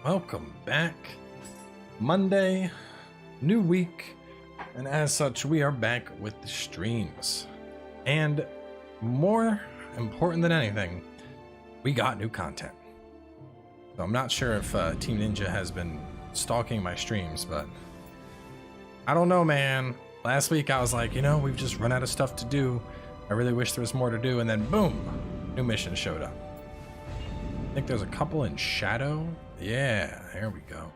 Welcome back. Monday, new week, and as such, we are back with the streams. And more important than anything, we got new content. So I'm not sure if Team Ninja has been stalking my streams, but I don't know, man. Last week I was like, we've just run out of stuff to do. I really wish there was more to do, and then boom, new mission showed up. I think there's a couple in Shadow. Yeah, there we go.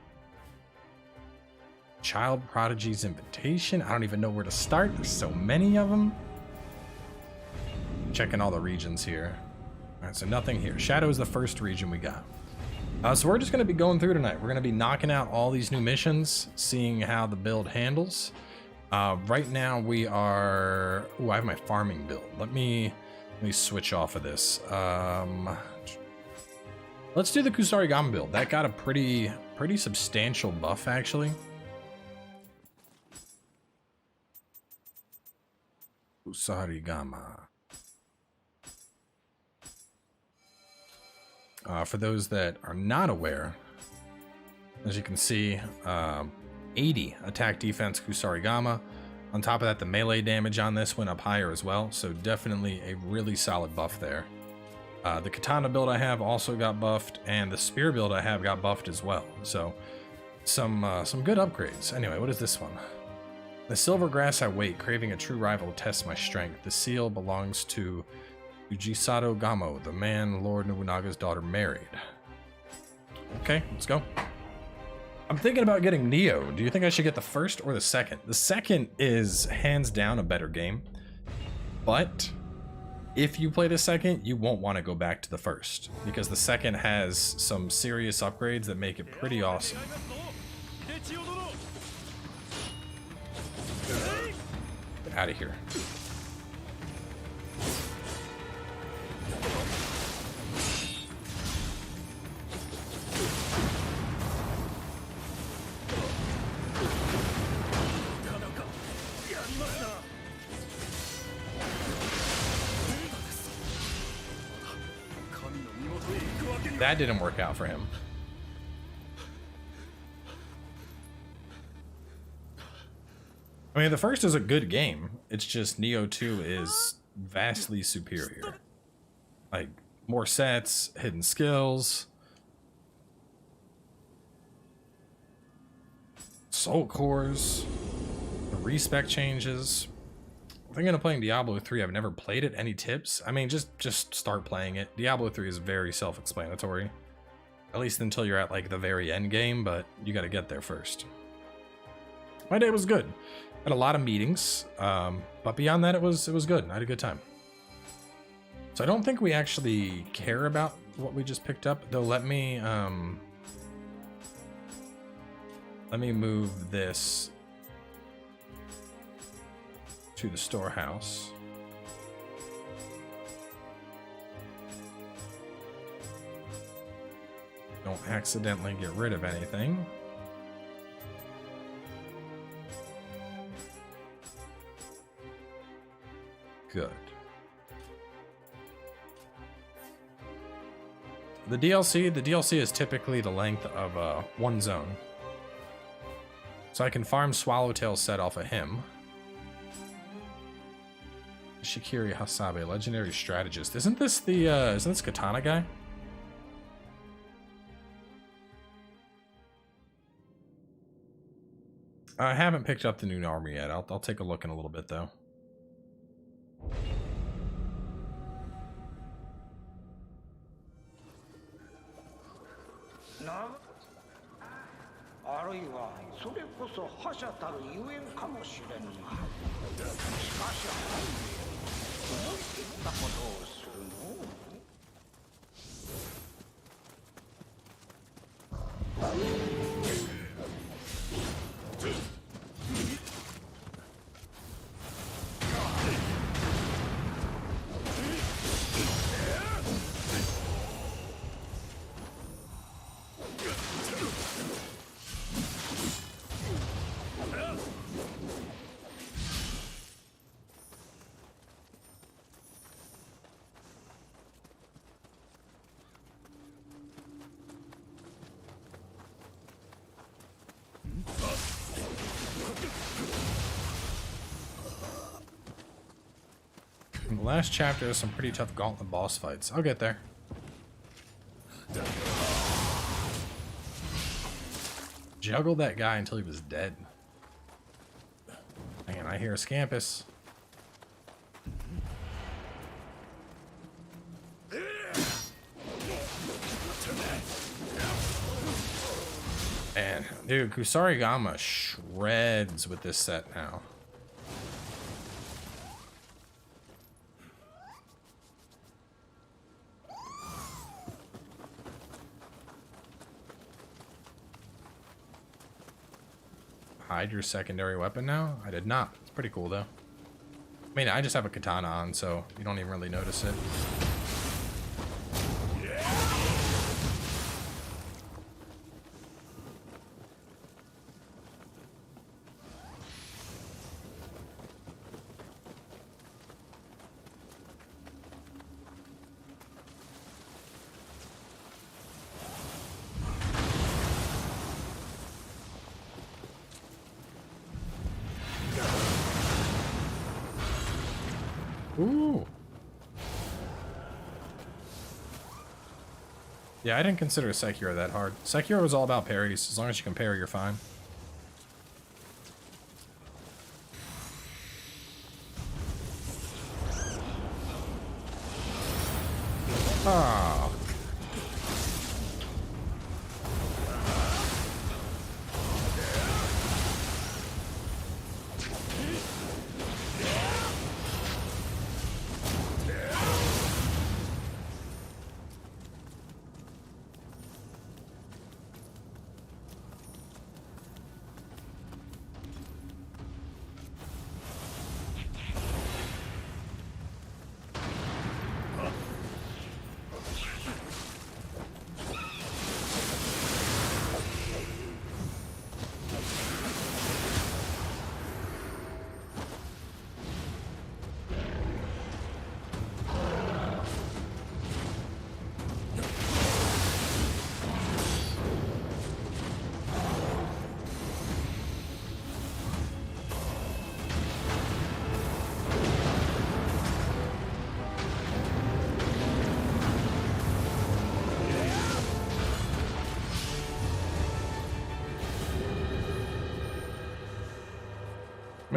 Child Prodigy's Invitation. I don't even know where to start. There's so many of them. Checking all the regions here. All right, so nothing here. Shadow is the first region we got. So we're just going to be going through tonight. We're going to be knocking out all these new missions, seeing how the build handles. Right now we are... Ooh, I have my farming build. Let me switch off of this. Let's do the Kusarigama build. That got a pretty substantial buff, actually. Kusarigama. For those that are not aware, as you can see, 80 attack defense Kusarigama. On top of that, the melee damage on this went up higher as well, so definitely a really solid buff there. The katana build I have also got buffed, and the spear build I have got buffed as well. So some good upgrades. Anyway, what is this one? The silver grass I wait, craving a true rival tests my strength. The seal belongs to Ujisato Gamo, the man Lord Nobunaga's daughter married. Okay, let's go. I'm thinking about getting Nioh. Do you think I should get the first or the second? The second is hands down a better game, but if you play the second, you won't want to go back to the first, because the second has some serious upgrades that make it pretty awesome. Get out of here. That didn't work out for him. I mean, the first is a good game. It's just Nioh 2 is vastly superior. Like, more sets, hidden skills, soul cores, the respec changes. Thinking of playing Diablo 3. I've never played it. Any tips? I mean, just start playing it. Diablo 3 is very self-explanatory, at least until you're at like the very end game, but you got to get there first. My day was good. Had a lot of meetings, but beyond that, it was good. I had a good time. So I don't think we actually care about what we just picked up, though. Let me move this to the storehouse. Don't accidentally get rid of anything. Good. The DLC is typically the length of one zone. So I can farm Swallowtail's set off of him. Shikiri Hasabe, legendary strategist. Isn't this Katana guy? I haven't picked up the new armor yet. I'll take a look in a little bit though. last chapter is some pretty tough gauntlet boss fights. I'll get there. Juggled that guy until he was dead. Man, I hear a Scampus. And dude, Kusarigama shreds with this set now. Hide your secondary weapon now? I did not. It's pretty cool though. I mean, I just have a katana on, so you don't even really notice it. Ooh. Yeah, I didn't consider Sekiro that hard. Sekiro was all about parries. As long as you can parry, you're fine. Oh.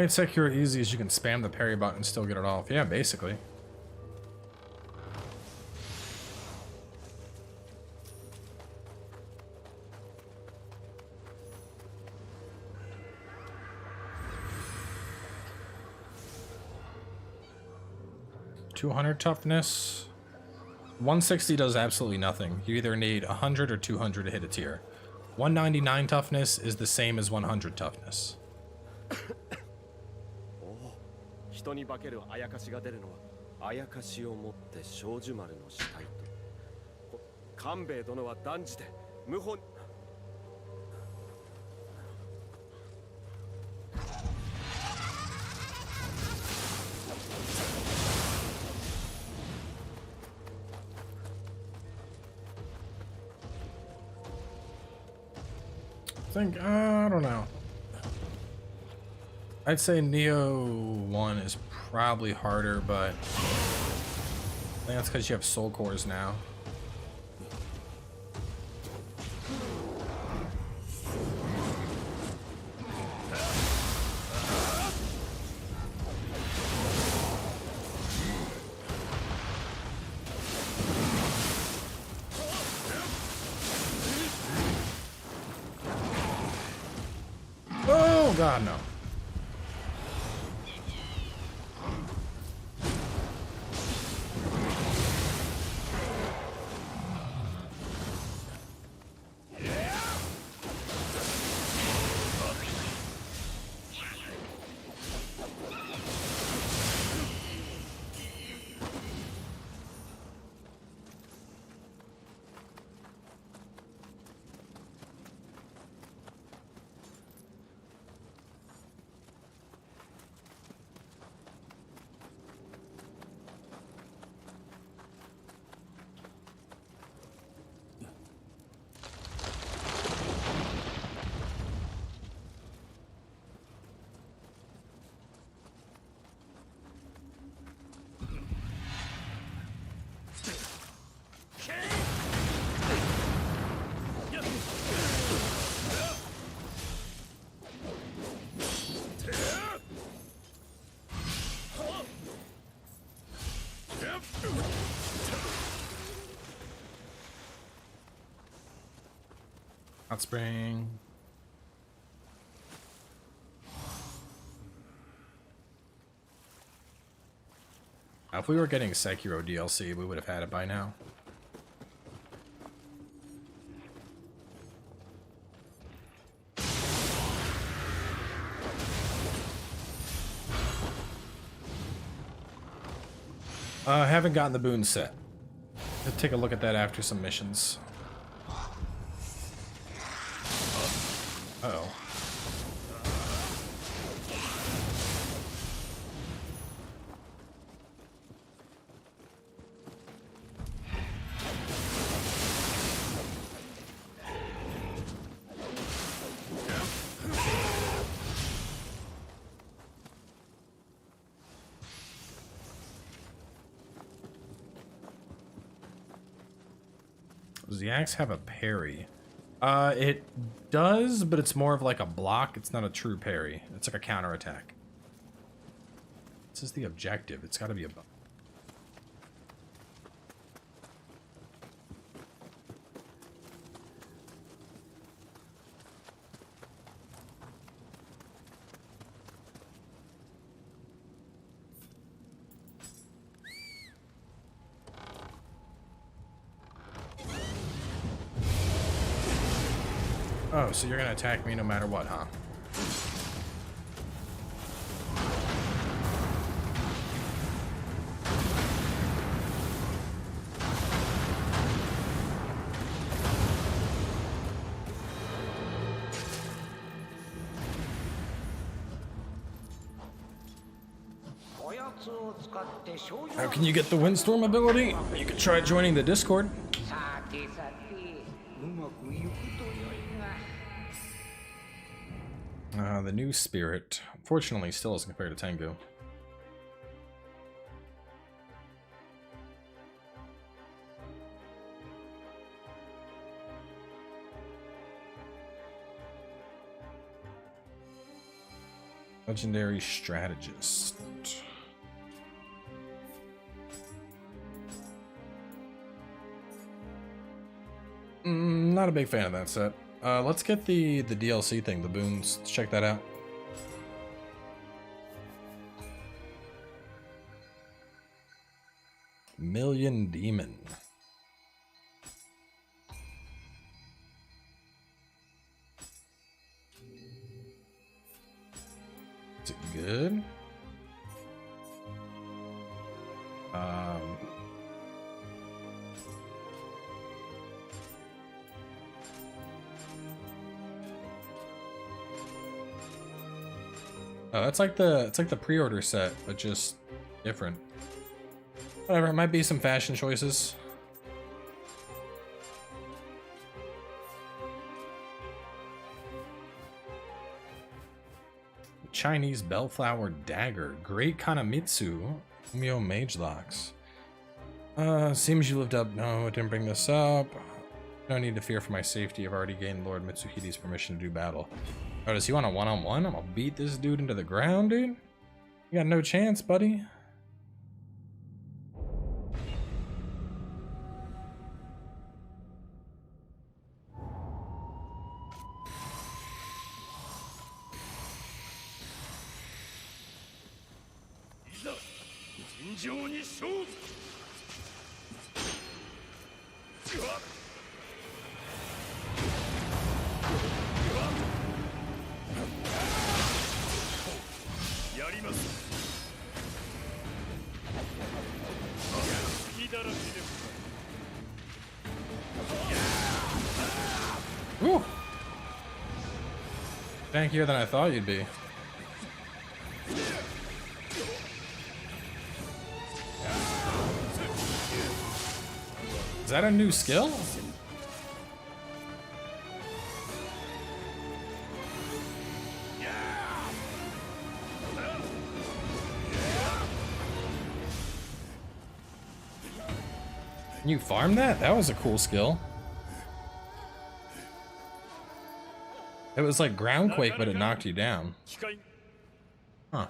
Made Sekiro easy as you can spam the parry button and still get it off. Yeah, basically. $200 toughness. 160 does absolutely nothing. You either need 100 or 200 to hit a tier. 199 toughness is the same as 100 toughness. 人に化けるあやかしが出るのはあやかしを持って小寿丸の死体と官兵衛殿は断じて謀反I don't know. I'd say Nioh 1 is probably harder, but I think that's because you have soul cores now. Oh god, no. Hot spring. If we were getting Sekiro DLC, we would have had it by now. I haven't gotten the boon set. Let's take a look at that after some missions. Uh-oh. Does the axe have a parry? It does, but it's more of like a block. It's not a true parry. It's like a counterattack. This is the objective. It's got to be a... Oh, so you're gonna attack me no matter what, huh? How can you get the windstorm ability? You could try joining the Discord. The new spirit, unfortunately, still isn't compared to Tengu. Legendary strategist. Not a big fan of that set. Let's get the DLC thing, the boons. Let's check that out. Million Demon. Is it good? Oh, it's like the pre-order set, but just different. Whatever, it might be some fashion choices. Chinese Bellflower Dagger. Great Kanamitsu. Umio Mage Locks. Seems you lived up. No, I didn't bring this up. No need to fear for my safety. I've already gained Lord Mitsuhide's permission to do battle. Oh, does he want a one-on-one? I'm gonna beat this dude into the ground, dude. You got no chance, buddy. Woo! Tankier than I thought you'd be. Is that a new skill? Can you farm that? That was a cool skill. It was like Groundquake, but it knocked you down. Huh.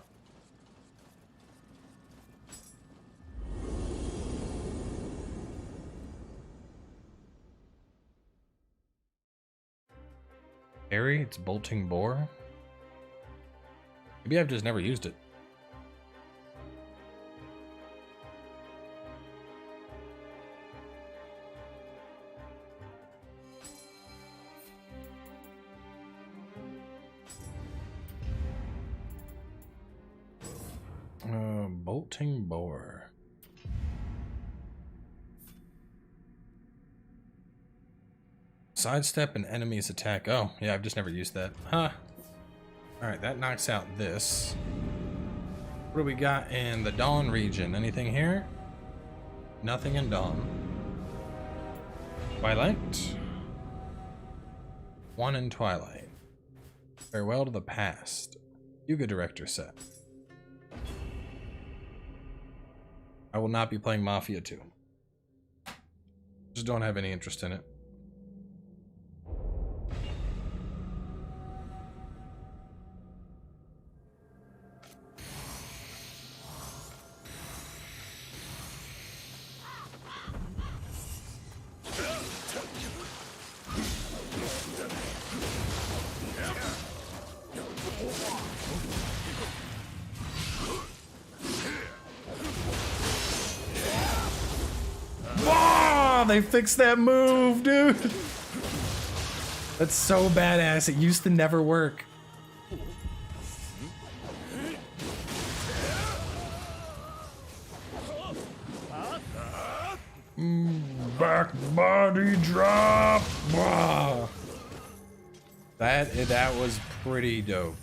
Harry, it's bolting bore. Maybe I've just never used it. Bolting bore. Sidestep an enemy's attack. Oh, yeah, I've just never used that. Huh. Alright, that knocks out this. What do we got in the Dawn region? Anything here? Nothing in Dawn. Twilight? One in Twilight. Farewell to the past. Yuga director set. I will not be playing Mafia 2. Just don't have any interest in it. They fixed that move, dude. That's so badass. It used to never work. Back body drop. Wow. That was pretty dope.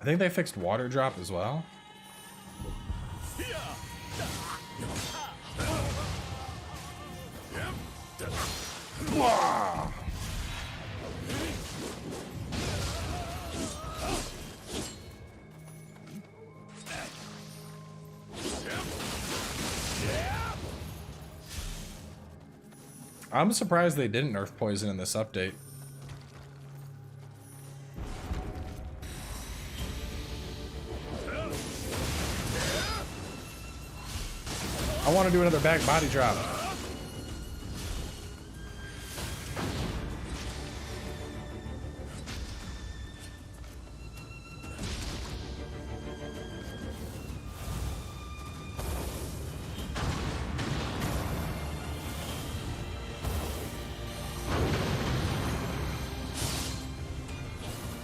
I think they fixed water drop as well. Wow. I'm surprised they didn't nerf poison in this update. I want to do another back body drop.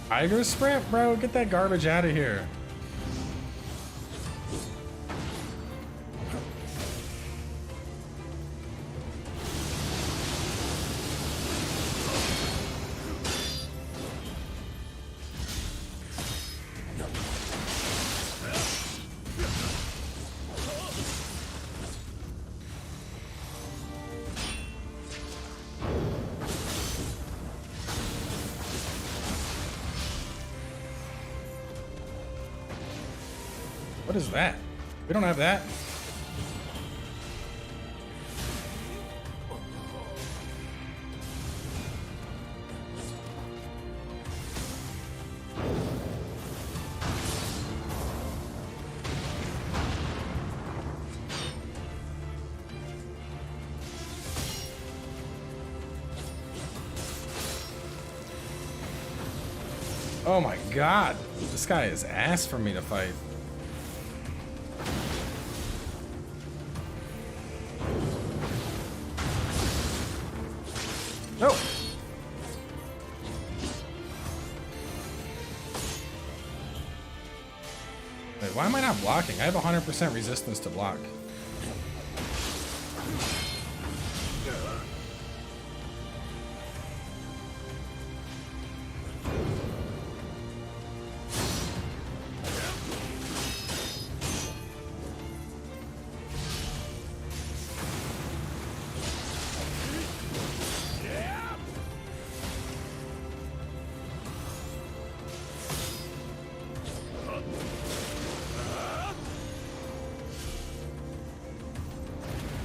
Tiger sprint, bro, get that garbage out of here. What is that? We don't have that. Oh my god. This guy is ass for me to fight. No. Wait, why am I not blocking? I have 100% resistance to block.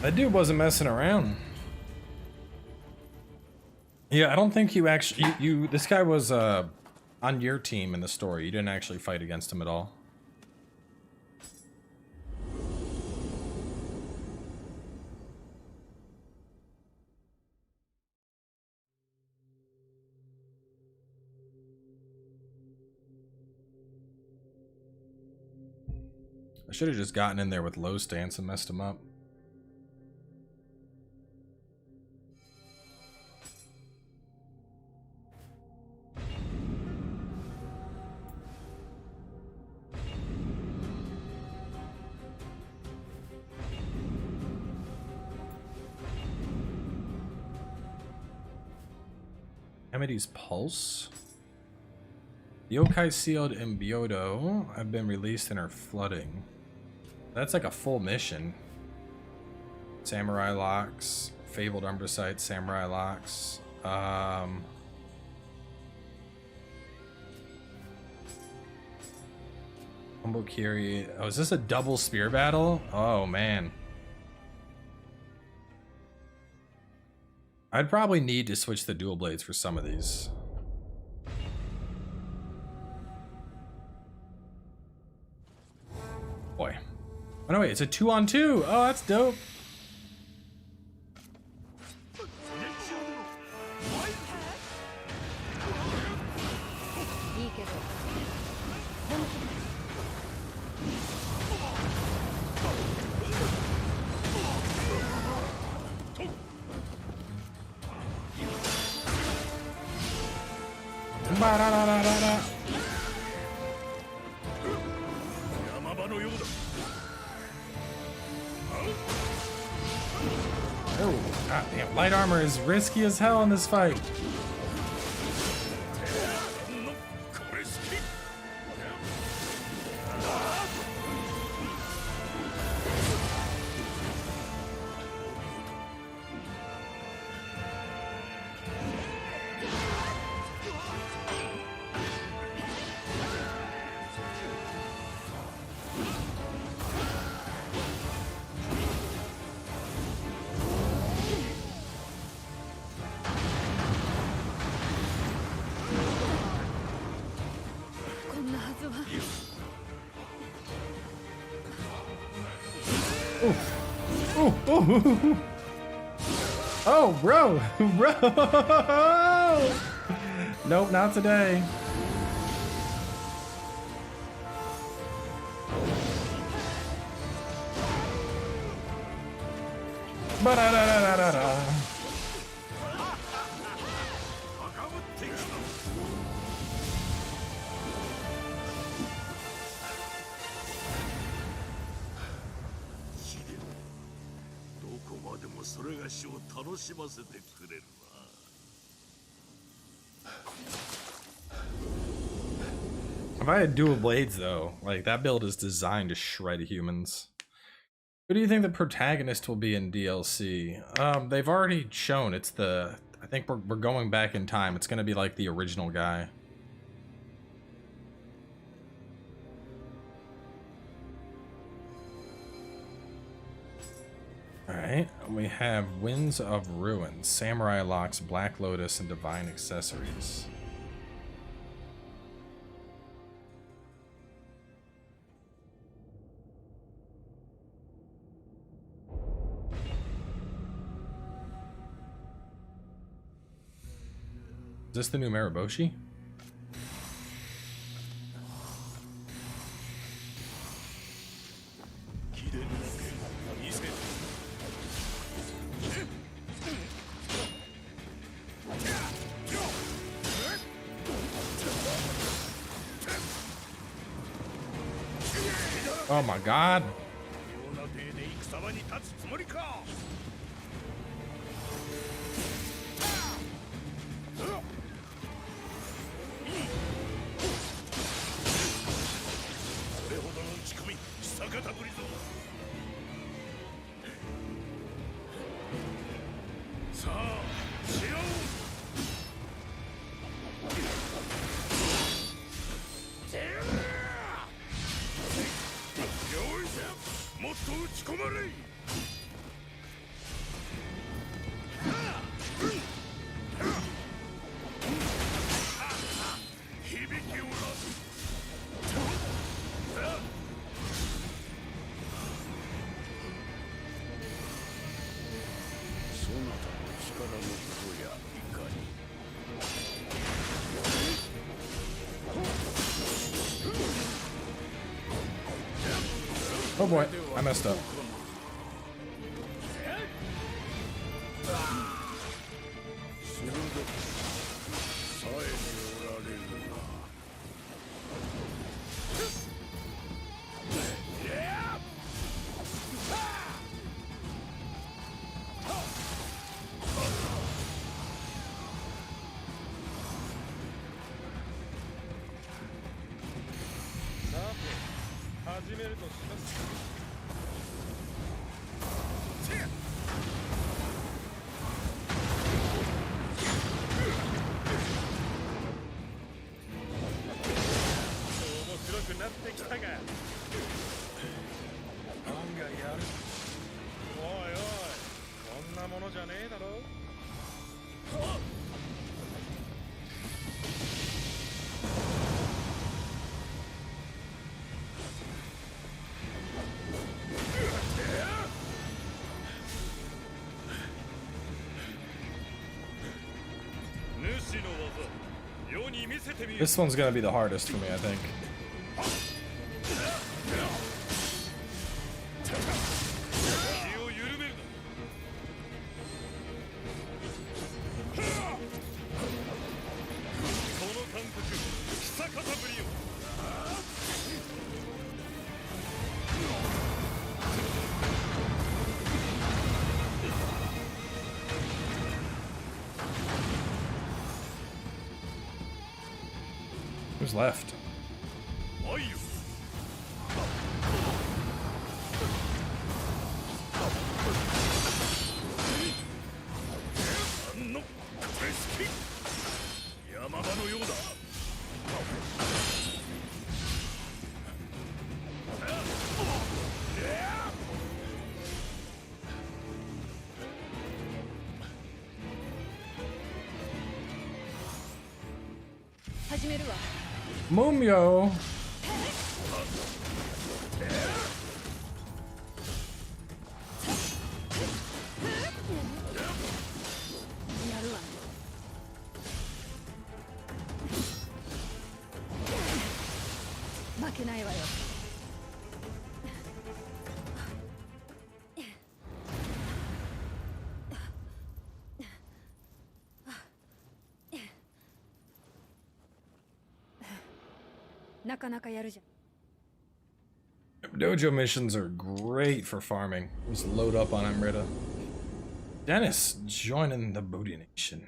That dude wasn't messing around. Yeah, I don't think you actually, this guy was on your team in the story. You didn't actually fight against him at all. I should have just gotten in there with low stance and messed him up. Amity's Pulse. Yokai sealed in Byodo have been released and are flooding. That's like a full mission. Samurai Locks, Fabled Umbracite, Samurai Locks. Humble Kiri. Oh, is this a double spear battle? Oh man. I'd probably need to switch the dual blades for some of these. Boy. Oh no, wait, it's a 2-on-2. Oh, that's dope. Ba-da-da-da-da-da. Oh, god damn. Light armor is risky as hell in this fight. Oh, bro, bro. Nope, not today. Ba-da-da-da-da-da. If I had dual blades though, like that build is designed to shred humans. Who do you think the protagonist will be in DLC? They've already shown it's the, I think we're going back in time. It's gonna be like the original guy. Alright, we have Winds of Ruin, Samurai Locks, Black Lotus, and Divine Accessories. Is this the new Mariboshi? Oh my god. Oh boy, I messed up. This one's gonna be the hardest for me, I think. Who's left? Mumyo. Dojo missions are great for farming. Just load up on Amrita. Dennis joining the Booty Nation.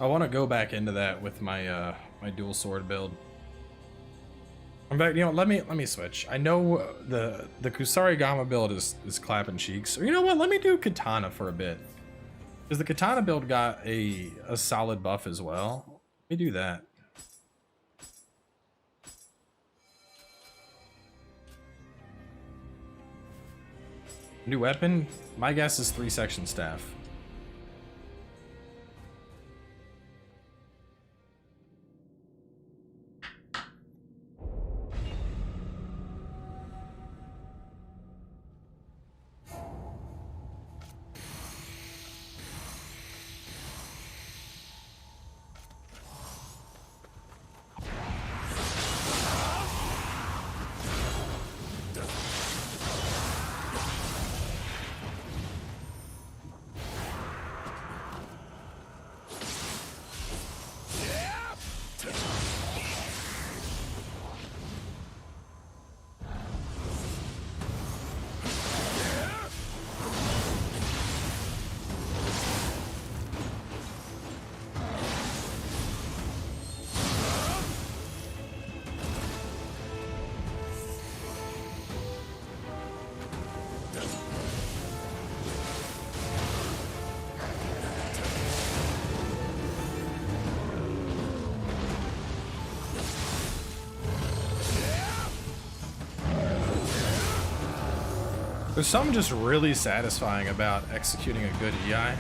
I want to go back into that with my my dual sword build. In fact, you know, let me switch. I know the Kusarigama build is clapping cheeks. Or you know what? Let me do Katana for a bit, because the Katana build got a solid buff as well. Let me do that. New weapon? My guess is 3-section staff. There's something just really satisfying about executing a good EI.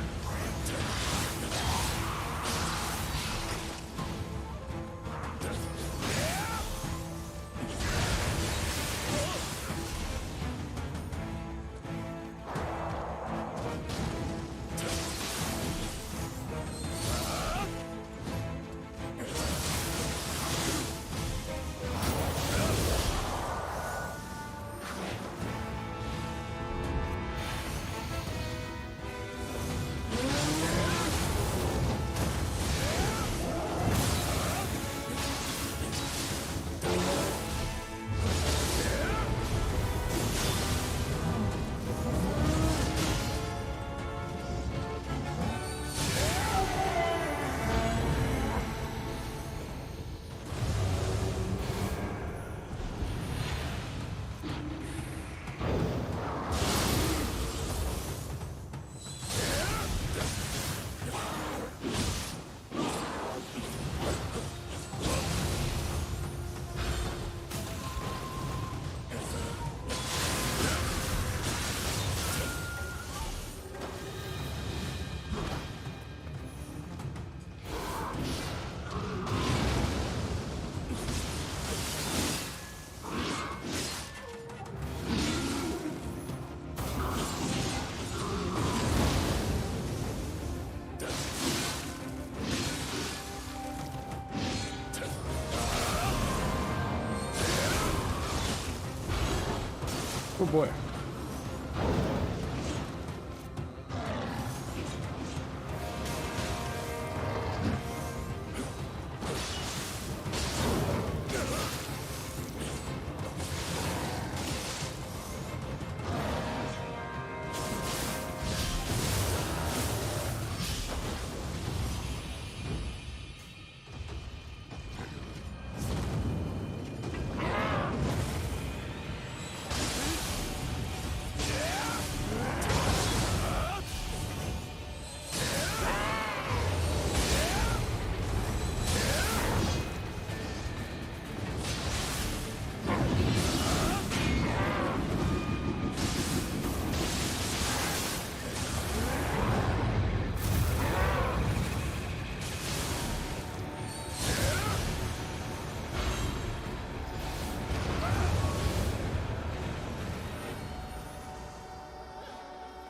Oh boy.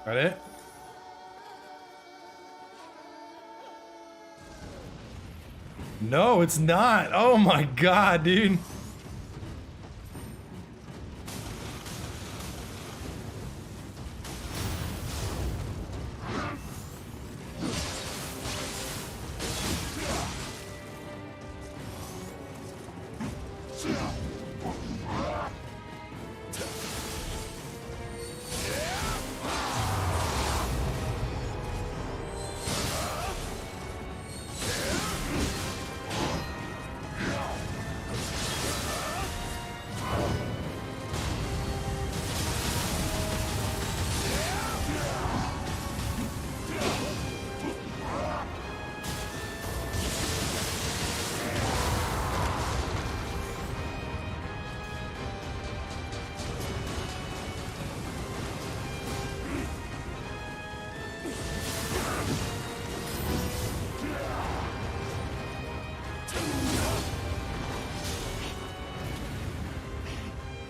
Got it? No, it's not. Oh my god, dude.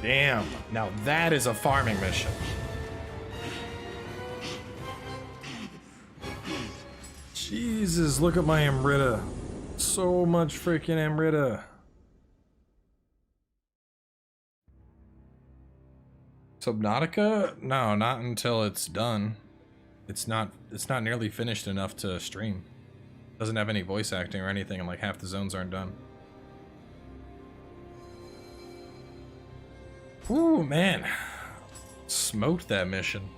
Damn, now that is a farming mission. Jesus, look at my Amrita. So much freaking Amrita. Subnautica? No, not until it's done. It's not nearly finished enough to stream. Doesn't have any voice acting or anything, and like half the zones aren't done. Ooh, man. Smoked that mission.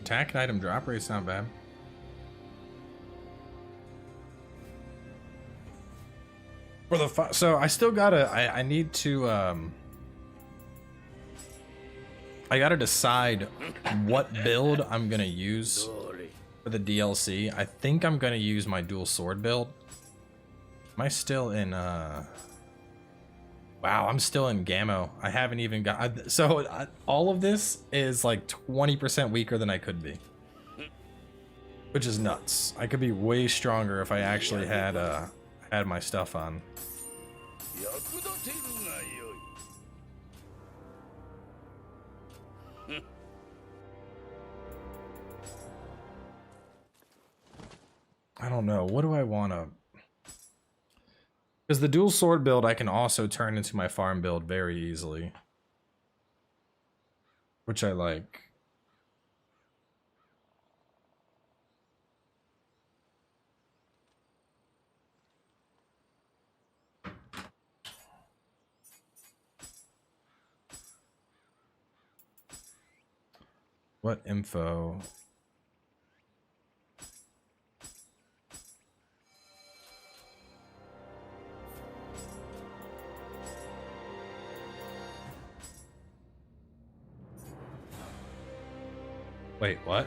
Attack and item drop rate's not bad. For the so I still gotta I need to I gotta decide what build I'm gonna use for the DLC. I think I'm gonna use my dual sword build. Am I still in wow, I'm still in Gammo. I haven't even got... all of this is like 20% weaker than I could be. Which is nuts. I could be way stronger if I actually had had my stuff on. I don't know. What do I want to... Because the dual sword build I can also turn into my farm build very easily. Which I like. What info? Wait, what?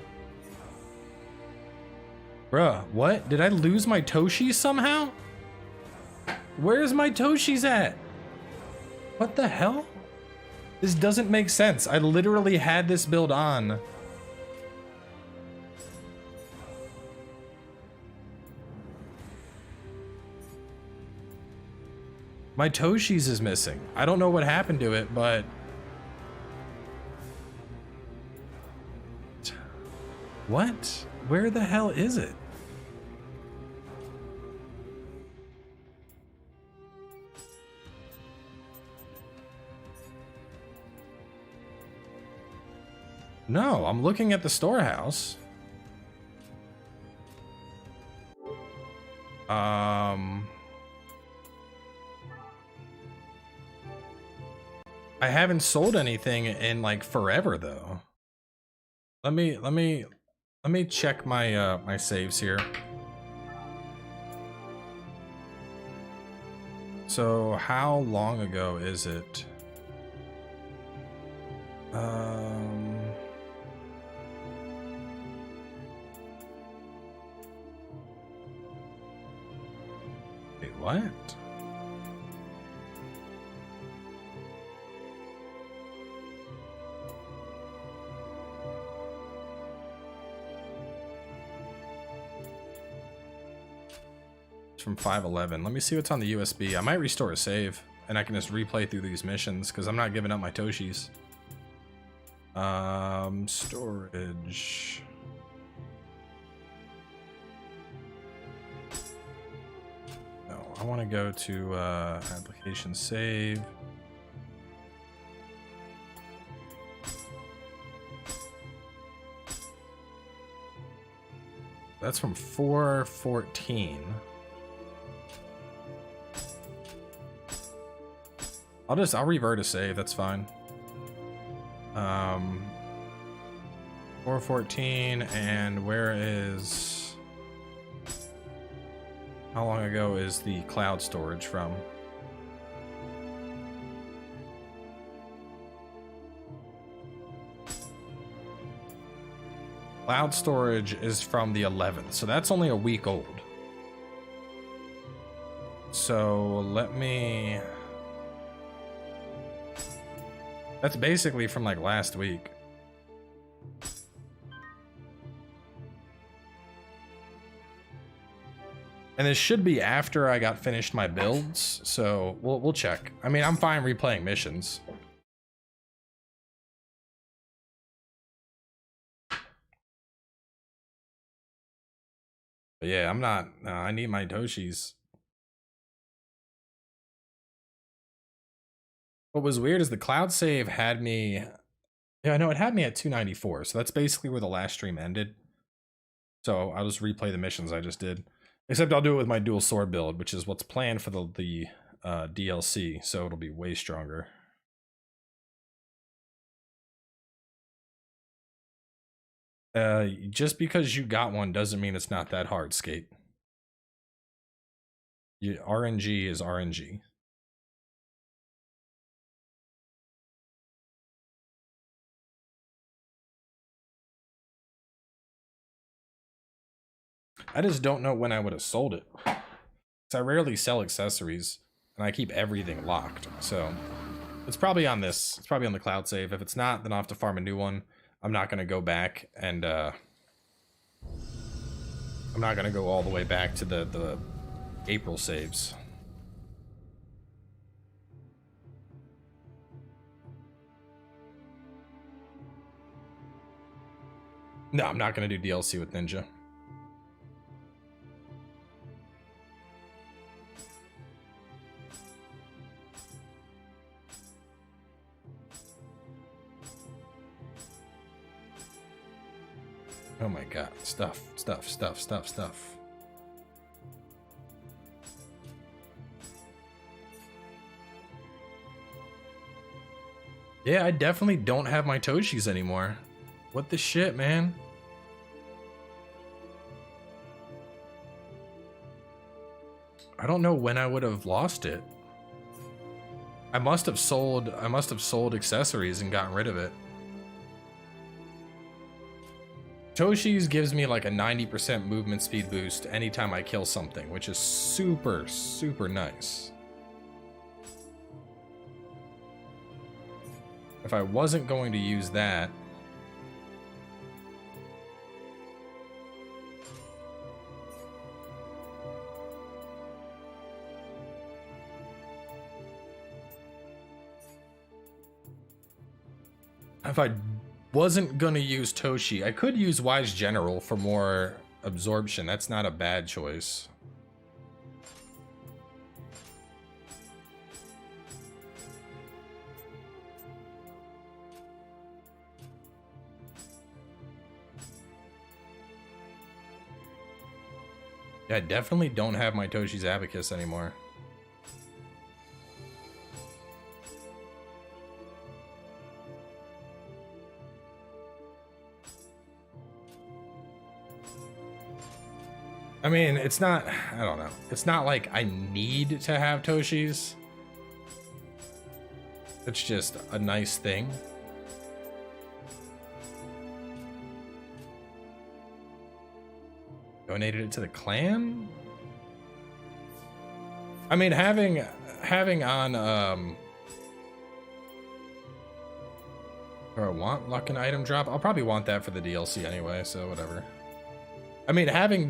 Bruh, what? Did I lose my Toshi somehow? Where's my Toshis at? What the hell? This doesn't make sense. I literally had this build on. My Toshis is missing. I don't know what happened to it, but... What? Where the hell is it? No, I'm looking at the storehouse. I haven't sold anything in like forever though. Let me check my my saves here. So how long ago is it? Wait, what? It's from 511. Let me see what's on the USB. I might restore a save and I can just replay through these missions because I'm not giving up my Toshis. Storage. No, I want to go to application save. That's from 414. I'll revert a save, that's fine. 414, and where is, how long ago is the cloud storage from? Cloud storage is from the 11th, so that's only a week old. So let me, that's basically from like last week. And this should be after I got finished my builds, so we'll check. I mean, I'm fine replaying missions. But yeah, I'm not, I need my Toshis. What was weird is the cloud save had me, yeah, I know it had me at 294, so that's basically where the last stream ended. So I'll just replay the missions I just did. Except I'll do it with my dual sword build, which is what's planned for the DLC, so it'll be way stronger. Just because you got one doesn't mean it's not that hard, Skate. RNG is RNG. I just don't know when I would have sold it. I rarely sell accessories, and I keep everything locked. So it's probably on this. It's probably on the cloud save. If it's not, then I'll have to farm a new one. I'm not going to go back and I'm not going to go all the way back to the April saves. No, I'm not going to do DLC with Ninja. Oh my god, stuff. Yeah, I definitely don't have my Toshis anymore. What the shit, man? I don't know when I would have lost it. I must have sold accessories and gotten rid of it. Toshis gives me like a 90% movement speed boost anytime I kill something, which is super, super nice. If I wasn't going to use that, if I wasn't gonna use Toshi, I could use Wise General for more absorption. That's not a bad choice. Yeah, I definitely don't have my Toshi's Abacus anymore. I mean, it's not, I don't know. It's not like I need to have Toshi's. It's just a nice thing. Donated it to the clan? I mean, having on, do I want luck and item drop? I'll probably want that for the DLC anyway, so whatever. I mean, having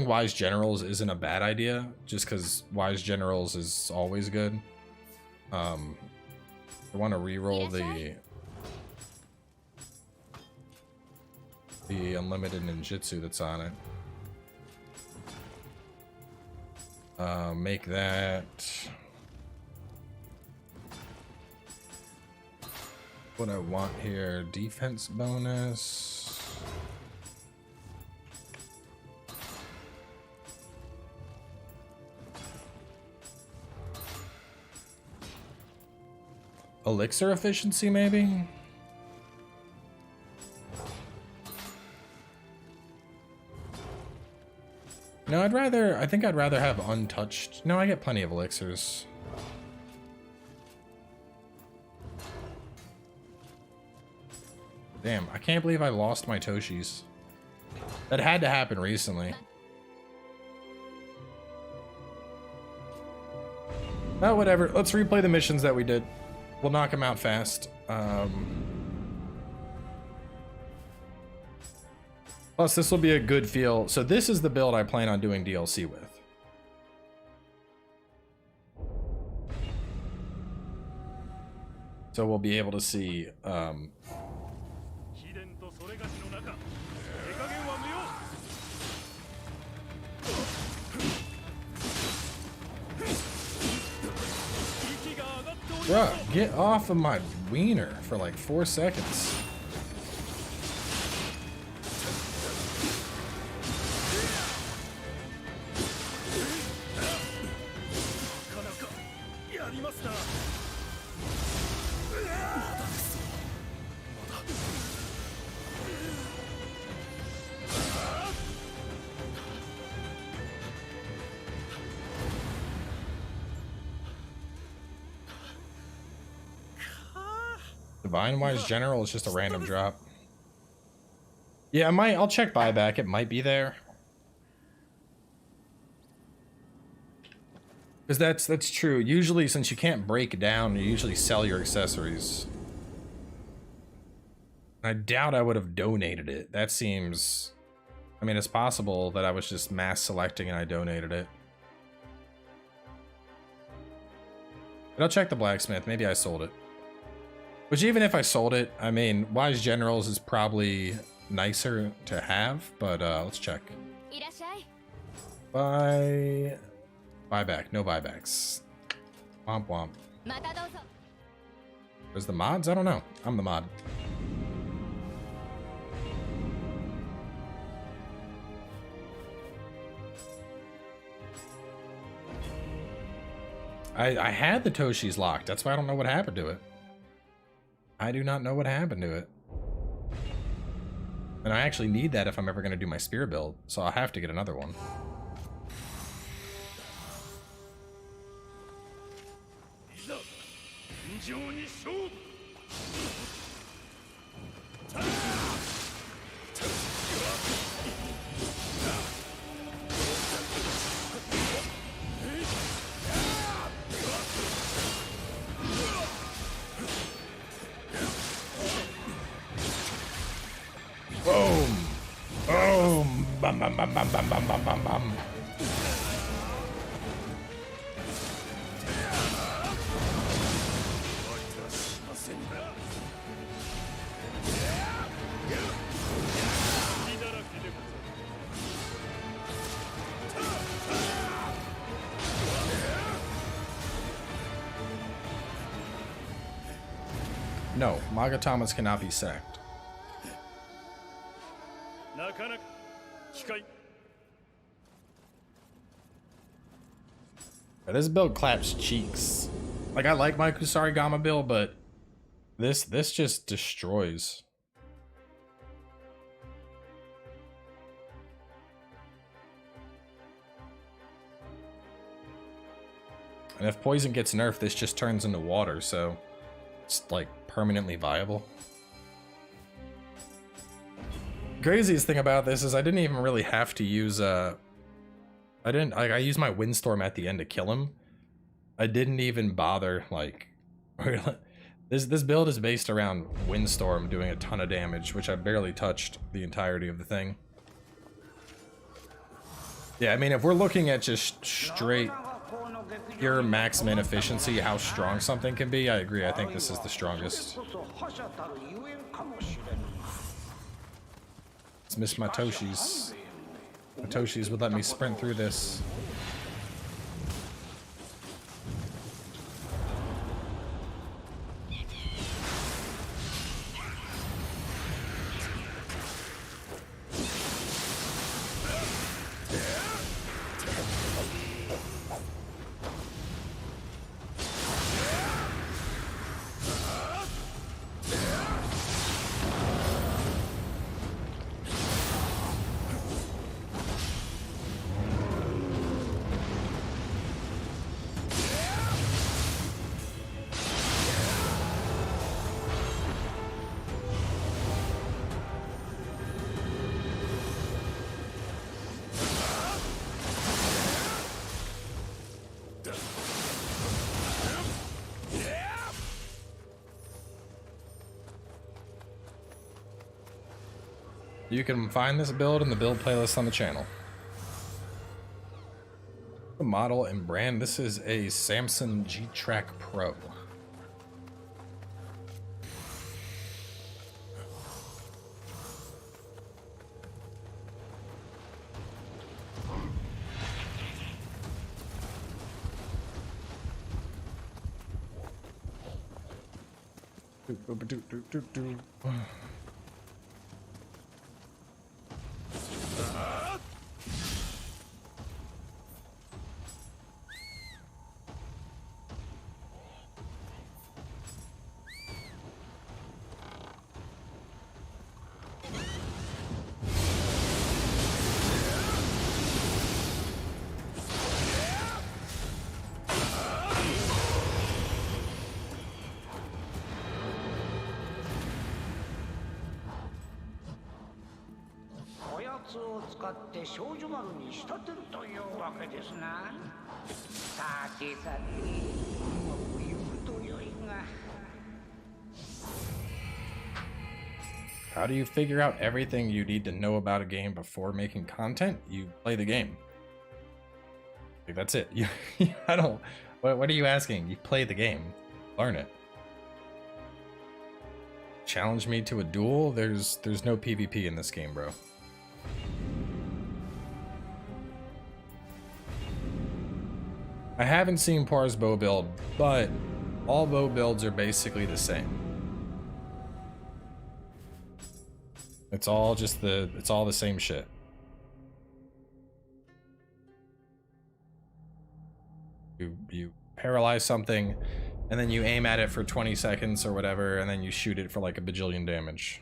Wise Generals isn't a bad idea, just because Wise Generals is always good. I want to re-roll the unlimited ninjutsu that's on it. Make that what I want here. Defense bonus. Elixir efficiency, maybe? No, I think I'd rather have untouched. No, I get plenty of elixirs. Damn, I can't believe I lost my Toshis. That had to happen recently. Oh, whatever. Let's replay the missions that we did. We'll knock them out fast. Plus, this will be a good feel. So this is the build I plan on doing DLC with. So we'll be able to see Bruh, get off of my wiener for like 4 seconds. Divine Wise General is just a random drop. Yeah, I'll check buyback. It might be there. Because that's true. Usually, since you can't break down, you usually sell your accessories. I doubt I would have donated it. That seems... I mean, it's possible that I was just mass selecting and I donated it. But I'll check the blacksmith. Maybe I sold it. Which, even if I sold it, I mean, Wise Generals is probably nicer to have, but let's check. Buyback. No buybacks. Womp womp. Where's the mods? I don't know. I'm the mod. I had the Toshi's locked. That's why I don't know what happened to it. I do not know what happened to it. And I actually need that if I'm ever going to do my spear build, so I'll have to get another one. Boom! Boom! Bum bum bum bum bum bum bum bum bum. No, Magatamas cannot be sacked. This build claps cheeks. Like, I like my Kusarigama build, but this just destroys. And if poison gets nerfed, this just turns into water, so it's like permanently viable. Craziest thing about this is I didn't even really have to use I used my windstorm at the end to kill him. I didn't even bother, like, this build is based around windstorm doing a ton of damage, which I barely touched the entirety of the thing. Yeah, I mean, if we're looking at just straight pure maximum efficiency, how strong something can be, I agree. I think this is the strongest. Let's miss my Toshis. My Toshis would let me sprint through this. You can find this build in the build playlist on the channel. The model and brand, this is a Samsung G-Track Pro. How do you figure out everything you need to know about a game before making content? You play the game. Like, that's it. I don't. What are you asking? You play the game. Learn it. Challenge me to a duel? There's no PvP in this game, bro. I haven't seen Par's bow build, but all bow builds are basically the same. It's all the same shit. You paralyze something, and then you aim at it for 20 seconds or whatever, and then you shoot it for like a bajillion damage.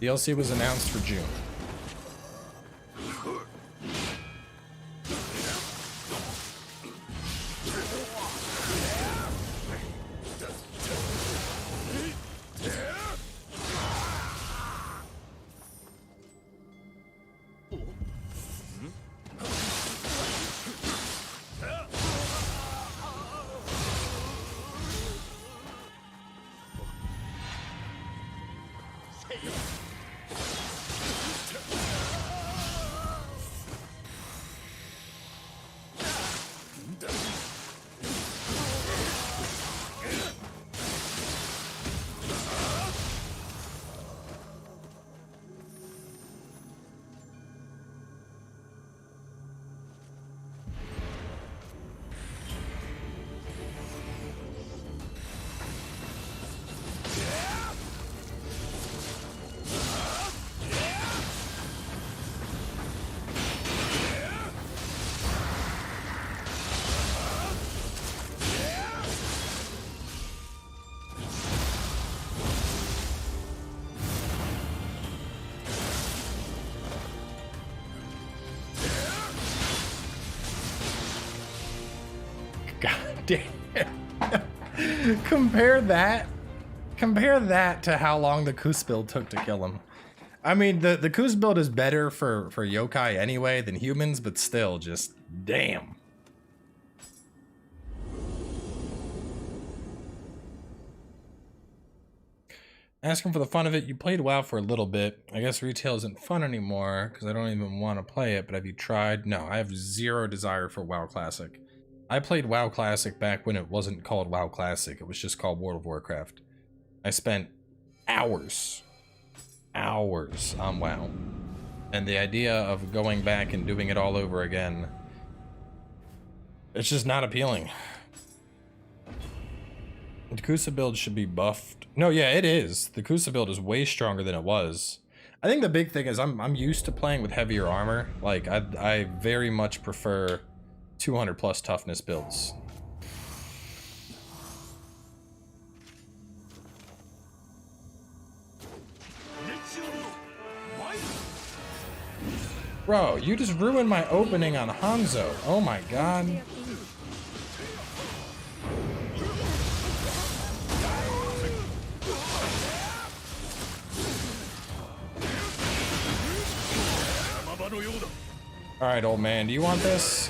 DLC was announced for June. damn. Compare that to how long the Kus build took to kill him. I mean, the Kus build is better for yokai anyway than humans, but still, just damn. Asking for the fun of it, you played WoW for a little bit. I guess retail isn't fun anymore because I don't even want to play it, but have you tried? No, I have zero desire for WoW Classic. I played WoW Classic back when it wasn't called WoW Classic. It was just called World of Warcraft. I spent hours on WoW. And the idea of going back and doing it all over again, it's just not appealing. The Kusa build should be buffed. No, yeah, it is. The Kusa build is way stronger than it was. I think the big thing is I'm used to playing with heavier armor. Like, I very much prefer 200 plus toughness builds. Bro, you just ruined my opening on Hanzo. Oh my god. Alright, old man, do you want this?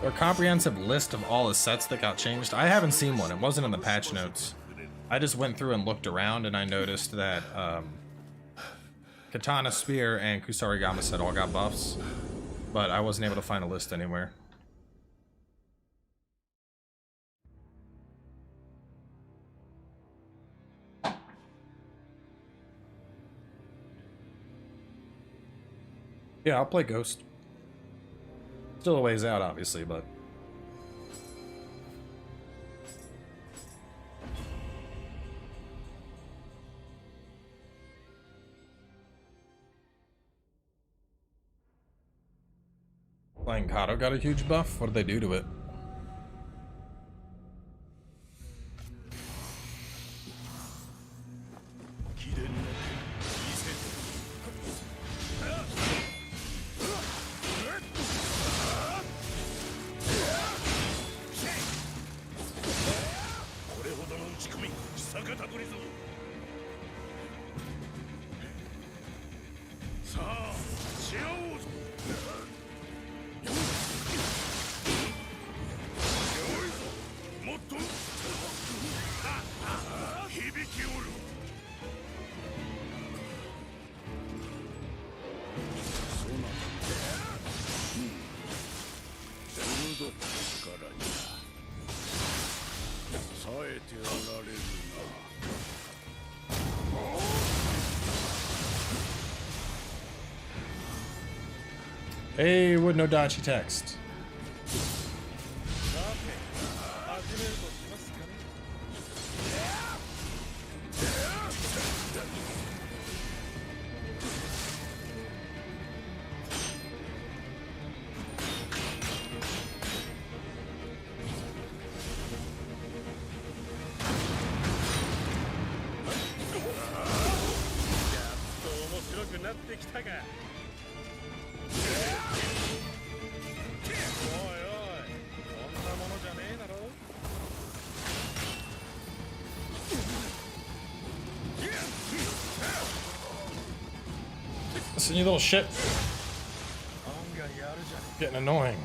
A comprehensive list of all the sets that got changed. I haven't seen one. It wasn't in the patch notes. I just went through and looked around and I noticed that Katana, Spear, and Kusarigama set all got buffs, but I wasn't able to find a list anywhere. Yeah, I'll play Ghost. Still a ways out, obviously, but... Flying Kato got a huge buff? What did they do to it? Hey, would no dodgy text. Listen, you little shit. Getting annoying.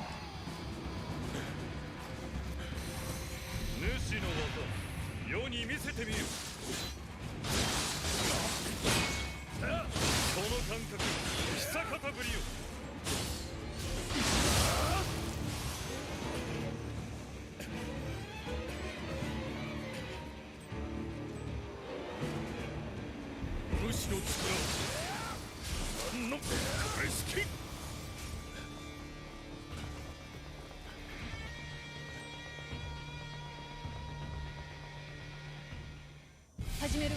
Did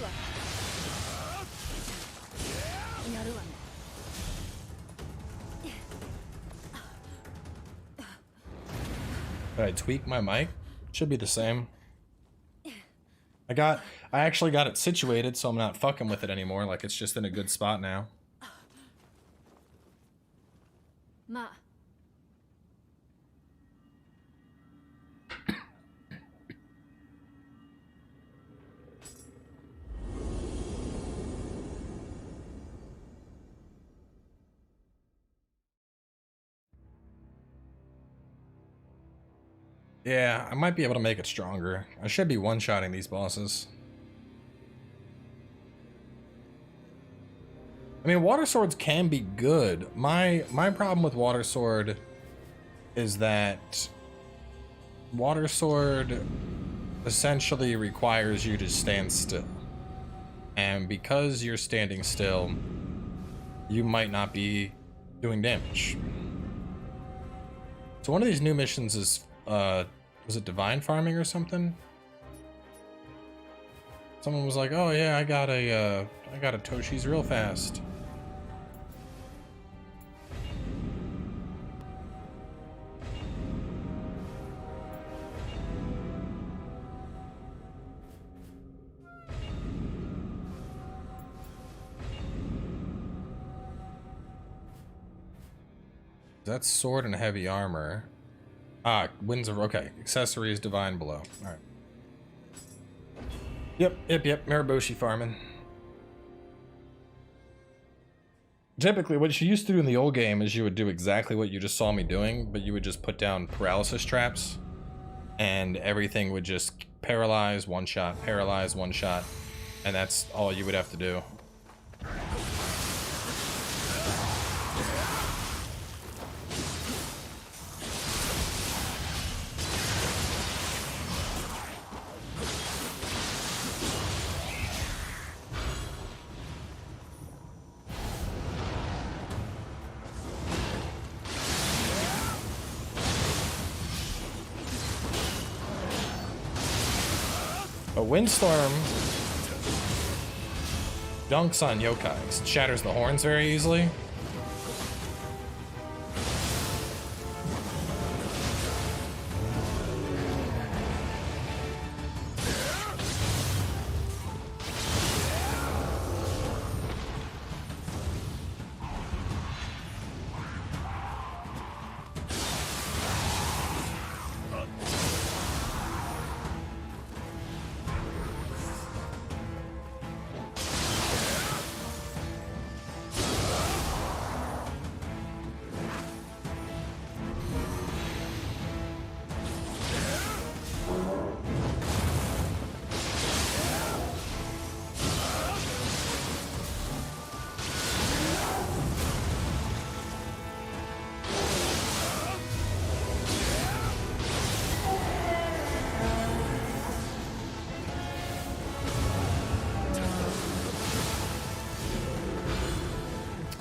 I tweak my mic? Should be the same. I actually got it situated so I'm not fucking with it anymore. Like it's just in a good spot now. Yeah, I might be able to make it stronger. I should be one-shotting these bosses. I mean, water swords can be good. My problem with water sword is that water sword essentially requires you to stand still. And because you're standing still, you might not be doing damage. So one of these new missions is, was it divine farming or something? Someone was like, "Oh yeah, I got a Toshi's real fast." That's sword and heavy armor. Ah, winds of okay. Accessories divine below. Alright. Yep. Mariboshi farming. Typically, what you used to do in the old game is you would do exactly what you just saw me doing, but you would just put down paralysis traps, and everything would just paralyze, one shot, and that's all you would have to do. A windstorm dunks on Yokai, shatters the horns very easily.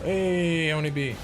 Hey, Oni B.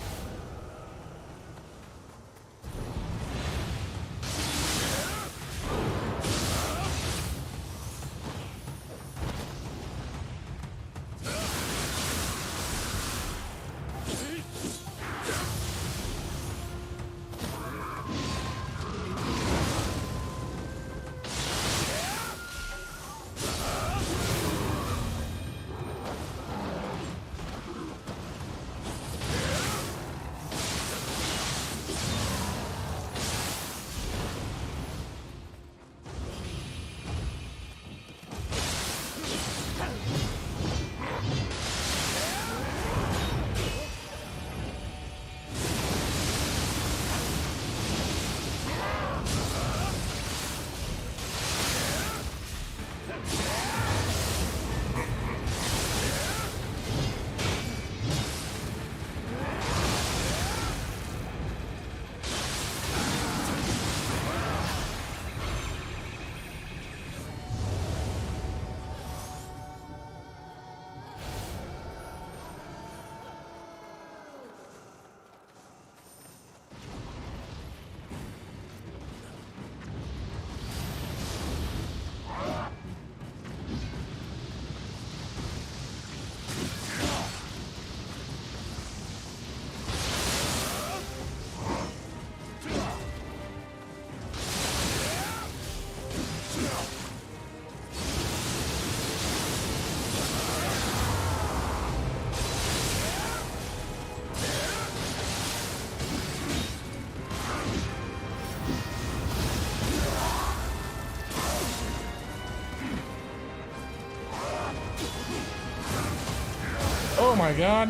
Oh my god.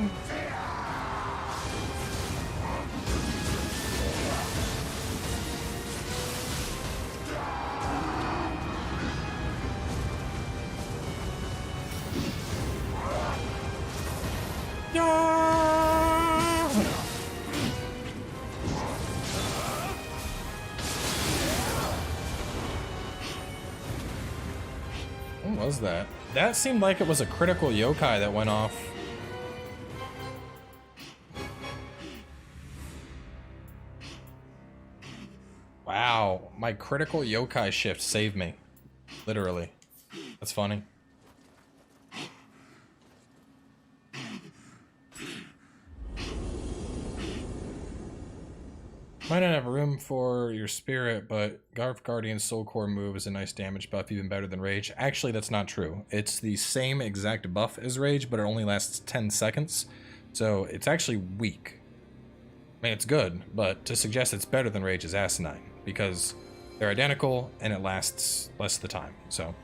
What was that? That seemed like it was a critical yokai that went off. Wow, my critical yokai shift saved me. Literally. That's funny. Might not have room for your spirit, but Garf Guardian's Soul Core move is a nice damage buff, even better than Rage. Actually, that's not true. It's the same exact buff as Rage, but it only lasts 10 seconds. So it's actually weak. I mean, it's good, but to suggest it's better than Rage is asinine, because they're identical and it lasts less of the time. So,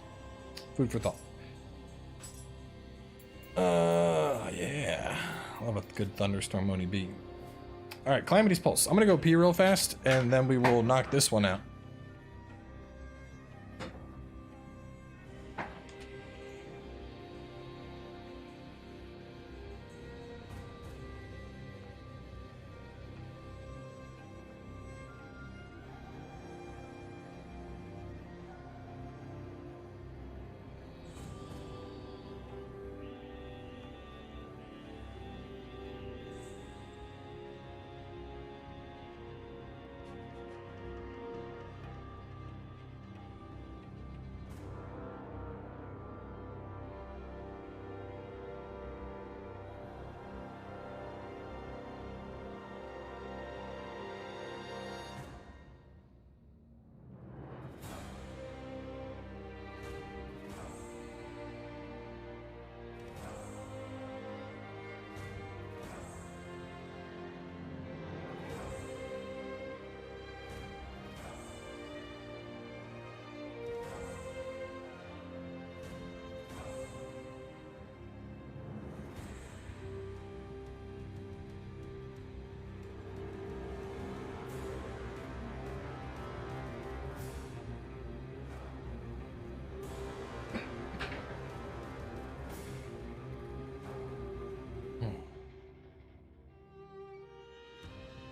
food for thought. Yeah. I love a good Thunderstorm Oni beat. Alright, Calamity's Pulse. I'm gonna go pee real fast, and then we will knock this one out.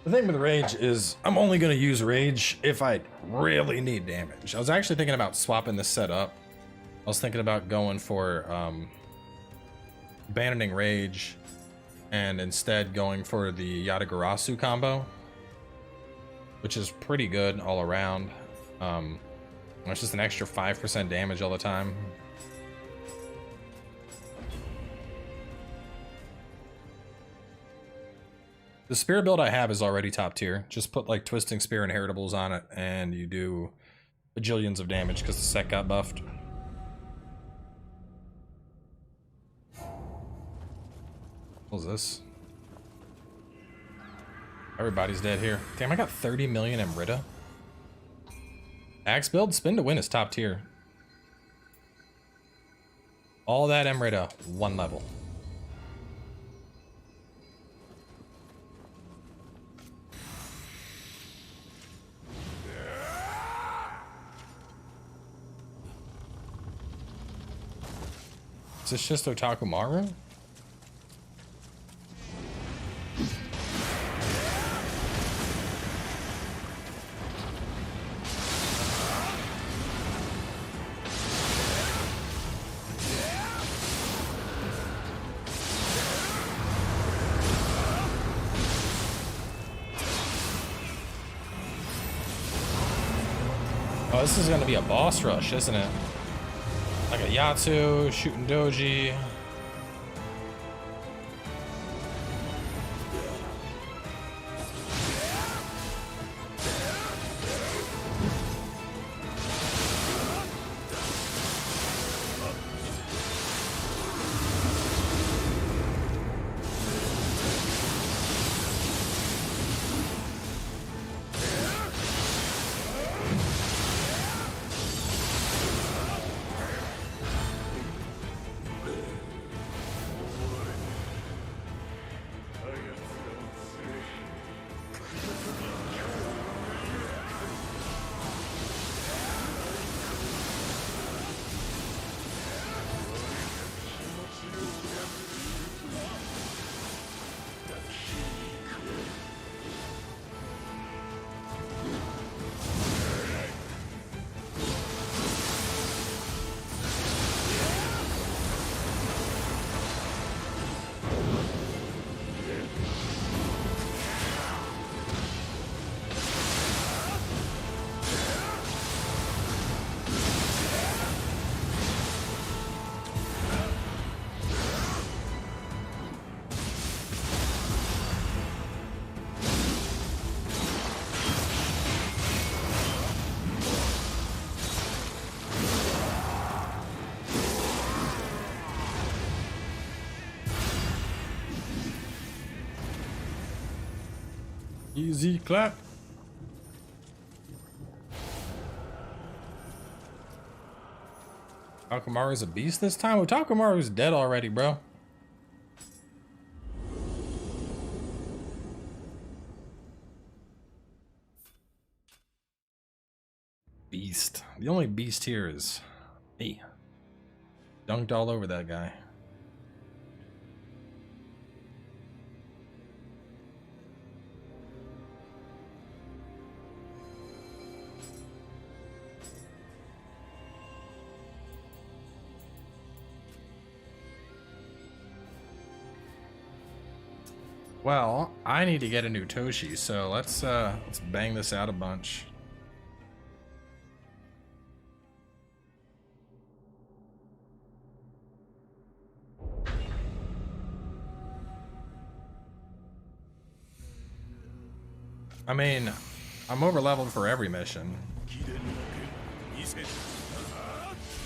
The thing with Rage is I'm only going to use Rage if I really need damage. I was actually thinking about swapping this set up. I was thinking about going for abandoning Rage and instead going for the Yatagarasu combo, which is pretty good all around. It's just an extra 5% damage all the time. The spear build I have is already top tier. Just put like Twisting Spear and Heritables on it and you do bajillions of damage because the set got buffed. What's this? Everybody's dead here. Damn, I got 30 million Emrita. Axe build, spin to win is top tier. All that Emrita, 1 level. Is this just Otaku Maru? Oh, this is gonna be a boss rush, isn't it? Like a Yatsu, shooting Doji. Easy clap. Takamaru's a beast this time? Well, Takamaru's dead already, bro. Beast. The only beast here is me. Dunked all over that guy. Well, I need to get a new Toshi, so let's bang this out a bunch. I mean, I'm over leveled for every mission.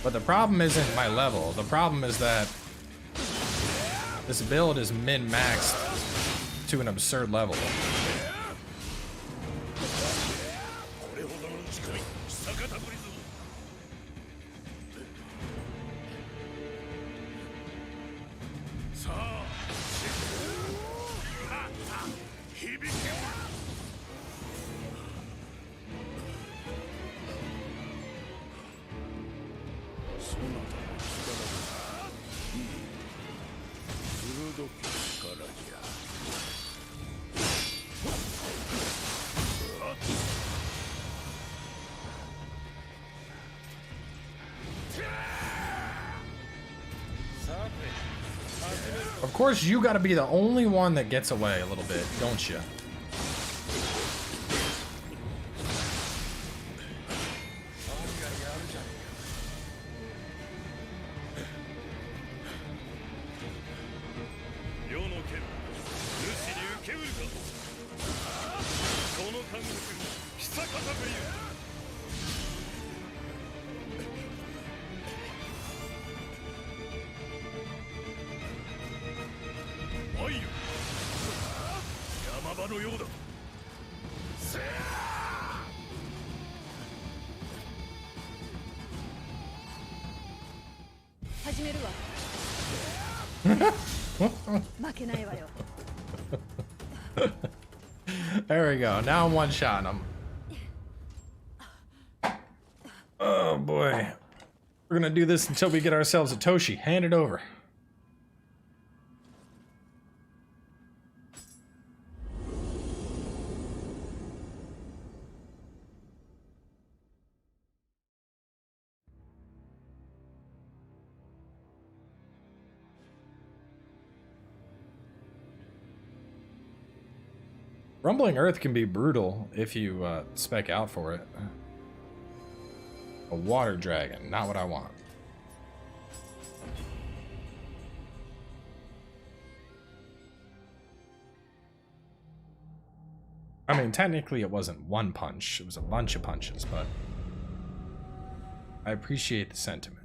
But the problem isn't my level. The problem is that this build is min-maxed to an absurd level. Of course, you gotta be the only one that gets away a little bit, don't you? There we go. Now I'm one-shotting him. Oh boy. We're gonna do this until we get ourselves a Toshi. Hand it over. Rumbling Earth can be brutal if you spec out for it. A water dragon, not what I want. I mean, technically it wasn't one punch, it was a bunch of punches, but I appreciate the sentiment.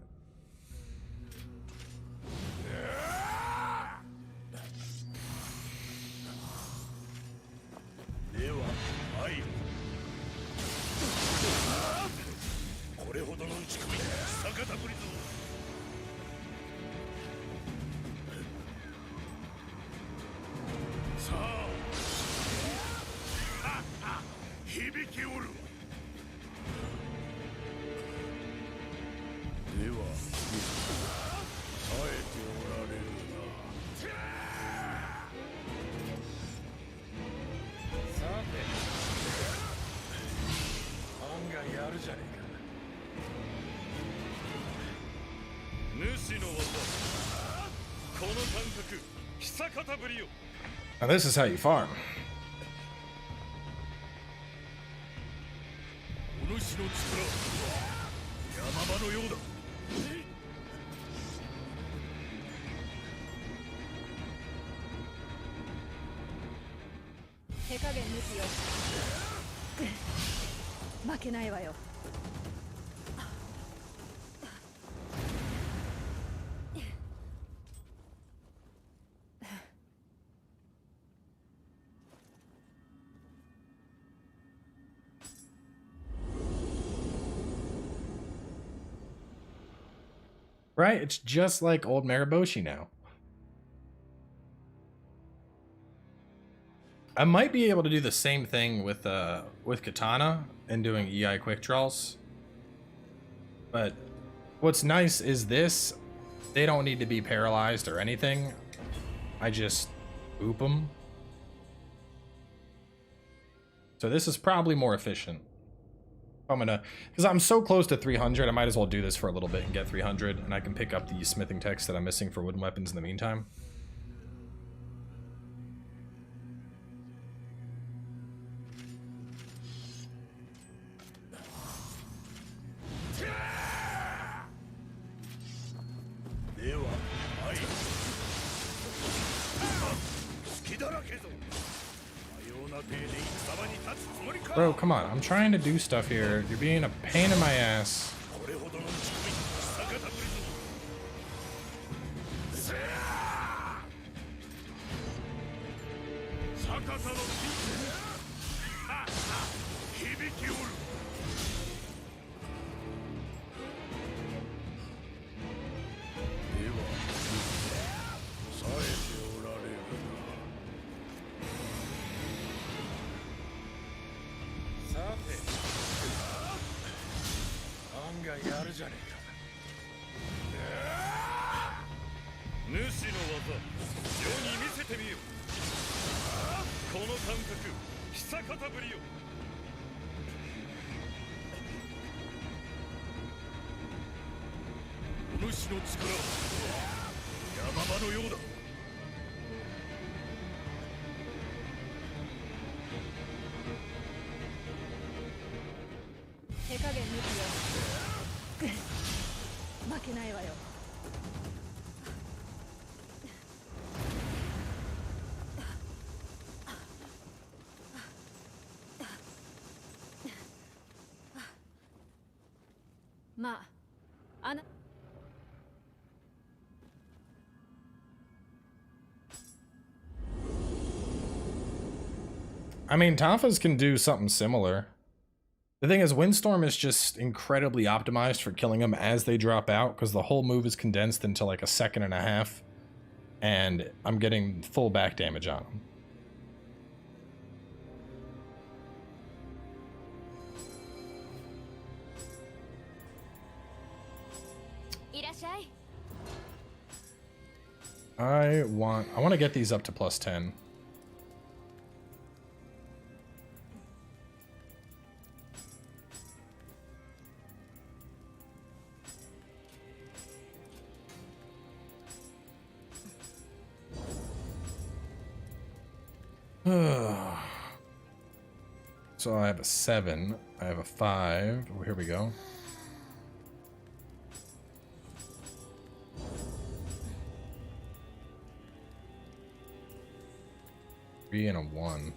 Now this is how you farm. Right? It's just like old Mariboshi now. I might be able to do the same thing with Katana and doing EI quick draws. But what's nice is this, they don't need to be paralyzed or anything. I just boop them. So this is probably more efficient. I'm gonna, because I'm so close to 300, I might as well do this for a little bit and get 300, and I can pick up the smithing text that I'm missing for wooden weapons in the meantime. Bro, come on. I'm trying to do stuff here. You're being a pain in my ass. I mean, Tafas can do something similar. The thing is, Windstorm is just incredibly optimized for killing them as they drop out, because the whole move is condensed into like a second and a half, and I'm getting full back damage on them. I want to get these up to +10. So I have a 7, I have a 5, oh, here we go. Three and a 1.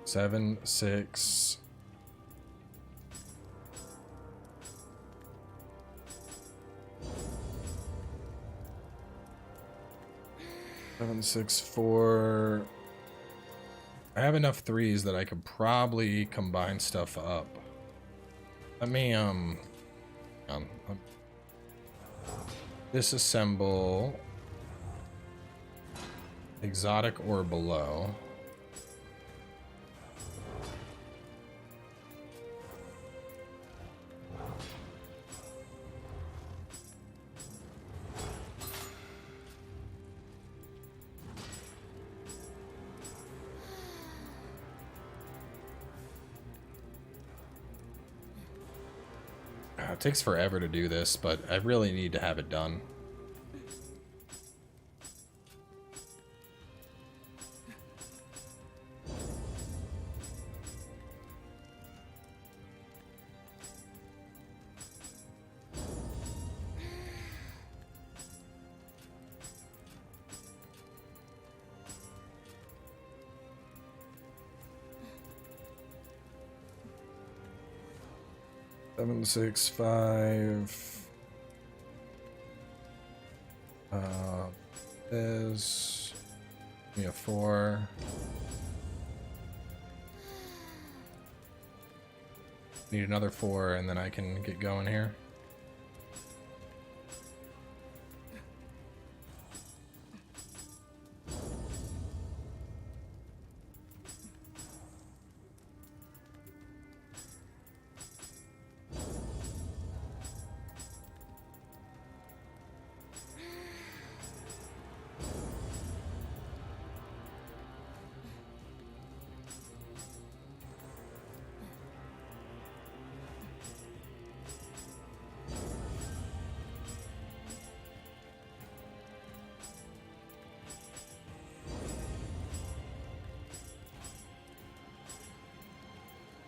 7, 6. Seven, 6, 4. I have enough 3s that I could probably combine stuff up. Let me disassemble exotic or below. It takes forever to do this, but I really need to have it done. Seven, 6, 5. Is me a 4. Need another 4, and then I can get going here.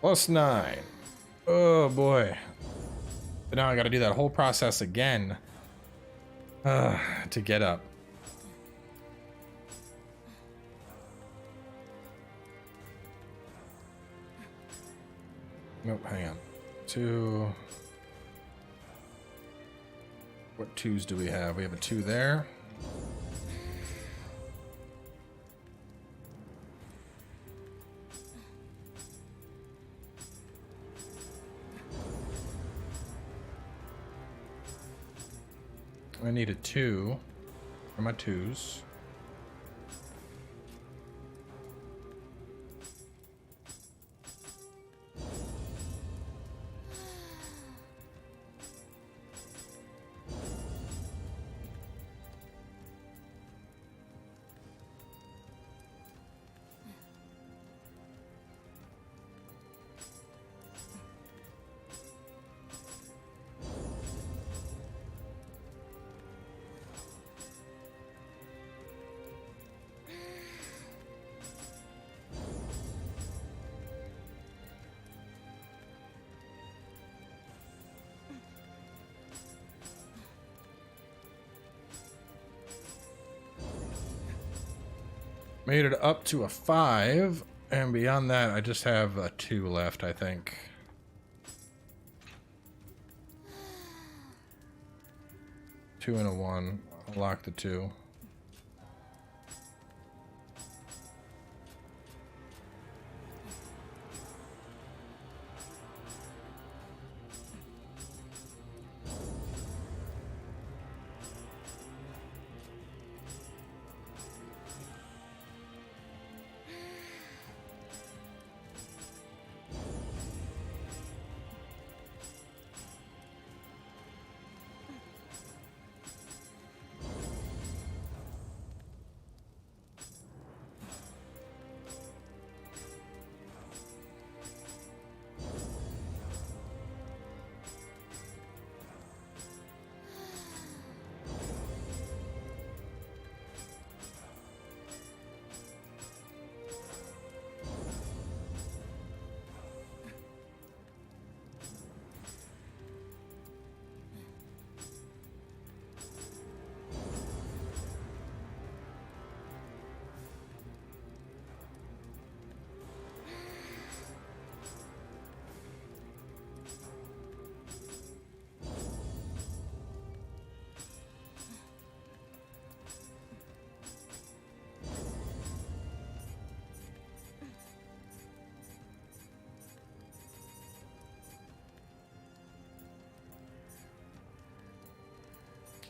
+9. Oh boy. But now I gotta do that whole process again to get up. Nope, hang on. 2. What 2s do we have? We have a 2 there. I need a 2 for my 2s. Made it up to a 5, and beyond that, I just have a 2 left, I think. Two and a 1. I'll lock the 2.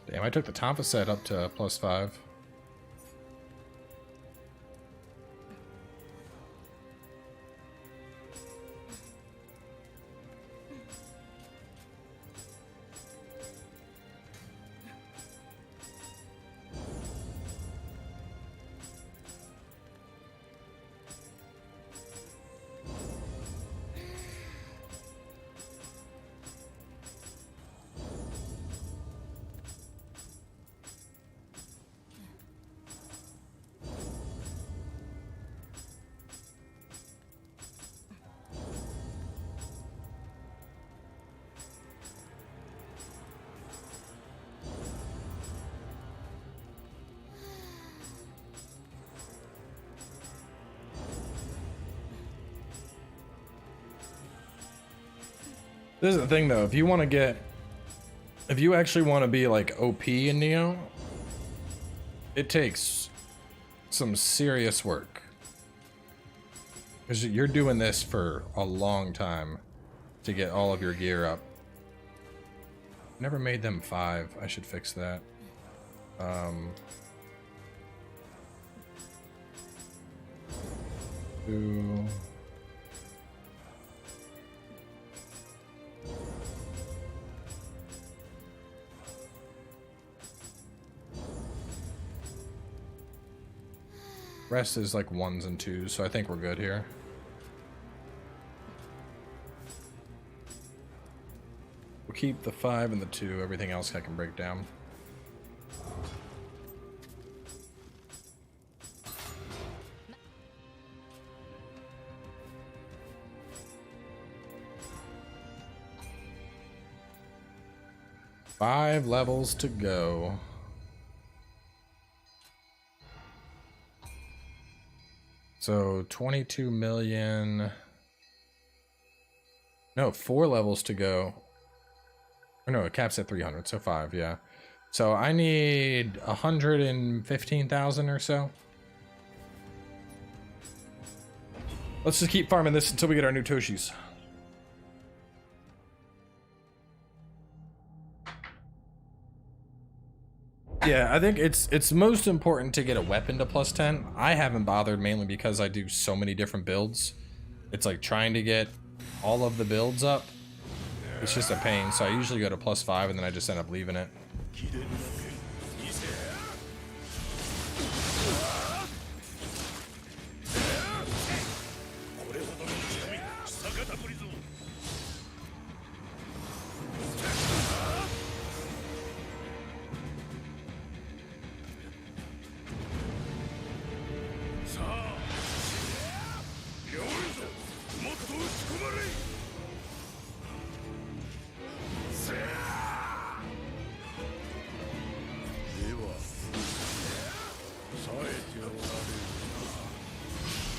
Damn, I took the Tonfa set up to +5. This is the thing though, if you actually want to be like OP in Nioh, it takes some serious work. Because you're doing this for a long time to get all of your gear up. Never made them 5, I should fix that. Two. Rest is like 1s and 2s, so I think we're good here. We'll keep the 5 and the 2, everything else I can break down. 5 levels to go. So 22 million. No, 4 levels to go. Or no, it caps at 300, so 5, yeah. So I need 115,000 or so. Let's just keep farming this until we get our new Toshis. Yeah, I think it's most important to get a weapon to plus 10. I haven't bothered mainly because I do so many different builds. It's like trying to get all of the builds up. It's just a pain, so I usually go to plus 5 and then I just end up leaving it.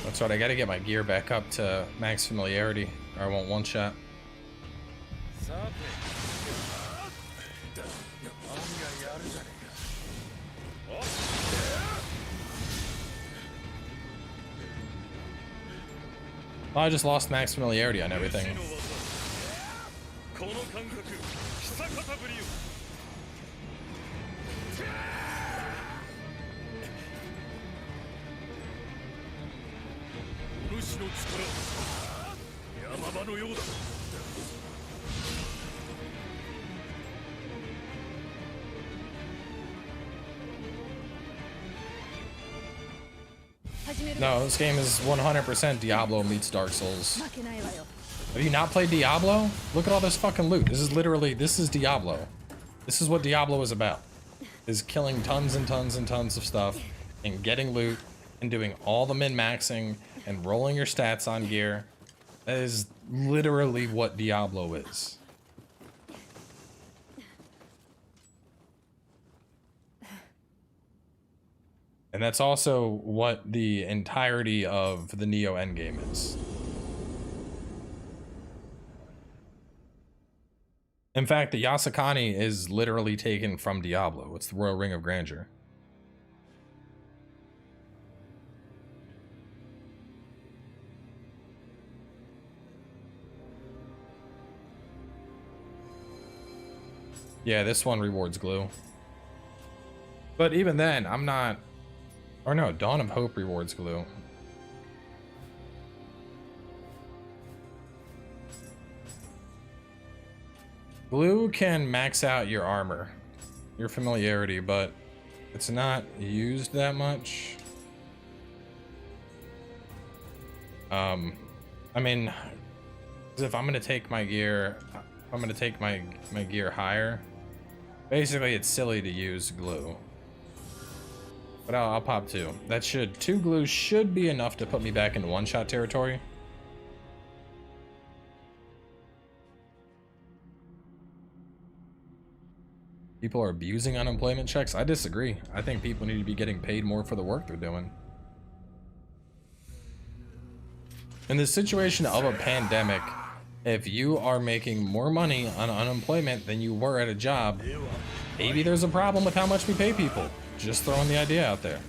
That's right, I gotta get my gear back up to max familiarity, or I won't one-shot. Well, I just lost max familiarity on everything. No, this game is 100% Diablo meets Dark Souls. Have you not played Diablo? Look at all this fucking loot. This is Diablo. This is what Diablo is about. Is killing tons and tons and tons of stuff and getting loot and doing all the min-maxing and rolling your stats on gear. That is literally what Diablo is. And that's also what the entirety of the Nioh endgame is. In fact, the Yasakani is literally taken from Diablo. It's the Royal Ring of Grandeur. Yeah, this one rewards glue. But even then, I'm not... Or no, Dawn of Hope rewards glue. Glue can max out your armor, your familiarity, but it's not used that much. I mean, if I'm gonna take my gear, my gear higher, basically it's silly to use glue. But I'll pop 2. That should 2 glues should be enough to put me back into one-shot territory. People are abusing unemployment checks. I disagree. I think people need to be getting paid more for the work they're doing. In the situation of a pandemic, if you are making more money on unemployment than you were at a job, maybe there's a problem with how much we pay people. Just throwing the idea out there.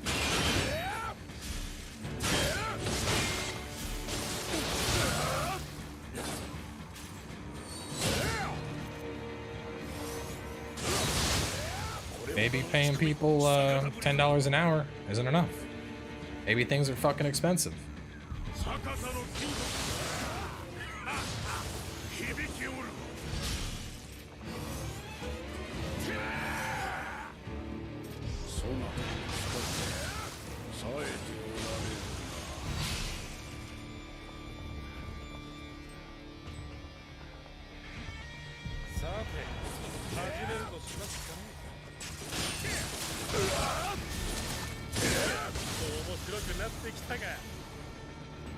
Maybe paying people $10 an hour isn't enough. Maybe things are fucking expensive.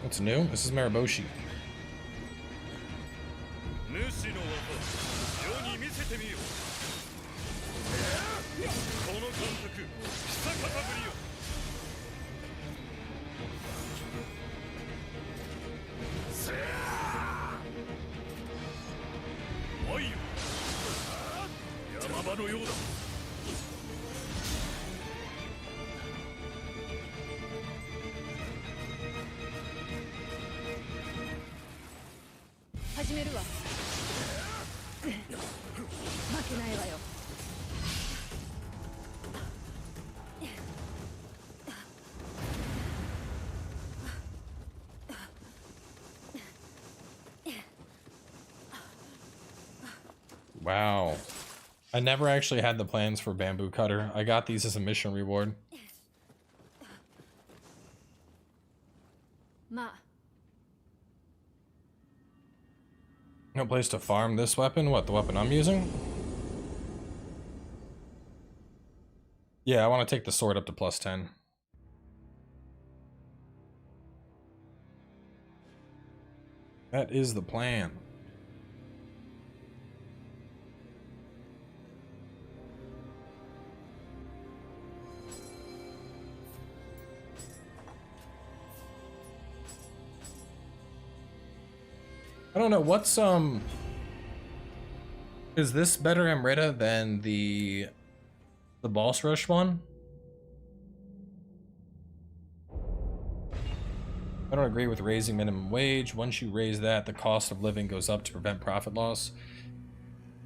What's new? This is Mariboshi. 始めるわ。負けないわよ。Wow. I never actually had the plans for bamboo cutter. I got these as a mission reward. No place to farm this weapon? What, the weapon I'm using? Yeah, I want to take the sword up to +10. That is the plan. I don't know, what's is this better Amrita than the boss rush one? I don't agree with raising minimum wage. Once you raise that, the cost of living goes up to prevent profit loss.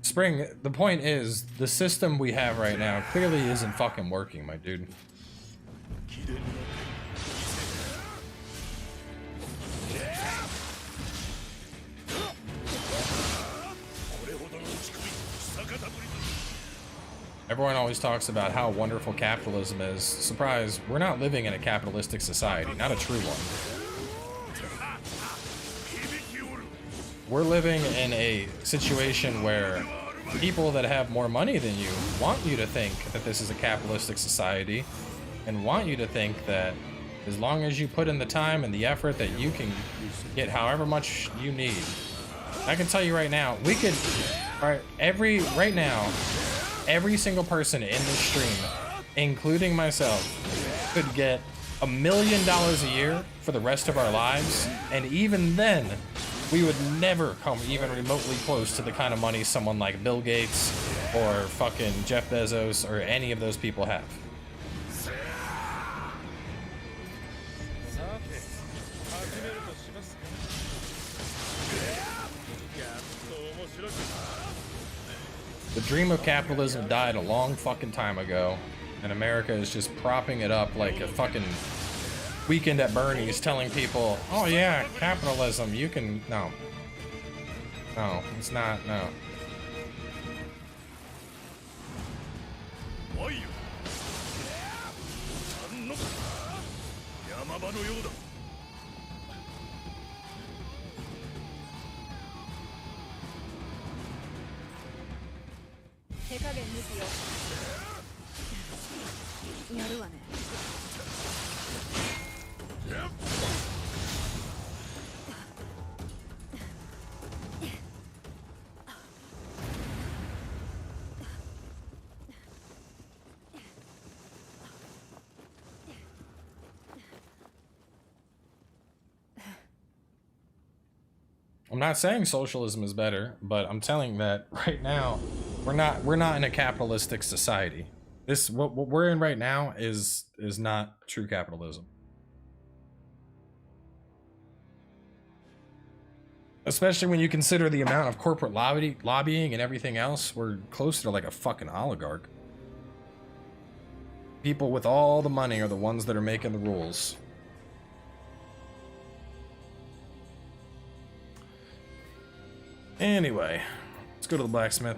Spring, the point is, the system we have right now clearly isn't fucking working, my dude. Everyone always talks about how wonderful capitalism is. Surprise, we're not living in a capitalistic society, not a true one. We're living in a situation where people that have more money than you want you to think that this is a capitalistic society and want you to think that as long as you put in the time and the effort that you can get however much you need. I can tell you right now, we could, right now, every single person in this stream, including myself, could get $1 million a year for the rest of our lives, and even then, we would never come even remotely close to the kind of money someone like Bill Gates or fucking Jeff Bezos or any of those people have. The dream of capitalism died a long fucking time ago, and America is just propping it up like a fucking Weekend at Bernie's, telling people, oh yeah, capitalism, you can... No. No, it's not, no. I'm not saying socialism is better, but I'm telling that right now we're not in a capitalistic society. This what we're in right now is not true capitalism. Especially when you consider the amount of corporate lobbying and everything else, we're closer to like a fucking oligarch. People with all the money are the ones that are making the rules. Anyway, let's go to the blacksmith.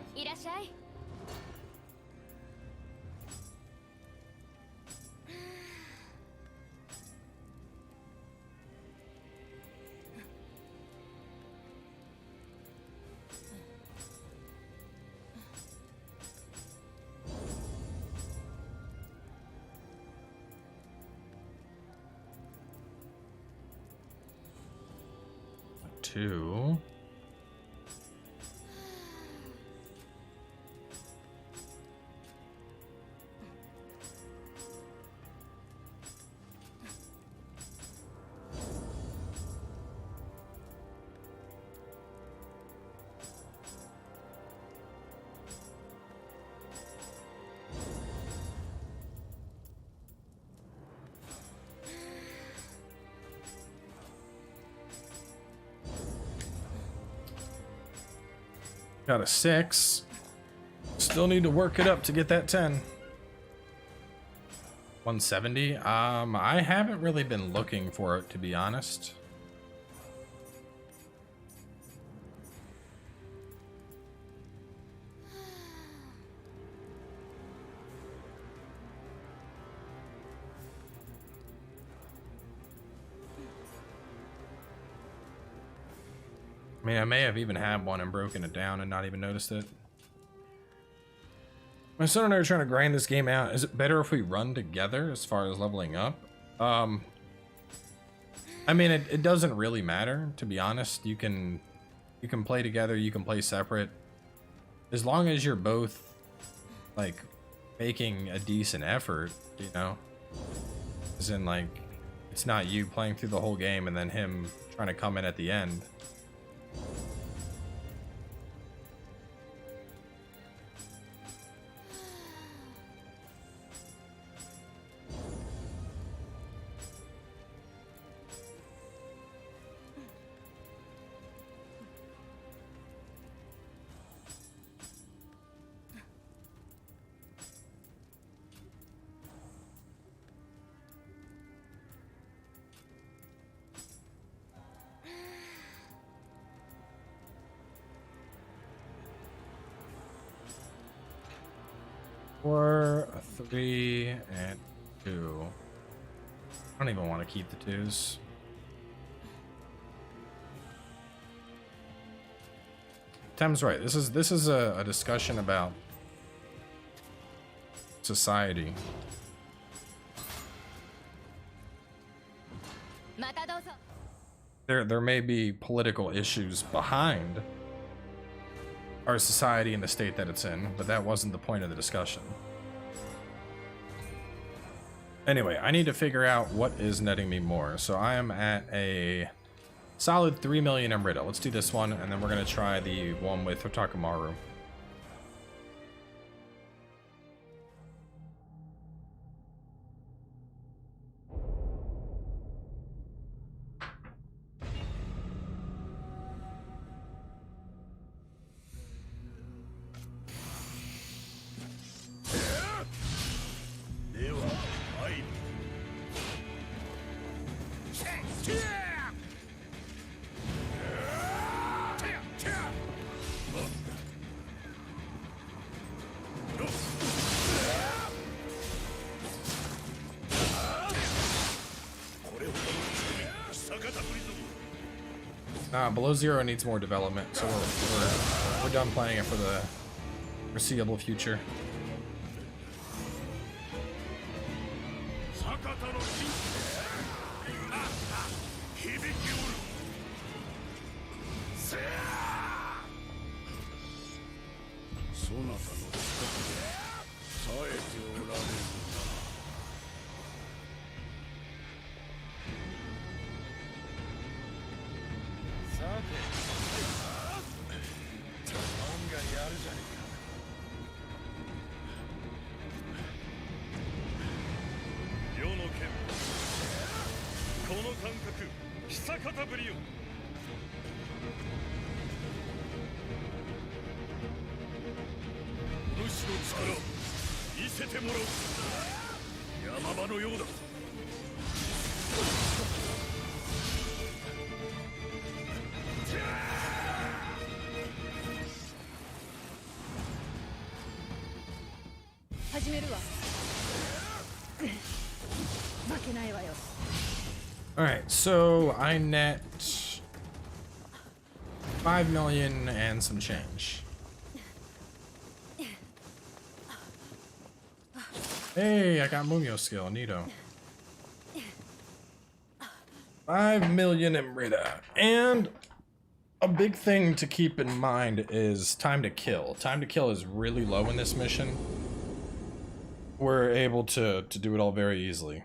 Two. 2. Got a 6. Still need to work it up to get that 10. 170. I haven't really been looking for it, to be honest. I mean, I may have even had one and broken it down and not even noticed it. My son and I are trying to grind this game out. Is it better if we run together as far as leveling up? I mean, it doesn't really matter, to be honest. You can play together, you can play separate. As long as you're both, like, making a decent effort, you know? As in, like, it's not you playing through the whole game and then him trying to come in at the end. Four, a 3, and 2. I don't even want to keep the 2s. Tim's right. This is a discussion about society. There may be political issues behind our society and the state that it's in, but that wasn't the point of the discussion. Anyway, I need to figure out what is netting me more. So I am at a solid 3 million Emerita. Let's do this one, and then we're going to try the one with Otakamaru. Below Zero needs more development, so we're done playing it for the foreseeable future. Alright, so I net 5 million and some change. Hey, I got Mumio skill, Nioh. 5 million Emerita. And a big thing to keep in mind is time to kill. Time to kill is really low in this mission. We're able to do it all very easily.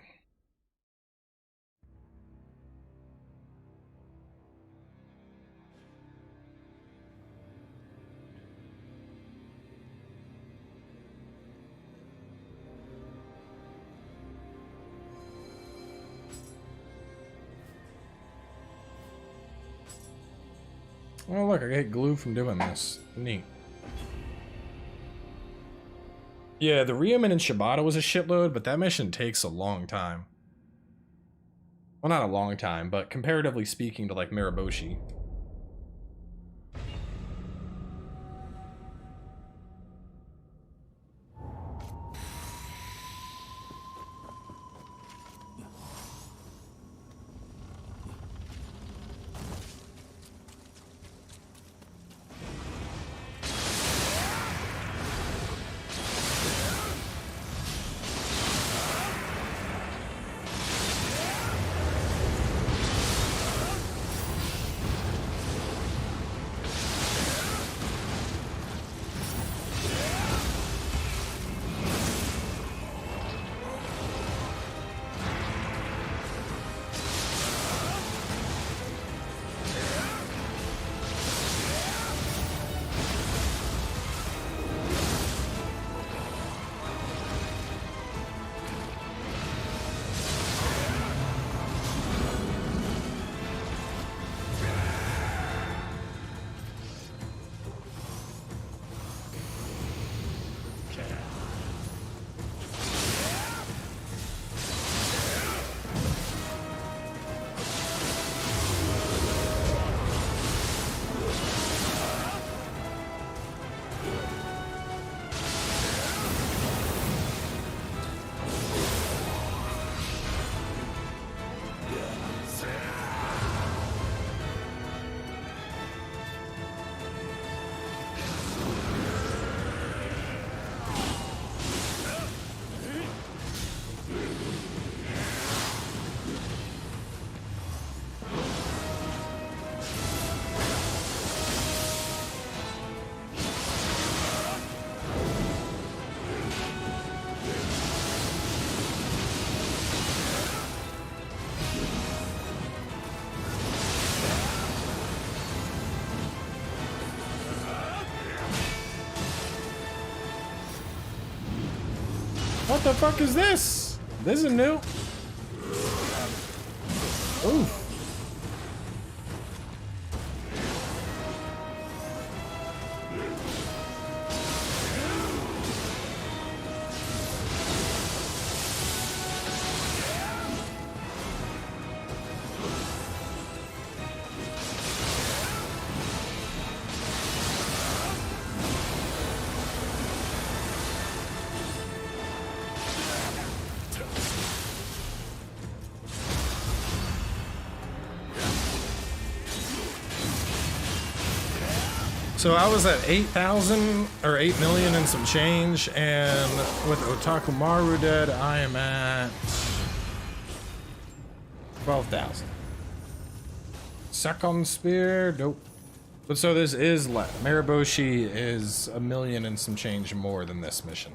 Oh look, I get glue from doing this. Neat. Yeah, the Ryomen and Shibata was a shitload, but that mission takes a long time. Well, not a long time, but comparatively speaking to like Miraboshi. What the fuck is this? This is new. Oof. So I was at 8,000 or 8 million and some change, and with Otakumaru dead, I am at 12,000. Second spear, nope. But so this is left. Miraboshi is 1 million and some change more than this mission.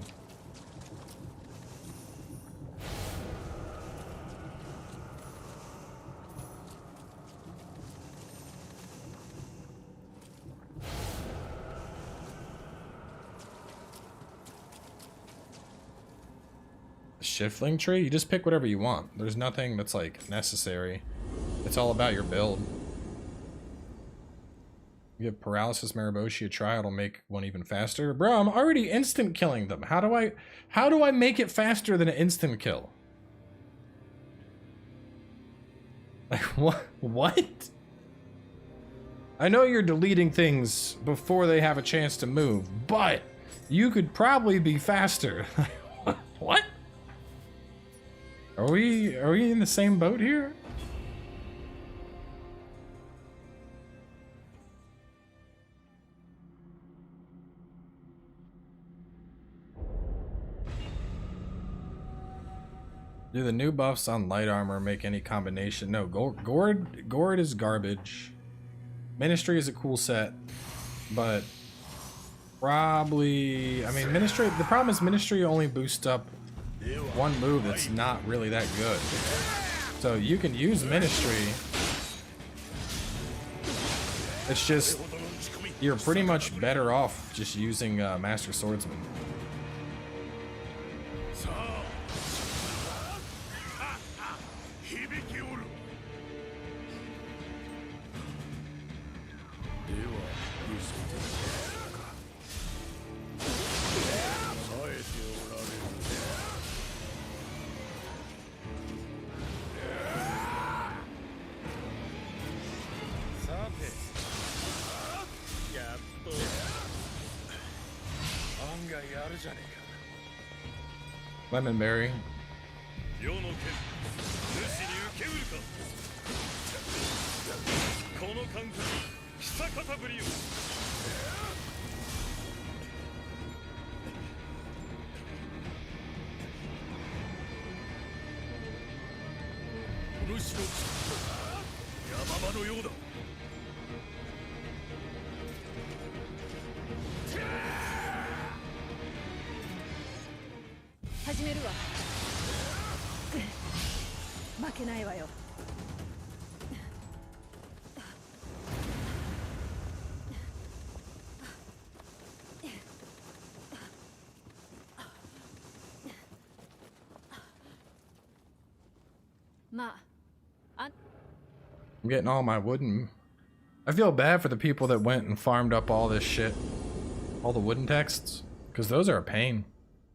Shiftling tree? You just pick whatever you want. There's nothing that's like necessary. It's all about your build. You give paralysis Miraboshi a try, it'll make one even faster. Bro, I'm already instant killing them. How do I make it faster than an instant kill? Like what? I know you're deleting things before they have a chance to move, but you could probably be faster. What? Are we in the same boat here? Do the new buffs on light armor make any combination? No, Gourd is garbage. Ministry is a cool set, but probably, I mean, Ministry, the problem is Ministry only boosts up one move that's not really that good. So you can use Ministry. It's just, you're pretty much better off just using Master Swordsman. Lemon berry. 世の剣主に受けうるかこの感覚久方ぶりよお主の山場のようだ始めるわ。負けないわよ。まあ、I'm getting all my wooden. I feel bad for the people that went and farmed up all this shit. All the wooden texts. Because those are a pain.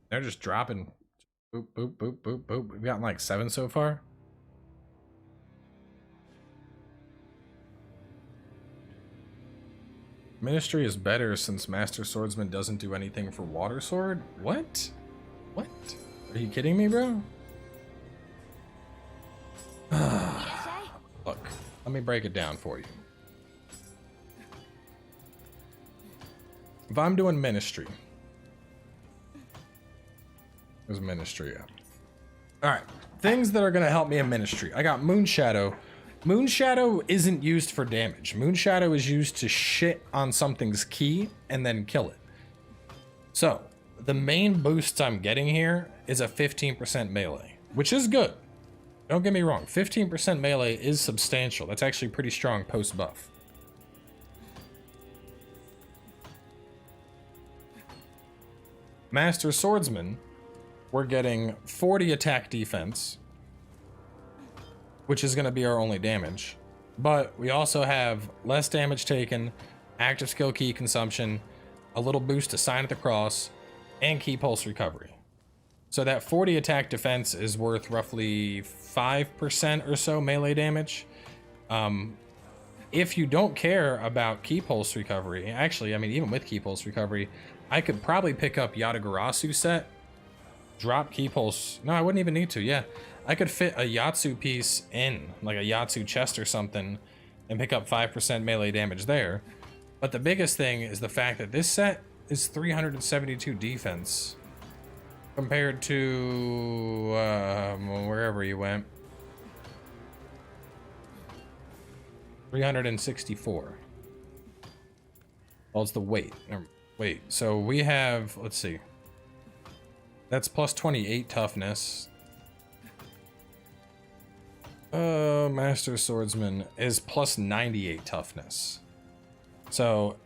They're just dropping. Boop, boop, boop, boop, boop. We've gotten like 7 so far. Ministry is better since Master Swordsman doesn't do anything for Water Sword? What? What? Are you kidding me, bro? Look, let me break it down for you. If I'm doing Ministry, there's Ministry up. Alright, things that are going to help me in Ministry. I got Moonshadow. Moonshadow isn't used for damage. Moonshadow is used to shit on something's key and then kill it. So, the main boosts I'm getting here is a 15% melee, which is good. Don't get me wrong, 15% melee is substantial. That's actually pretty strong post-buff. Master Swordsman, we're getting 40 attack defense, which is going to be our only damage. But we also have less damage taken, active skill key consumption, a little boost to Sign of the Cross, and key pulse recovery. So that 40 attack defense is worth roughly 5% or so melee damage. If you don't care about key pulse recovery, actually, I mean, even with key pulse recovery, I could probably pick up Yatagarasu set, drop key pulse. No, I wouldn't even need to, yeah. I could fit a Yatsu piece in, like a Yatsu chest or something, and pick up 5% melee damage there. But the biggest thing is the fact that this set is 372 defense compared to wherever you went, 364. Well, it's the weight. Wait, so we have, let's see, that's plus 28 toughness. Master Swordsman is plus 98 toughness. So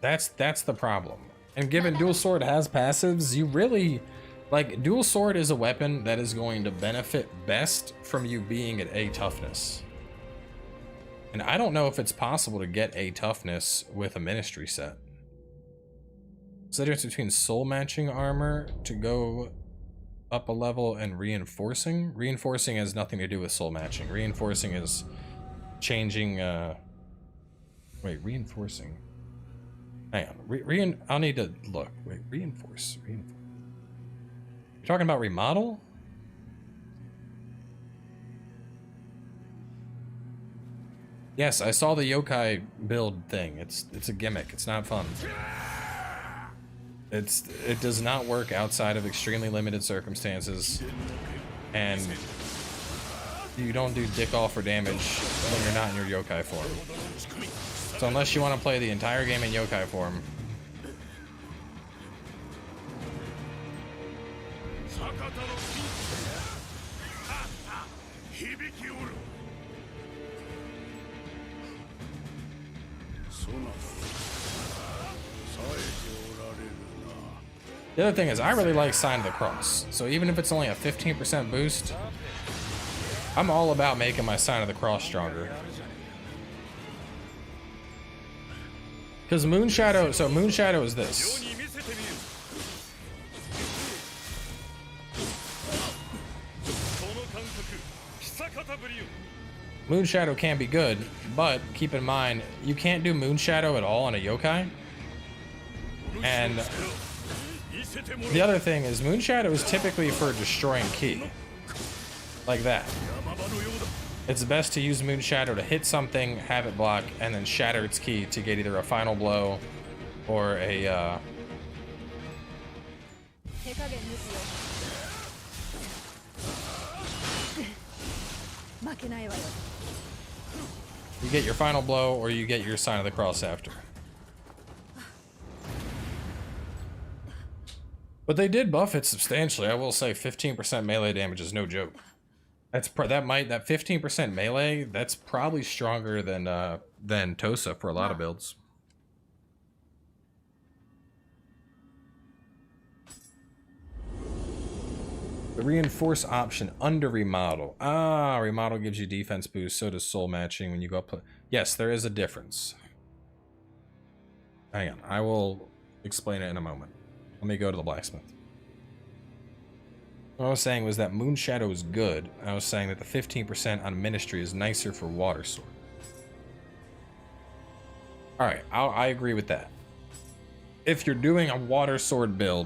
that's the problem. And given Dual Sword has passives, you really, like, Dual Sword is a weapon that is going to benefit best from you being at A toughness. And I don't know if it's possible to get A toughness with a Ministry set. What's the difference between soul matching armor to go up a level and reinforcing? Reinforcing has nothing to do with soul matching. Reinforcing is changing, wait, reinforcing. Hang on, I'll need to look. Wait, reinforce. You're talking about remodel? Yes, I saw the Yokai build thing. It's a gimmick. It's not fun. It does not work outside of extremely limited circumstances, and you don't do dick all for damage when you're not in your Yokai form. So unless you want to play the entire game in Yokai form, the other thing is, I really like Sign of the Cross. So even if it's only a 15% boost, I'm all about making my Sign of the Cross stronger. Because Moon Shadow, so Moon Shadow is this. 世に見せてみるこの感覚久方ぶりよ Moon Shadow can be good, but keep in mind, you can't do Moon Shadow at all on a Yokai. And the other thing is, Moon Shadow is typically for destroying ki. Like that. 山場のようだ It's best to use Moon Shadow to hit something, have it block, and then shatter its ki to get either a final blow or a, 手加減ですよ負けないわよ you get your final blow or you get your sign of the cross after. But they did buff it substantially. I will say 15% melee damage is no joke. That's that 15% melee, that's probably stronger than Tosa for a lot of builds. The reinforce option under remodel. Ah, remodel gives you defense boost, so does soul matching when you go up. Yes, there is a difference. Hang on, I will explain it in a moment. Let me go to the blacksmith. What I was saying was that Moon Shadow is good. I was saying that the 15% on Ministry is nicer for Water Sword. Alright, I agree with that. If you're doing a Water Sword build,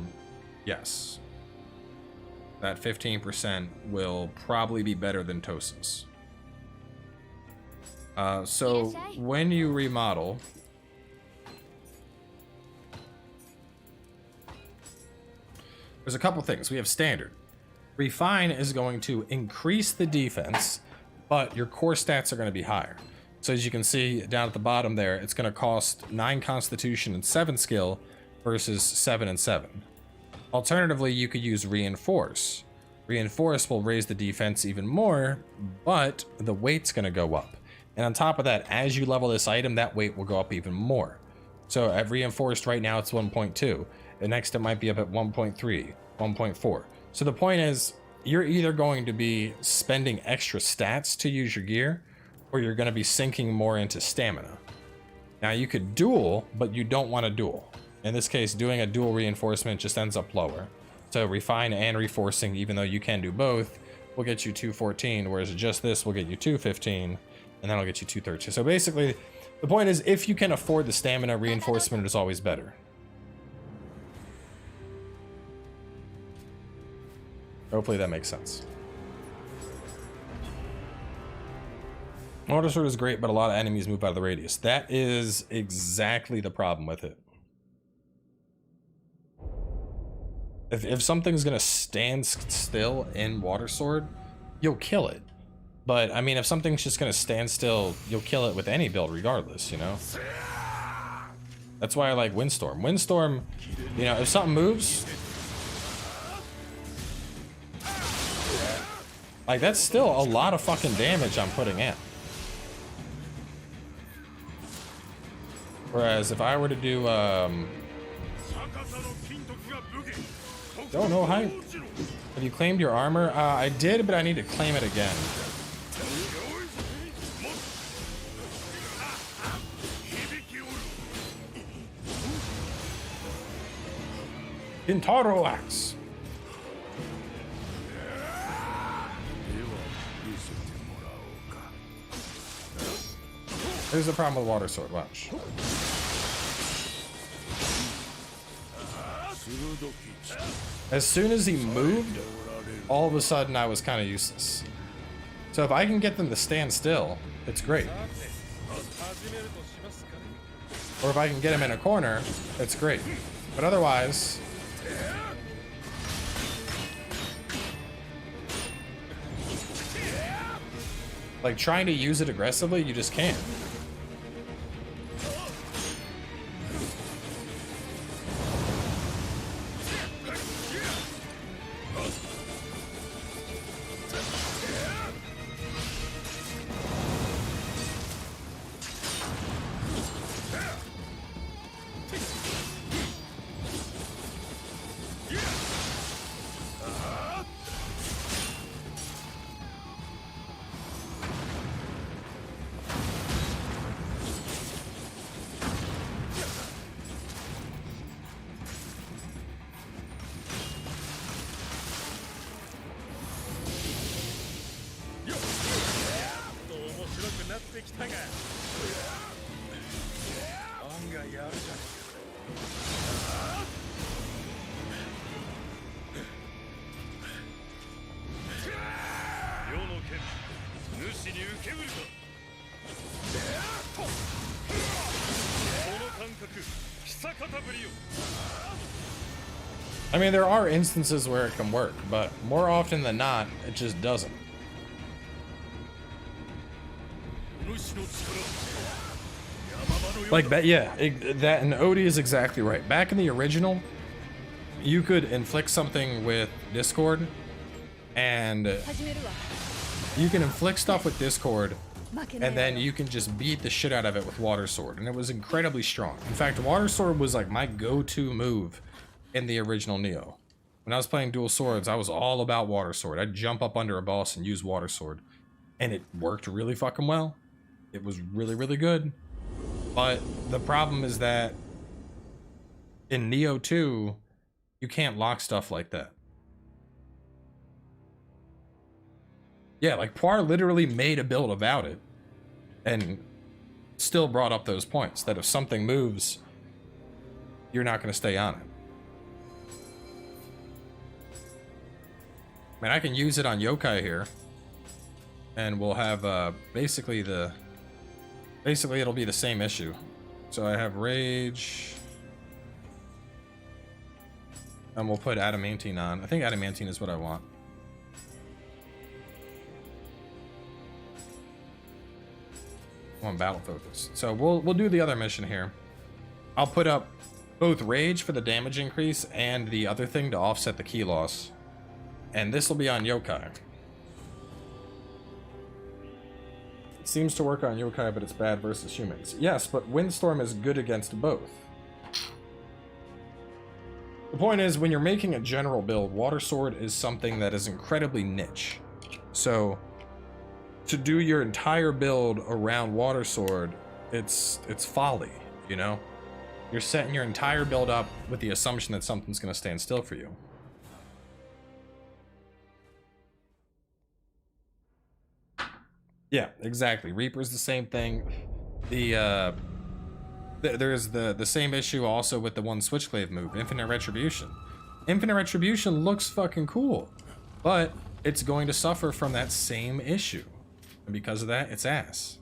yes. That 15% will probably be better than Tosa's. So when you remodel... There's a couple things. We have standard. Refine is going to increase the defense, but your core stats are going to be higher. So as you can see down at the bottom there, it's going to cost 9 constitution and 7 skill versus 7 and 7. Alternatively, you could use reinforce. Reinforce will raise the defense even more, but the weight's going to go up. And on top of that, as you level this item, that weight will go up even more. So at reinforced right now, it's 1.2. And next it might be up at 1.3, 1.4. So the point is, you're either going to be spending extra stats to use your gear, or you're going to be sinking more into stamina. Now you could duel, but you don't want to duel. In this case, doing a dual reinforcement just ends up lower. So refine and reinforcing, even though you can do both, will get you 214, whereas just this will get you 215, and that'll get you 213. So basically, the point is, if you can afford the stamina, reinforcement is always better. Hopefully that makes sense. Water Sword is great, but a lot of enemies move out of the radius. That is exactly the problem with it. If something's gonna stand still in Water Sword, you'll kill it. But, I mean, if something's just gonna stand still, you'll kill it with any build regardless, you know? That's why I like Windstorm. Windstorm, you know, if something moves... Like, that's still a lot of fucking damage I'm putting in. Whereas if I were to do, don't know how... Have you claimed your armor? I did, but I need to claim it again. Intaro Axe. Here's the problem with Water Sword, watch. As soon as he moved, all of a sudden I was kind of useless. So if I can get them to stand still, it's great. Or if I can get him in a corner, it's great. But otherwise... Like, trying to use it aggressively, you just can't. I mean, there are instances where it can work, but more often than not, it just doesn't. Like that, yeah, that, and Odie is exactly right. Back in the original, you could inflict something with Discord, and you can inflict stuff with Discord, and then you can just beat the shit out of it with Water Sword, and it was incredibly strong. In fact, Water Sword was like my go-to move in the original Nioh. When I was playing dual swords, I was all about Water Sword. I'd jump up under a boss and use Water Sword, and it worked really fucking well. It was really, really good. But the problem is that in Nioh 2, you can't lock stuff like that. Yeah, like Poir literally made a build about it and still brought up those points that if something moves, you're not going to stay on it. I mean, I can use it on Yokai here, and we'll have basically it'll be the same issue. So I have Rage, and we'll put Adamantine on. I think Adamantine is what I want. I want Battle Focus. So we'll do the other mission here. I'll put up both Rage for the damage increase and the other thing to offset the key loss. And this will be on Yokai. It seems to work on Yokai, but it's bad versus humans. Yes, but Windstorm is good against both. The point is, when you're making a general build, Water Sword is something that is incredibly niche. So, to do your entire build around Water Sword, it's folly, you know? You're setting your entire build up with the assumption that something's going to stand still for you. Yeah, exactly. Reaper's the same thing. There's the same issue also with the one Switchglaive move, Infinite Retribution. Infinite Retribution looks fucking cool, but it's going to suffer from that same issue. And because of that, it's ass.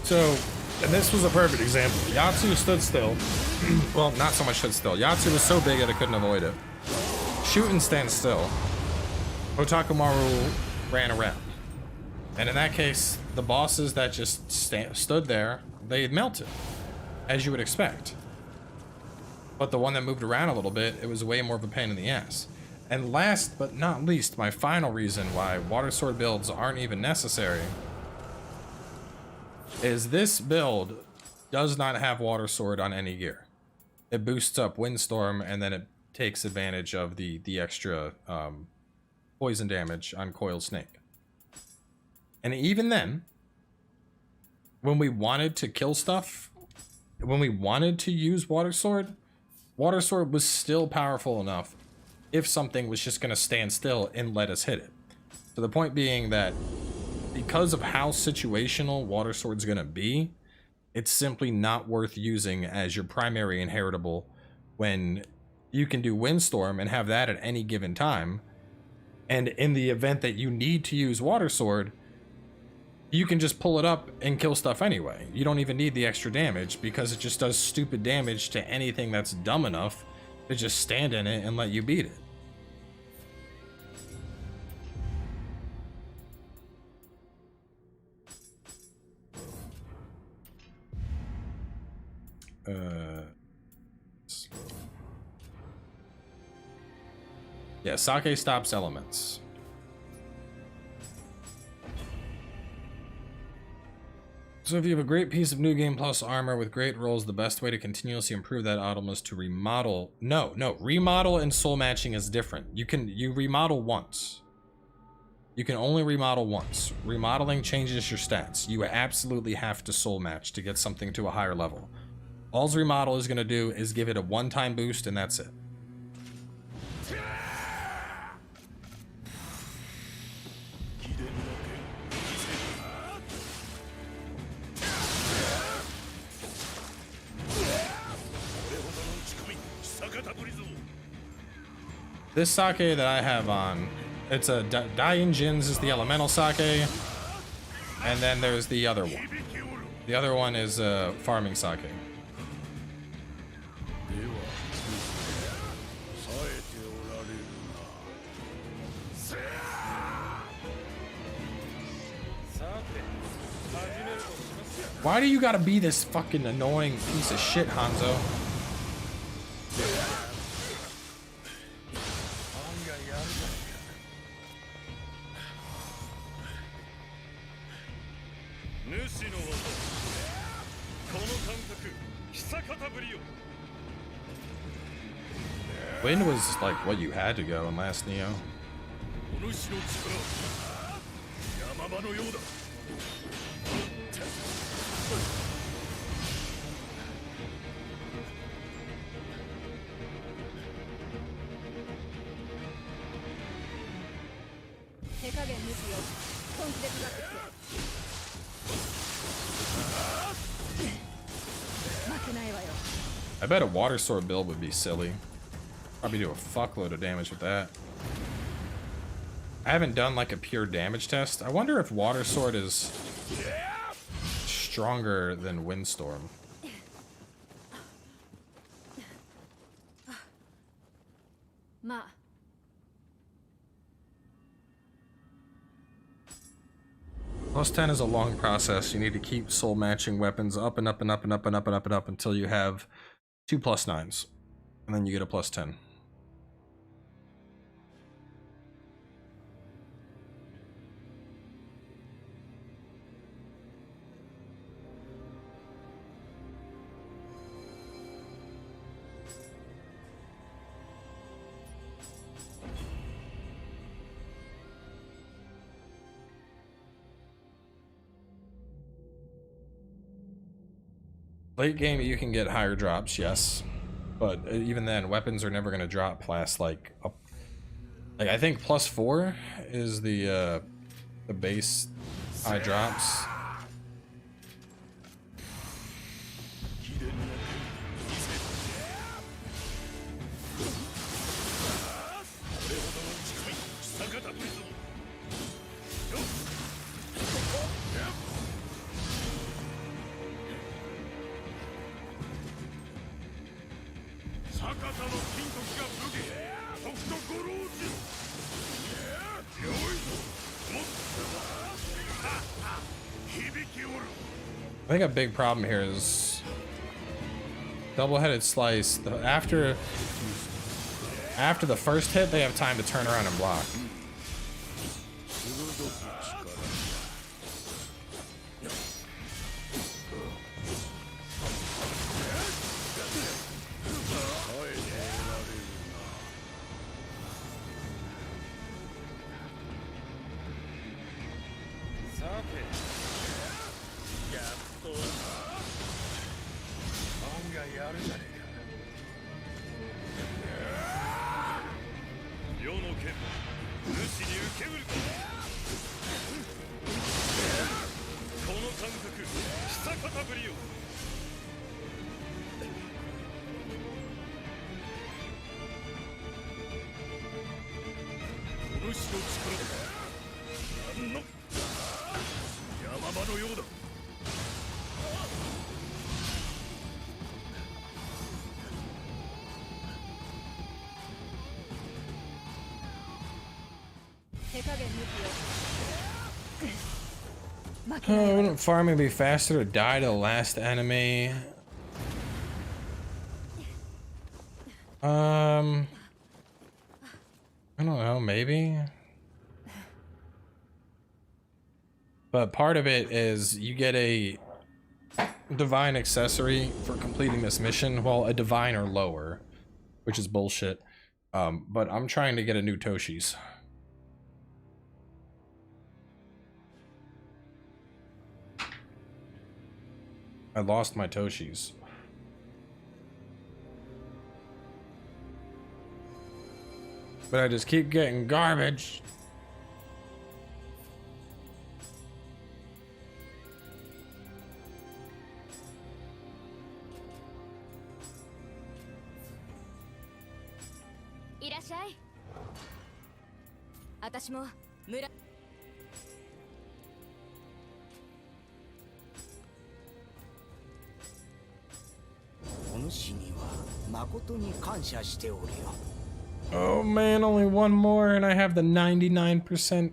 So, and this was a perfect example. Yatsu stood still. Well, not so much stood still. Yatsu was so big that I couldn't avoid it. Shoot and stand still. Otakumaru ran around. And in that case, the bosses that just stood there, they melted, as you would expect. But the one that moved around a little bit, it was way more of a pain in the ass. And last but not least, my final reason why water sword builds aren't even necessary is this build does not have water sword on any gear. It boosts up windstorm and then it takes advantage of the extra poison damage on coiled snake. And even then, when we wanted to kill stuff, when we wanted to use water sword was still powerful enough if something was just going to stand still and let us hit it. So the point being that because of how situational water sword's going to be, it's simply not worth using as your primary inheritable when you can do windstorm and have that at any given time. And in the event that you need to use water sword, you can just pull it up and kill stuff anyway. You don't even need the extra damage because it just does stupid damage to anything that's dumb enough to just stand in it and let you beat it. Yeah, sake stops elements. So if you have a great piece of New Game Plus armor with great rolls, the best way to continuously improve that item is to remodel. No, remodel and soul matching is different. You remodel once. You can only remodel once. Remodeling changes your stats. You absolutely have to soul match to get something to a higher level. All remodel is going to do is give it a one-time boost and that's it. This sake that I have on, it's a Dain Jin's is the elemental sake, and then there's the other one. The other one is farming sake. Why do you gotta be this fucking annoying piece of shit, Hanzo? Wind was like what you had to go in last Nioh. I bet a water sword build would be silly. Probably do a fuckload of damage with that. I haven't done like a pure damage test. I wonder if water sword is stronger than windstorm. Plus 10 is a long process. You need to keep soul matching weapons up and up and up and up and up and up and up until you have 2 +9s. And then you get a +10. Late game, you can get higher drops, yes, but even then, weapons are never going to drop past like I think +4 is the base high drops. I think a big problem here is double-headed slice. After the first hit, they have time to turn around and block. Wouldn't farming be faster to die to the last enemy? I don't know, maybe. But part of it is you get a divine accessory for completing this mission, well, a divine or lower, which is bullshit. But I'm trying to get a new Toshi's. I lost my Toshi's. But I just keep getting garbage. Oh man, only one more and I have the 99%.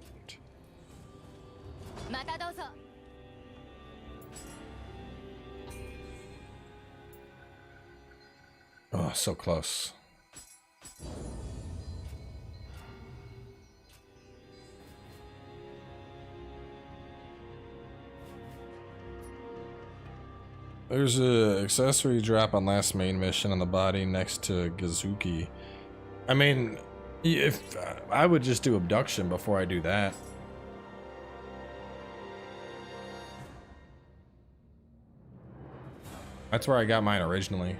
Oh, so close. There's a accessory drop on last main mission on the body next to Gazuki. I mean, if I would just do abduction before I do that. That's where I got mine originally.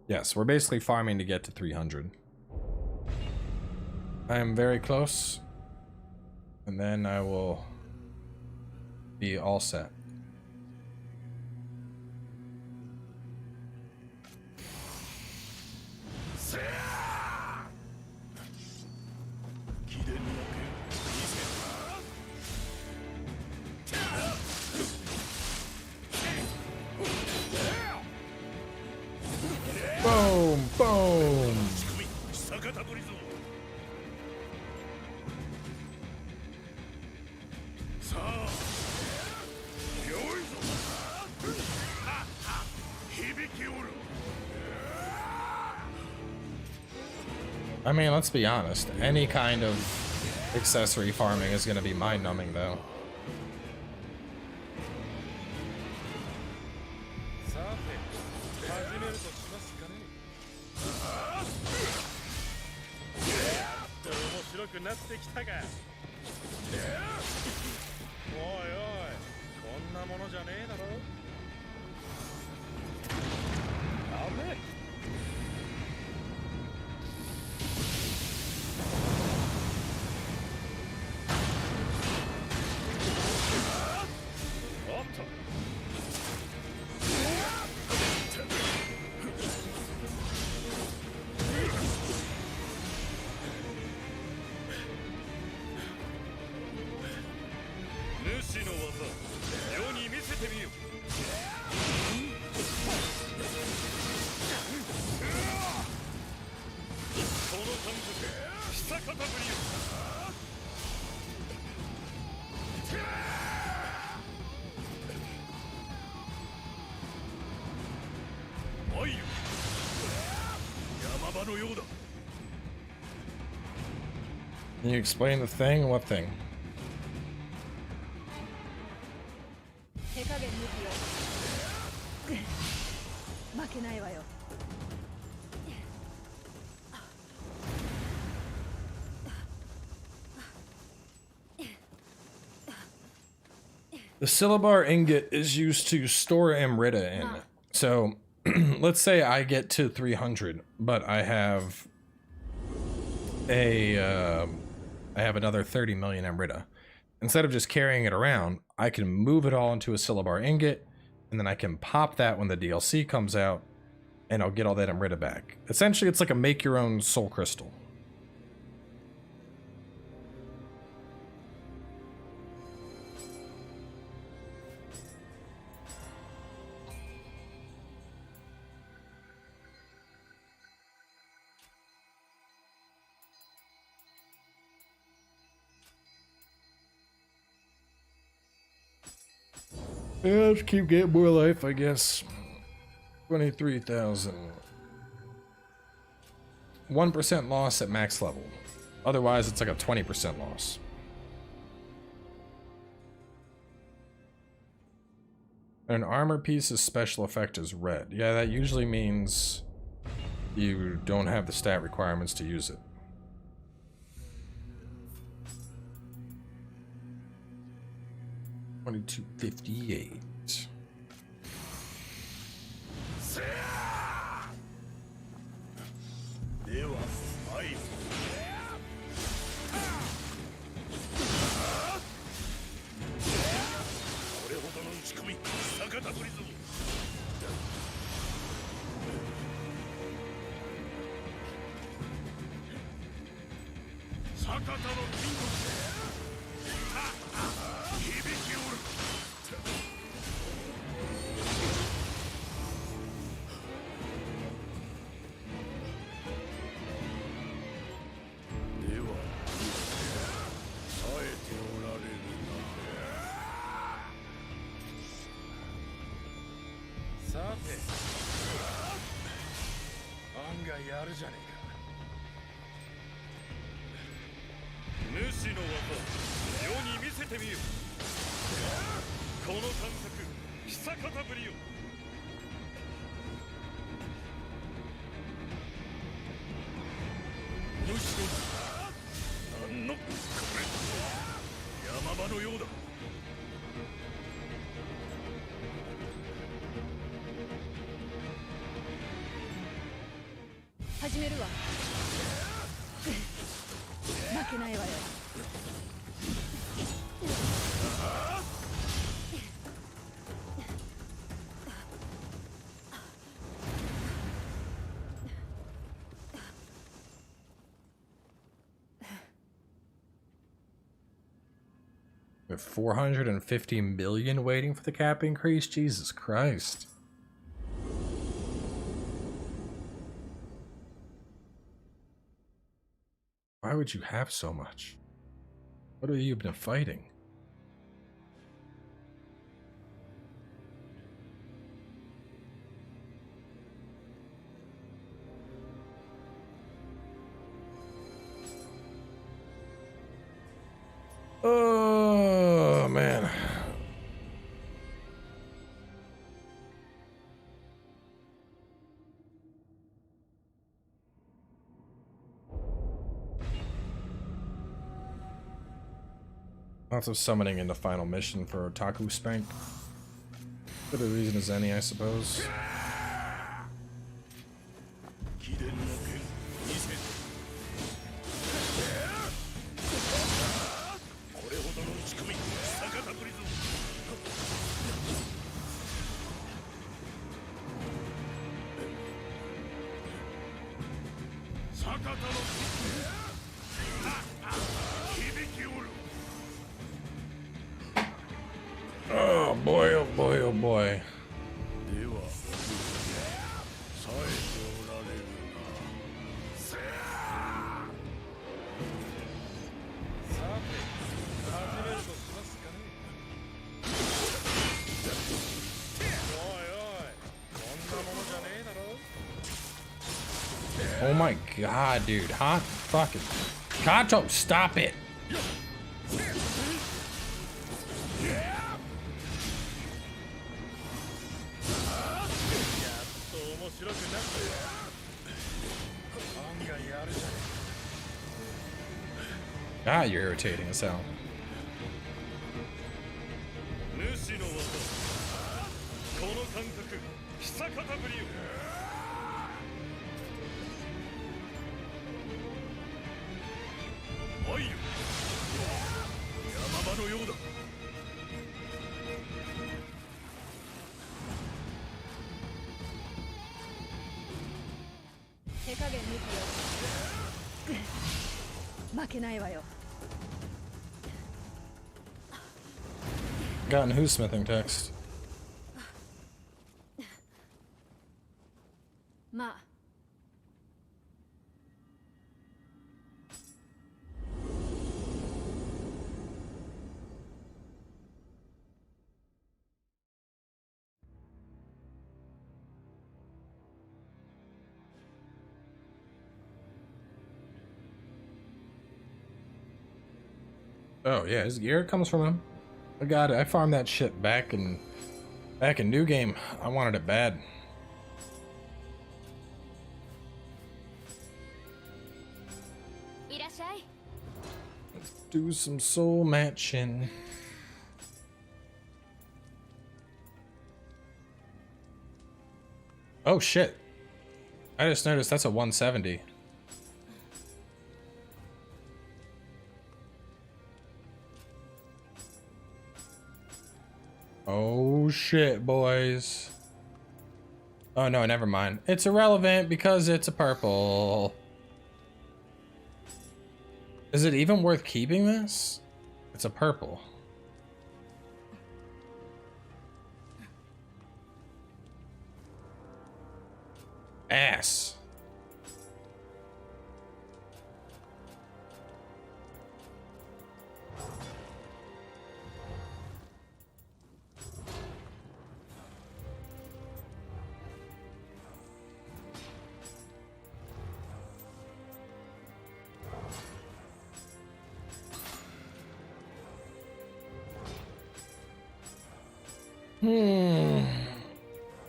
Yes, we're basically farming to get to 300. I am very close, and then I will be all set. Boom, boom. I mean, let's be honest. Any kind of accessory farming is going to be mind-numbing, though. Can you explain the thing? What thing? 手加減抜きよ負けないわよ The syllabar ingot is used to store Amrita in. So, let's say I get to 300, but I have another 30 million Amrita. Instead of just carrying it around, I can move it all into a syllabar ingot, and then I can pop that when the DLC comes out, and I'll get all that Amrita back. Essentially, it's like a make your own soul crystal. Yeah, let's keep getting more life, I guess. 23,000. 1% loss at max level. Otherwise, it's like a 20% loss. An armor piece's special effect is red. Yeah, that usually means you don't have the stat requirements to use it. $22.58. With 450 million waiting for the cap increase? Jesus Christ. Why would you have so much? What have you been fighting? Oh, man. Lots of summoning in the final mission for Otaku Spank. Good a reason as any, I suppose. Oh boy, oh boy, oh boy. my god, dude. Hot fucking Kato, stop it. God, you're irritating as hell. Gotten who's smithing text? Ma. Oh yeah, his gear comes from him. I got it. I farmed that shit back in New Game. I wanted it bad. Let's do some soul matching. Oh shit. I just noticed that's a 170. Oh shit, boys. Oh no, never mind. It's irrelevant because it's a purple. Is it even worth keeping this? It's a purple. Ass.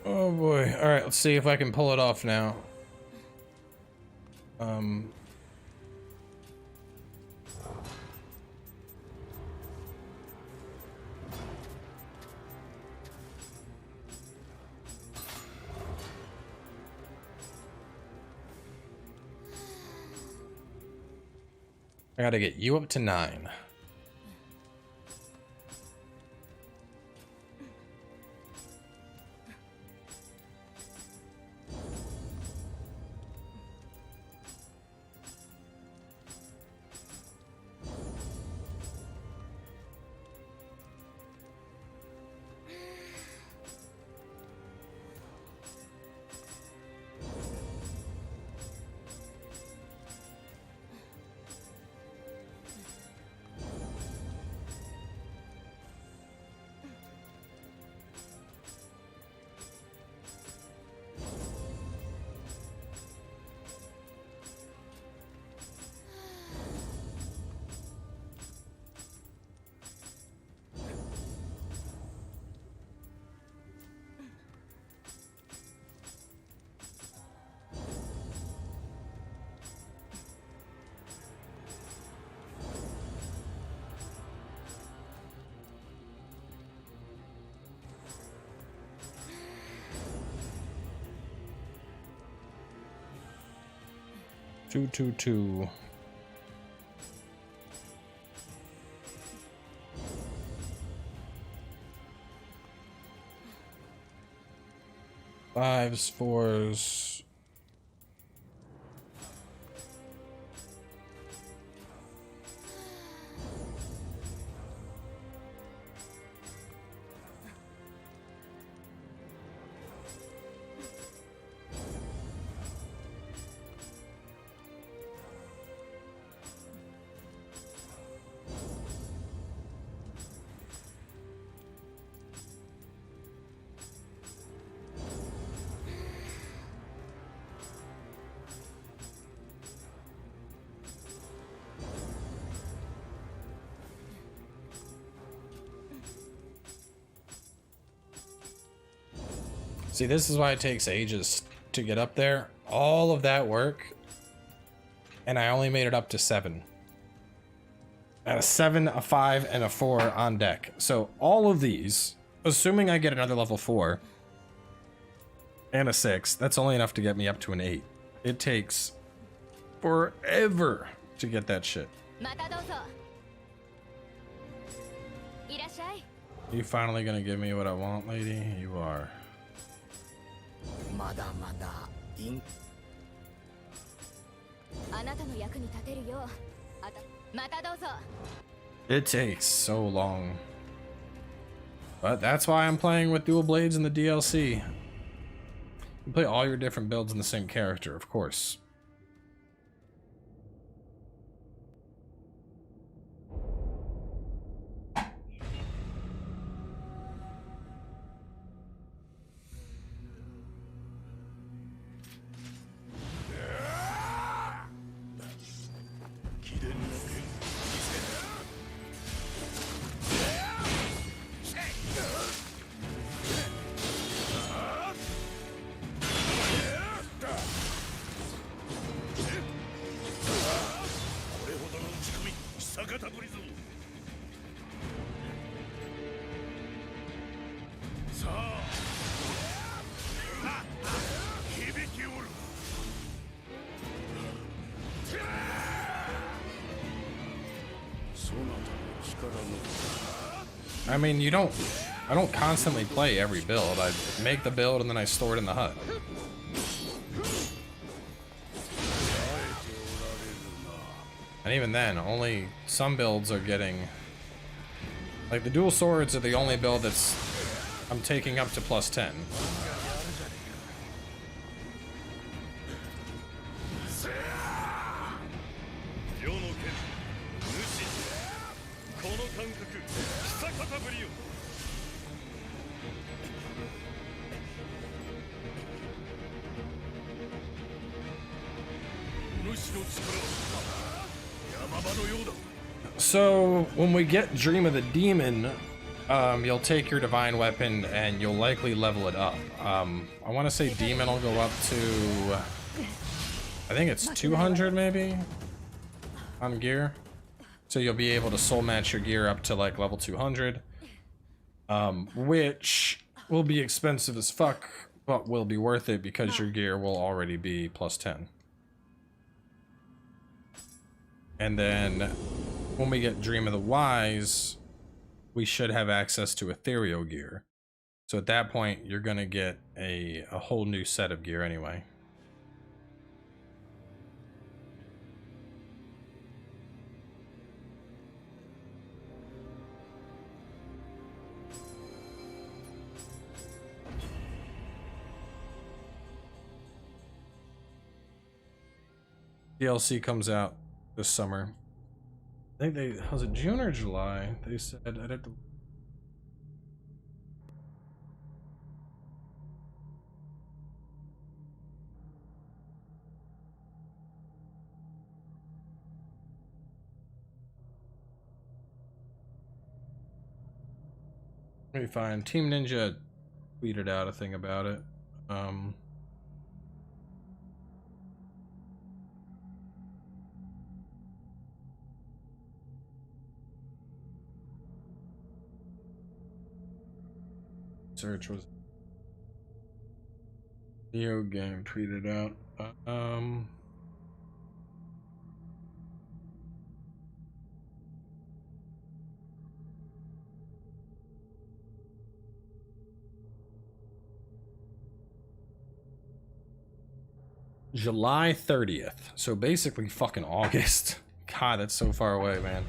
Oh boy. All right, let's see if I can pull it off now. I gotta get you up to 9. Two. Fives, fours. See, this is why it takes ages to get up there. All of that work, and I only made it up to 7. At a 7, a 5, and a 4 on deck. So all of these, assuming I get another level 4 and a 6, that's only enough to get me up to an 8. It takes forever to get that shit. You finally gonna give me what I want, lady? You are. It takes so long. But that's why I'm playing with dual blades in the DLC. You play all your different builds in the same character, of course. I mean, I don't constantly play every build. I make the build and then I store it in the hut. And even then, only some builds are getting... Like, the dual swords are the only build that's... I'm taking up to plus 10. So, when we get Dream of the Demon, you'll take your divine weapon and you'll likely level it up. I want to say Demon will go up to... I think it's 200 maybe? On gear. So you'll be able to soul match your gear up to like level 200. Which will be expensive as fuck, but will be worth it because your gear will already be plus 10. And then when we get Dream of the Wise, we should have access to ethereal gear. So at that point, you're gonna get a whole new set of gear anyway. DLC comes out this summer. I think they, was it June or July? They said I'd have to. Let me find. Team Ninja tweeted out a thing about it. Search was Nioh game tweeted out. July 30th. So basically fucking August. God, that's so far away, man.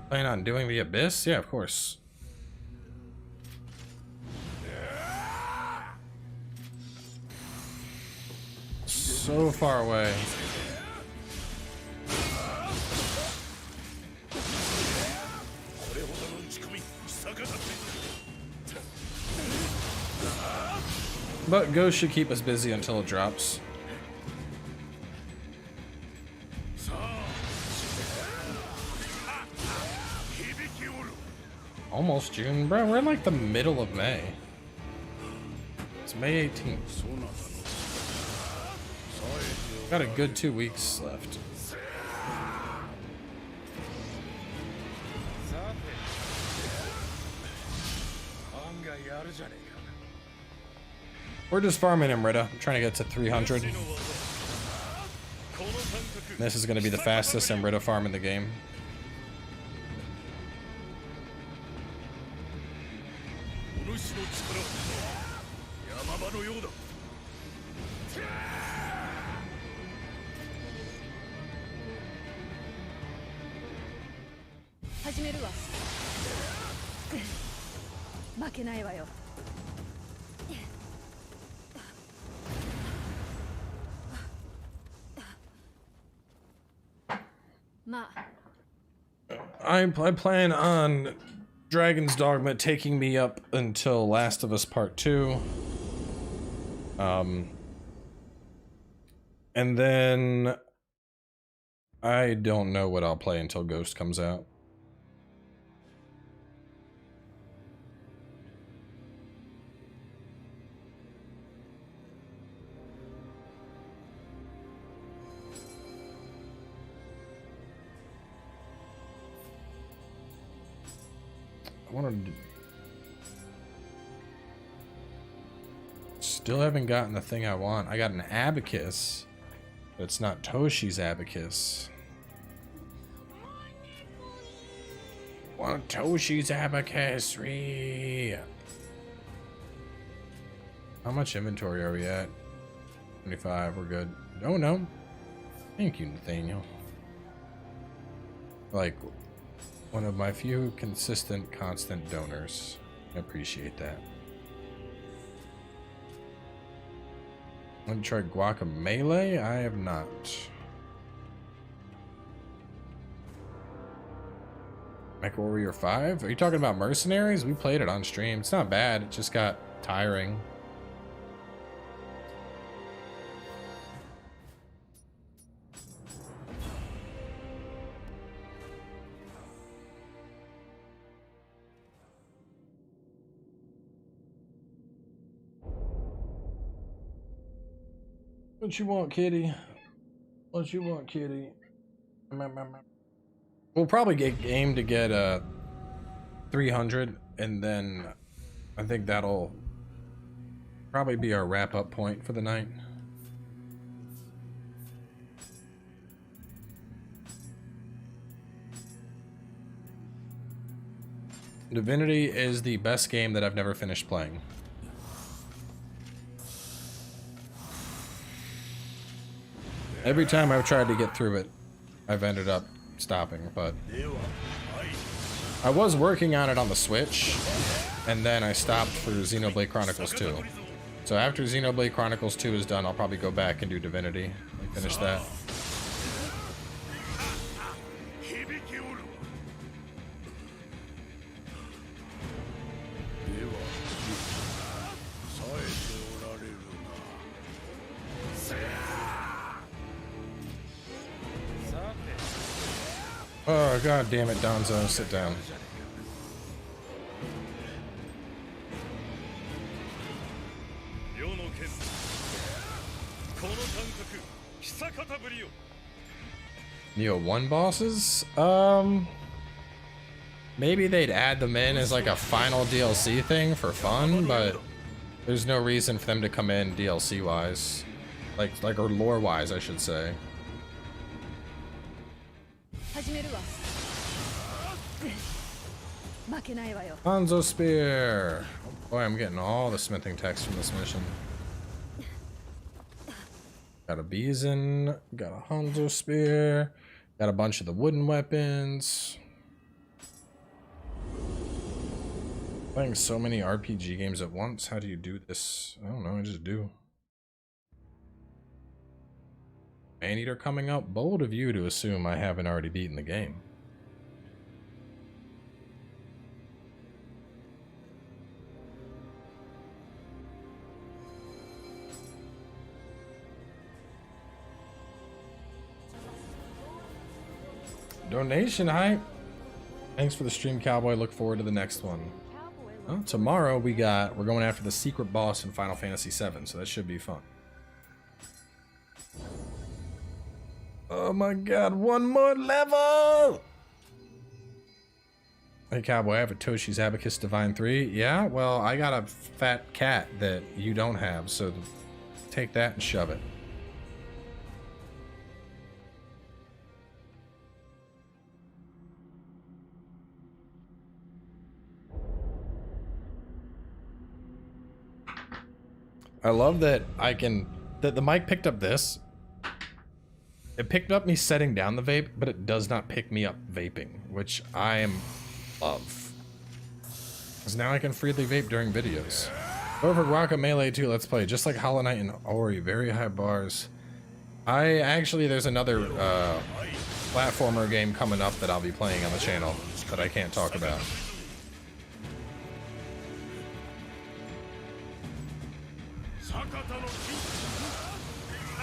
Plan on doing the Abyss? Yeah, of course. So far away. But Ghost should keep us busy until it drops. Almost June, bro. We're in like the middle of May. It's May 18th. Got a good 2 weeks left. We're just farming him, Rita. I'm trying to get to 300. This is going to be the fastest Emrita farm in the game. I plan on Dragon's Dogma taking me up until Last of Us Part 2. And then I don't know what I'll play until Ghost comes out. I wanted to... Still haven't gotten the thing I want. I got an abacus, but it's not Toshi's abacus. Want Toshi's abacus? How much inventory are we at? 25. We're good. Oh no. Thank you, Nathaniel. Like, one of my few consistent, constant donors. I appreciate that. Want to try Guacamelee? I have not. MechWarrior 5? Are you talking about Mercenaries? We played it on stream. It's not bad. It just got tiring. What you want, kitty? What you want, kitty? We'll probably aim to get 300, and then I think that'll probably be our wrap-up point for the night. Divinity is the best game that I've never finished playing. Every time I've tried to get through it, I've ended up stopping, but I was working on it on the Switch, and then I stopped for Xenoblade Chronicles 2. So after Xenoblade Chronicles 2 is done, I'll probably go back and do Divinity and finish that. Oh, god damn it, Donzo, sit down. Nioh 1 bosses? Maybe they'd add them in as like a final DLC thing for fun, but there's no reason for them to come in DLC wise. Or lore wise, I should say. Hanzo Spear! Oh boy, I'm getting all the smithing text from this mission. Got a Bison, got a Hanzo Spear, got a bunch of the wooden weapons. Playing so many RPG games at once, how do you do this? I don't know, I just do. Maneater coming up? Bold of you to assume I haven't already beaten the game. Donation hype. Thanks for the stream, Cowboy. Look forward to the next one. Well, tomorrow we're going after the secret boss in Final Fantasy VII, so that should be fun. Oh my god, one more level! Hey Cowboy, I have a Toshi's Abacus Divine 3. Yeah, well, I got a fat cat that you don't have, so take that and shove it. I love that that the mic picked up this. It picked up me setting down the vape, but it does not pick me up vaping, which I love. Because now I can freely vape during videos. Over Guacamelee 2, let's play. Just like Hollow Knight and Ori, very high bars. There's another platformer game coming up that I'll be playing on the channel that I can't talk about.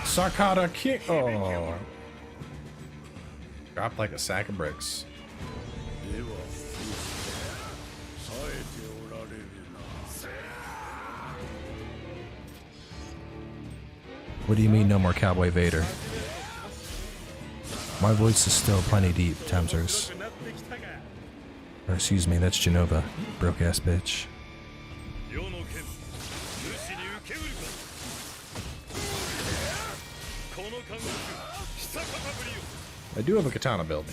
Sakata kick. Oh. Dropped like a sack of bricks. What do you mean no more Cowboy Vader? My voice is still plenty deep, Temsers. Or excuse me, that's Genova. Broke ass bitch. I do have a katana build.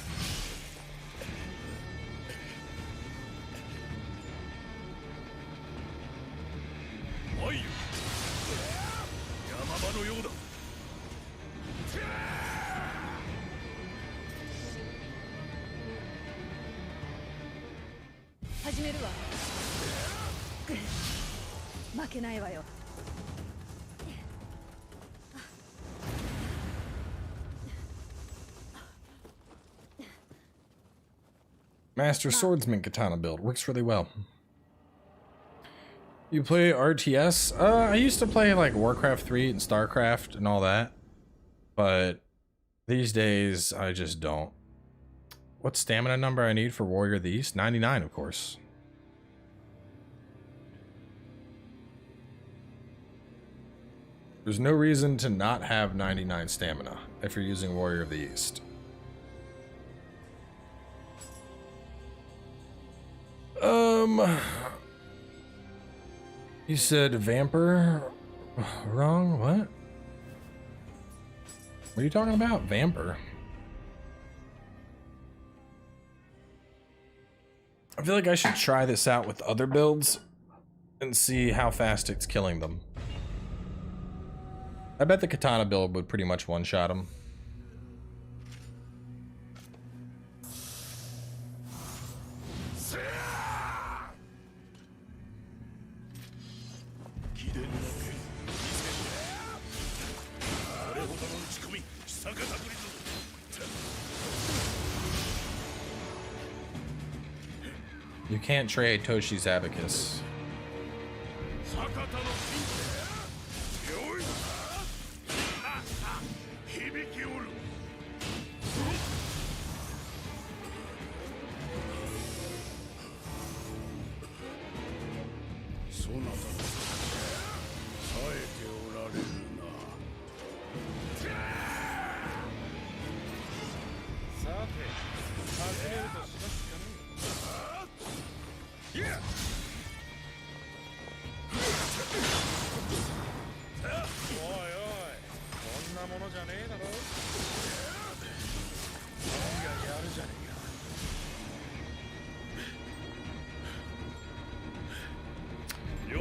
Master Swordsman katana build. Works really well. You play RTS? I used to play like Warcraft 3 and StarCraft and all that. But these days, I just don't. What stamina number I need for Warrior of the East? 99, of course. There's no reason to not have 99 stamina if you're using Warrior of the East. You said Vamper? Wrong? What? What are you talking about? Vamper? I feel like I should try this out with other builds and see how fast it's killing them. I bet the katana build would pretty much one-shot him. You can't trade Toshi's Abacus.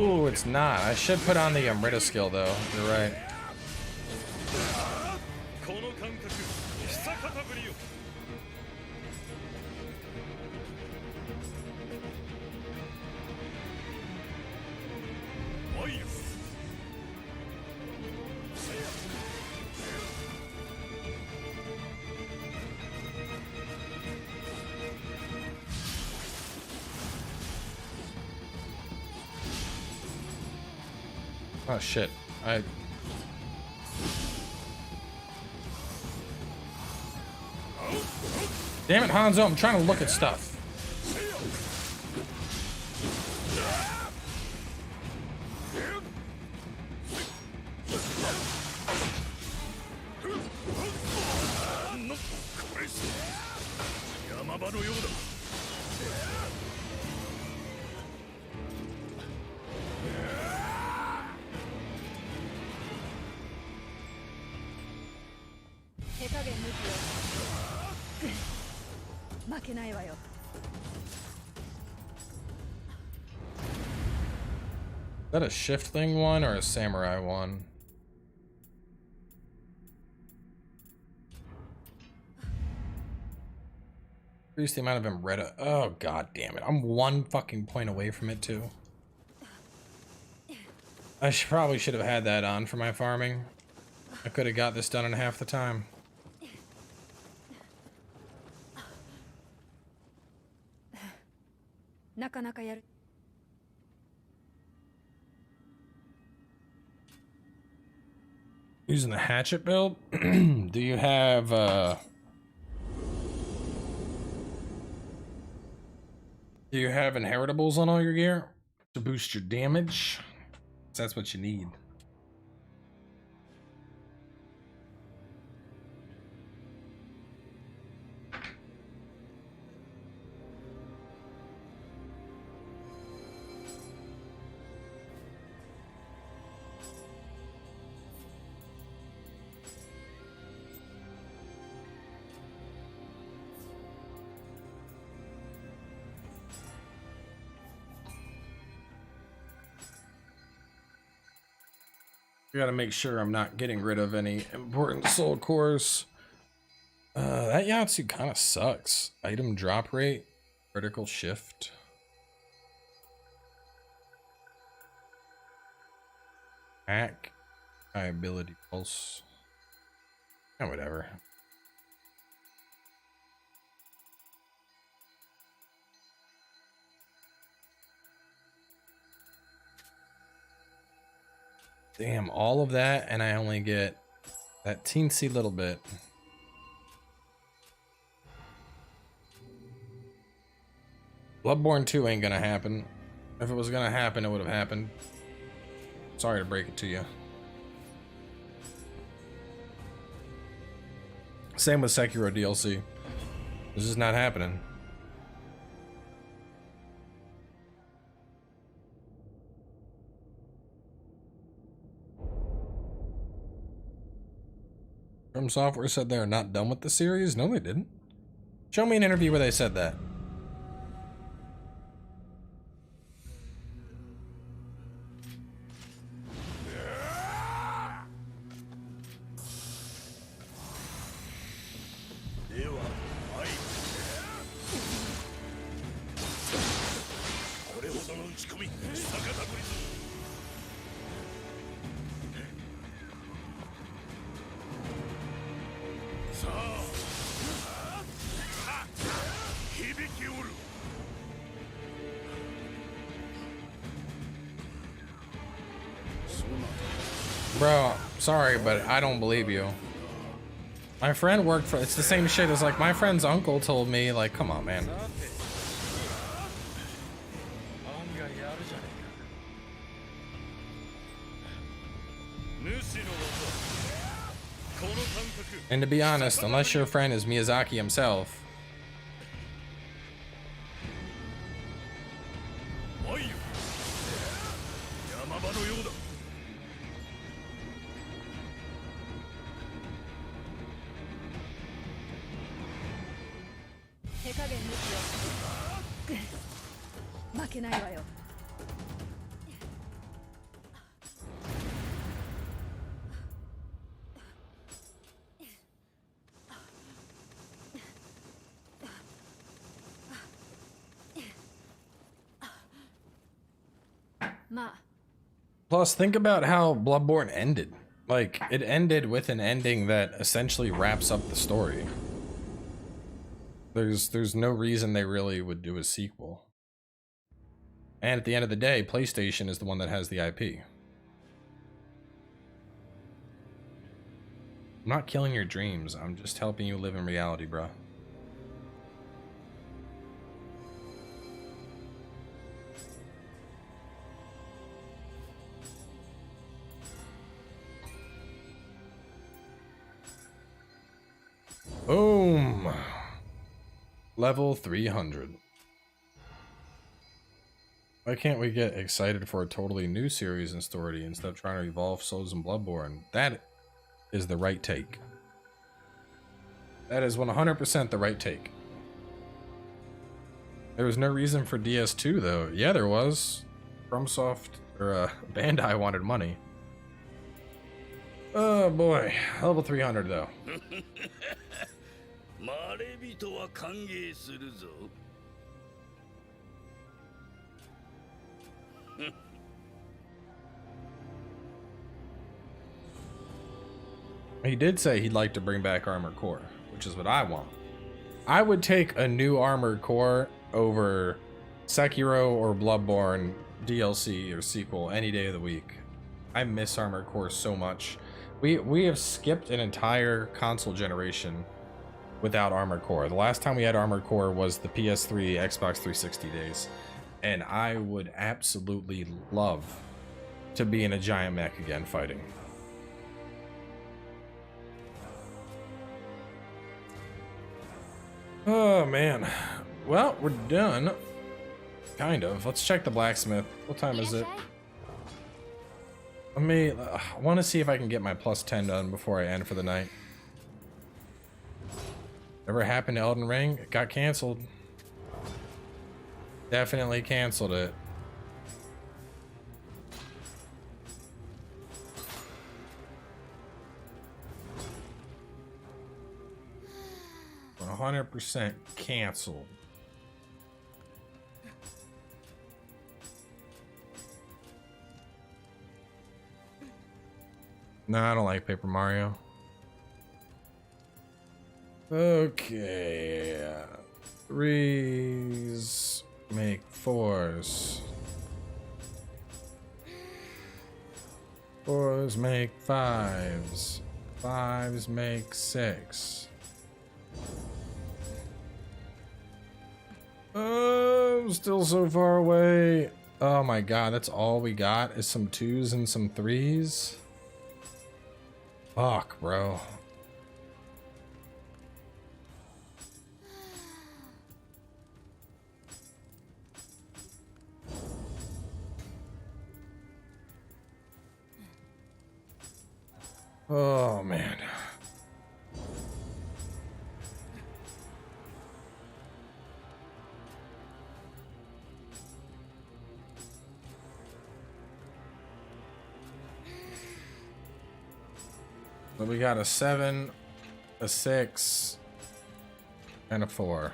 Ooh, it's not. I should put on the Amrita skill though. You're right. Oh shit, Damn it, Hanzo, I'm trying to look at stuff. のようだ。手加減抜きよ。負けないわよ。Is that a shifting one or a samurai one? Increase the amount of Emretta. Oh god damn it. I'm one fucking point away from it too. I probably should have had that on for my farming. I could have got this done in half the time. Using the hatchet build? Do you have inheritables on all your gear to boost your damage? That's what you need. I gotta make sure I'm not getting rid of any important soul cores. That Yatsu kind of sucks. Item drop rate, critical shift. Hack, high ability pulse. Oh, whatever. Damn, all of that, and I only get that teensy little bit. Bloodborne 2 ain't gonna happen. If it was gonna happen, it would have happened. Sorry to break it to you. Same with Sekiro DLC. This is not happening. From Software said they're not done with the series? No, they didn't. Show me an interview where they said that. Bro, sorry, but I don't believe you. My friend worked for, it's the same shit as like my friend's uncle told me, like, come on, man. And to be honest, unless your friend is Miyazaki himself, plus, think about how Bloodborne ended. Like, it ended with an ending that essentially wraps up the story. There's no reason they really would do a sequel. And at the end of the day, PlayStation is the one that has the IP. I'm not killing your dreams. I'm just helping you live in reality, bro. Boom. Level 300. Why can't we get excited for a totally new series in Story instead of trying to evolve Souls and Bloodborne? That is the right take. That is 100% the right take. There was no reason for DS2 though. Yeah, there was. FromSoft or Bandai wanted money. Oh boy, level 300 though. He did say he'd like to bring back Armored Core, which is what I want. I would take a new Armored Core over Sekiro or Bloodborne DLC or sequel any day of the week. I miss Armored Core so much. We have skipped an entire console generation without Armored Core. The last time we had Armored Core was the PS3, Xbox 360 days. And I would absolutely love to be in a giant mech again fighting. Oh man. Well, we're done. Kind of. Let's check the blacksmith. What time is it? Let me, I want to see if I can get my plus 10 done before I end for the night. Ever happened to Elden Ring? It got canceled. Definitely canceled it. For 100% canceled. No, I don't like Paper Mario. Okay. Threes make fours. Fours make fives. Fives make six. Oh, still so far away. Oh my god, that's all we got is some twos and some threes. Fuck, bro. Oh man. So we got a 7, a 6, and a 4.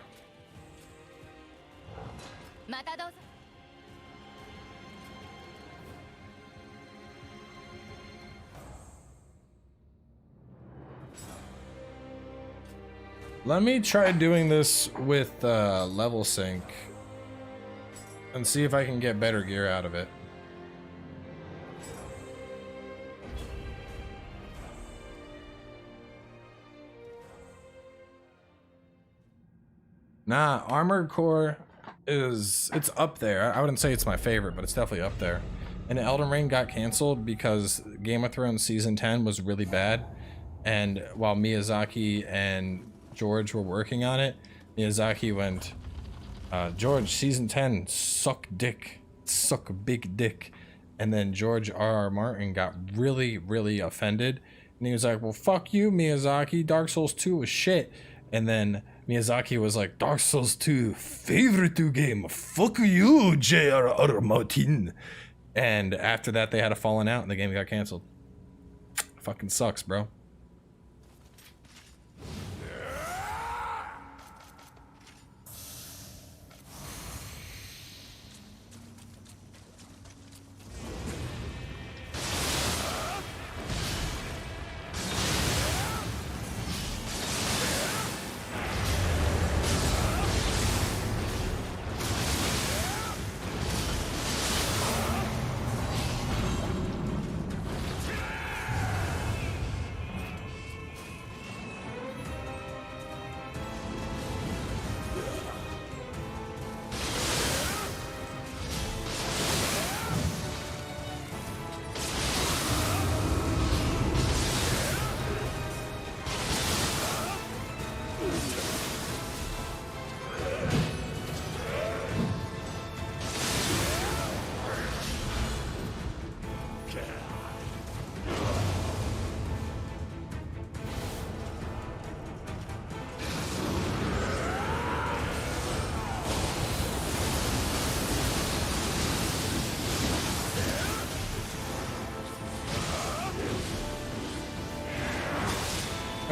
Let me try doing this with level sync and see if I can get better gear out of it. Nah, Armored Core it's up there. I wouldn't say it's my favorite, but it's definitely up there. And Elden Ring got canceled because Game of Thrones Season 10 was really bad. And while Miyazaki and George were working on it, Miyazaki went, George, Season 10, suck dick. Suck a big dick. And then George R.R. Martin got really, really offended. And he was like, well, fuck you, Miyazaki. Dark Souls 2 was shit. And then Miyazaki was like, Dark Souls 2, favorite game. Fuck you, J.R.R. Martin. And after that, they had a falling out and the game got canceled. Fucking sucks, bro.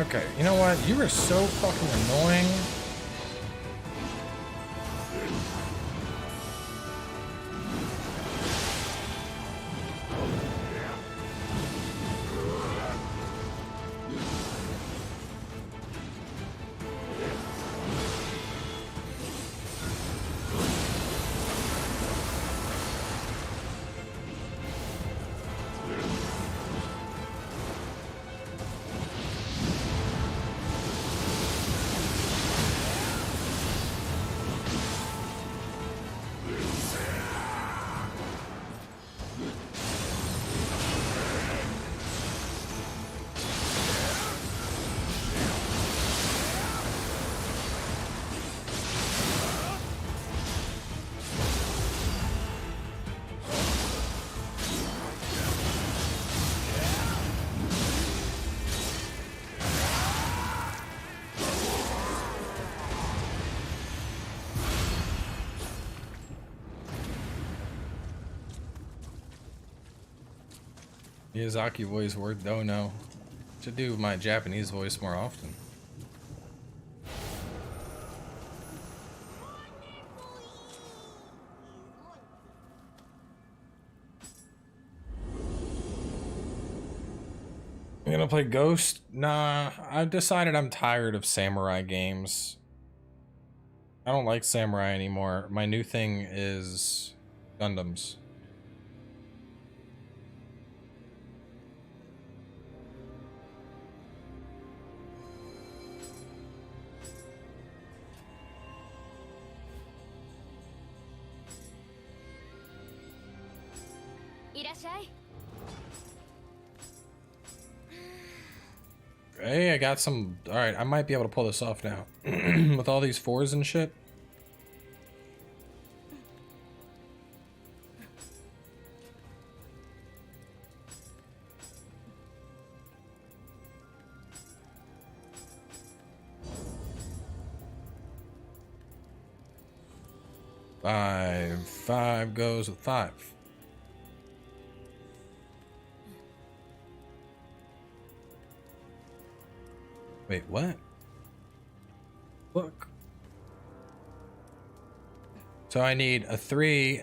Okay, you know what? You are so fucking annoying. Miyazaki voice word, don't know. Should do my Japanese voice more often. I'm gonna play Ghost? Nah, I've decided I'm tired of samurai games. I don't like samurai anymore. My new thing is Gundams. Hey, I got some. Alright, I might be able to pull this off now. With all these fours and shit. Five goes with 5. Wait, what? Look. So I need a 3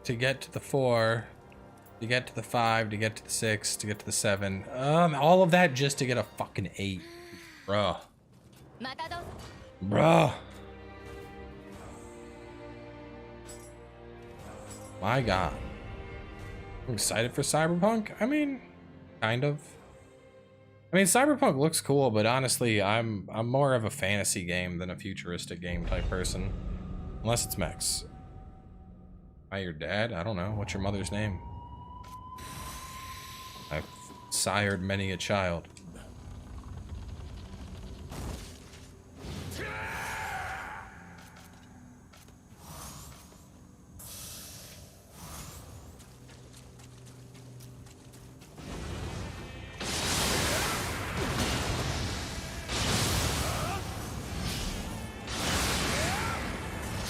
to get to the 4, to get to the 5, to get to the 6, to get to the 7. All of that just to get a fucking 8. Bruh. Bruh. My God. I'm excited for Cyberpunk. I mean, kind of. I mean, Cyberpunk looks cool, but honestly, I'm more of a fantasy game than a futuristic game type person. Unless it's mechs. Am I your dad? I don't know. What's your mother's name? I've sired many a child.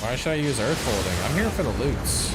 Why should I use Earth Holding? I'm here for the loots.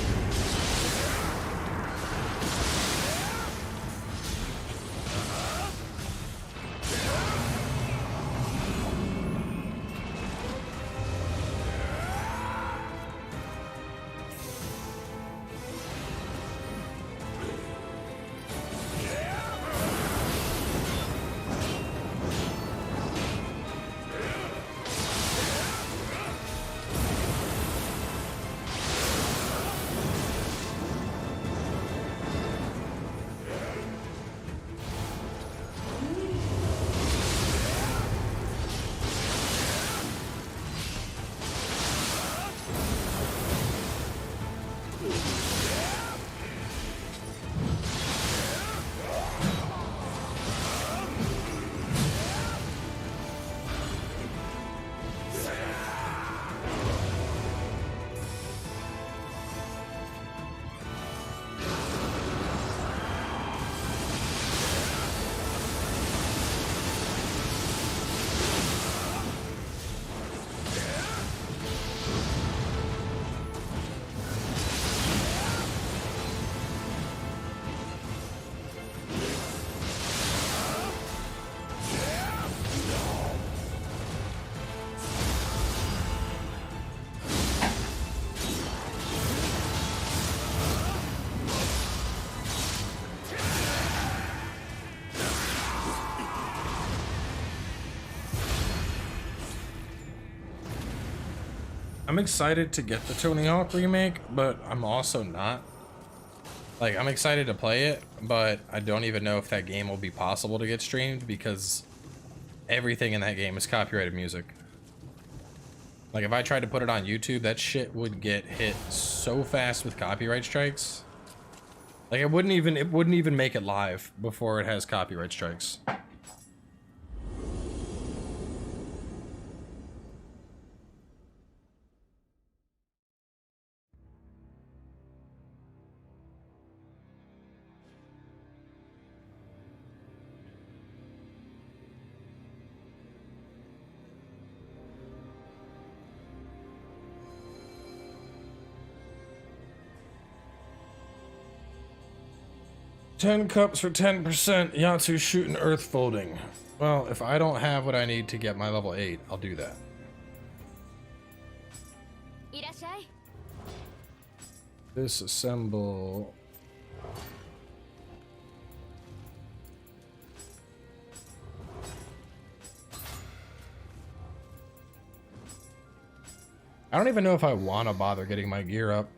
I'm excited to get the Tony Hawk remake, but I'm also not. Like, I'm excited to play it, but I don't even know if that game will be possible to get streamed because everything in that game is copyrighted music. Like, if I tried to put it on YouTube, that shit would get hit so fast with copyright strikes. Like, it wouldn't even make it live before it has copyright strikes. 10 cups for 10%. Yatsu shooting earth folding. Well, if I don't have what I need to get my level 8, I'll do that. Disassemble. I don't even know if I want to bother getting my gear up.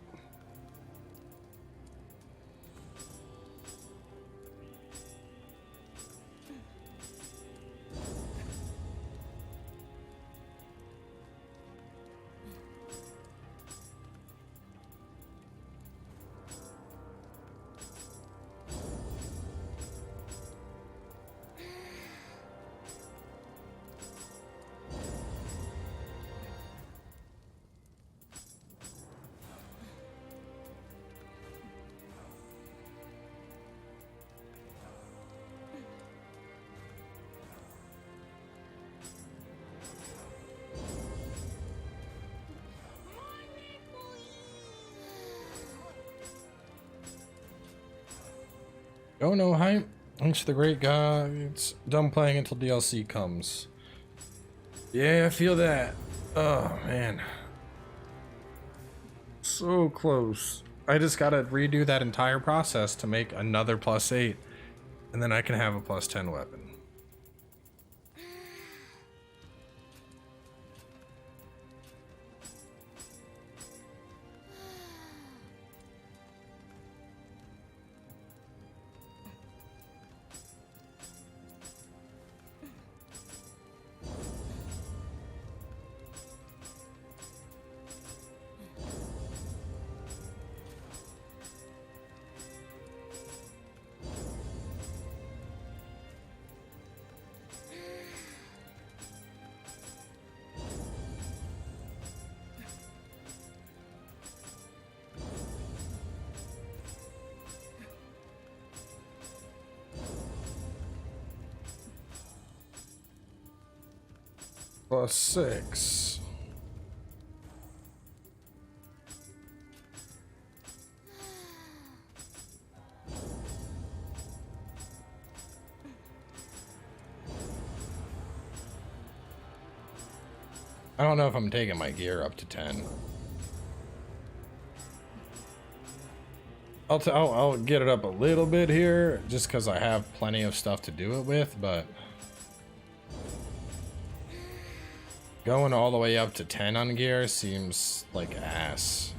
Oh no, hype. Thanks to the great guy. It's done playing until DLC comes. Yeah, I feel that. Oh man. So close. I just gotta redo that entire process to make another +8. And then I can have a +10 weapon. +6. I don't know if I'm taking my gear up to 10. I'll get it up a little bit here just because I have plenty of stuff to do it with, but going all the way up to 10 on gear seems like ass.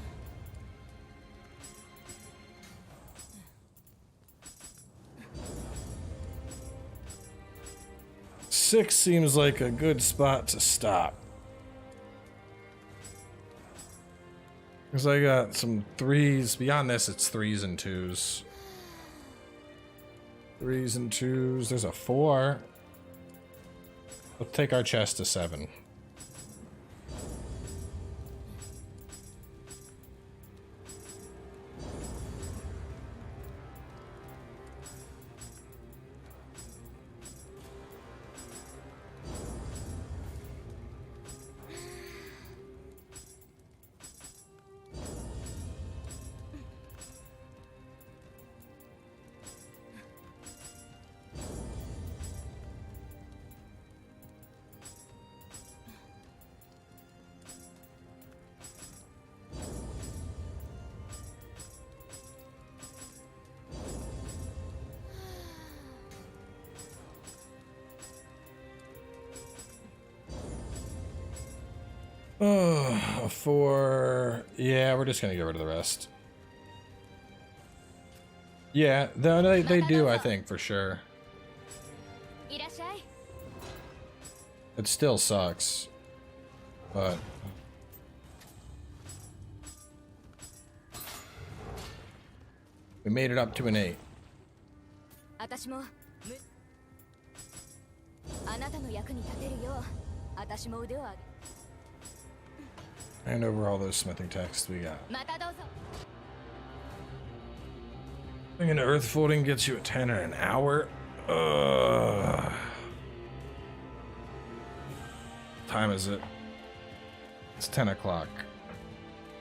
Six seems like a good spot to stop. Because I got some 3s. Beyond this, it's 3s and 2s. 3s and 2s. There's a 4. Let's take our chest to 7. Yeah, we're just gonna get rid of the rest. Yeah, they do, I think, for sure. It still sucks, but we made it up to an 8. Hand over all those smithing texts we got. I think an earth folding gets you a 10 in an hour. Time is it? It's 10 o'clock.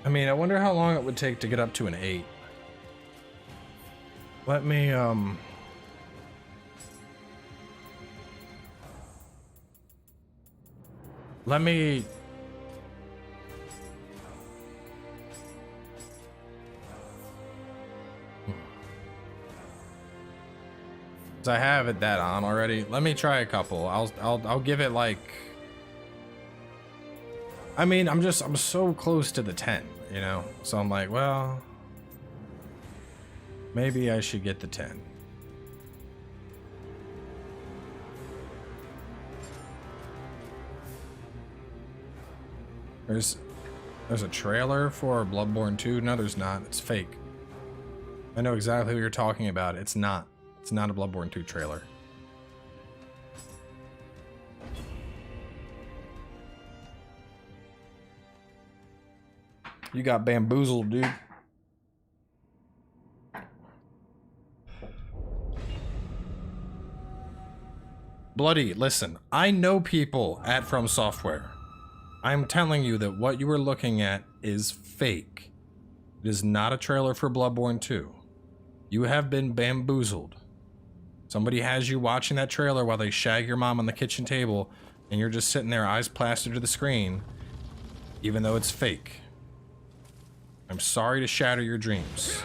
I mean, I wonder how long it would take to get up to an 8. Let me, I have it that on already. Let me try a couple. I'll give it like, I mean, I'm so close to the 10, you know? So I'm like, well, maybe I should get the 10. There's a trailer for Bloodborne 2. No, there's not. It's fake. I know exactly what you're talking about. It's not. It's not a Bloodborne 2 trailer. You got bamboozled, dude. Bloody, listen. I know people at From Software. I'm telling you that what you are looking at is fake. It is not a trailer for Bloodborne 2. You have been bamboozled. Somebody has you watching that trailer while they shag your mom on the kitchen table, and you're just sitting there, eyes plastered to the screen, even though it's fake. I'm sorry to shatter your dreams.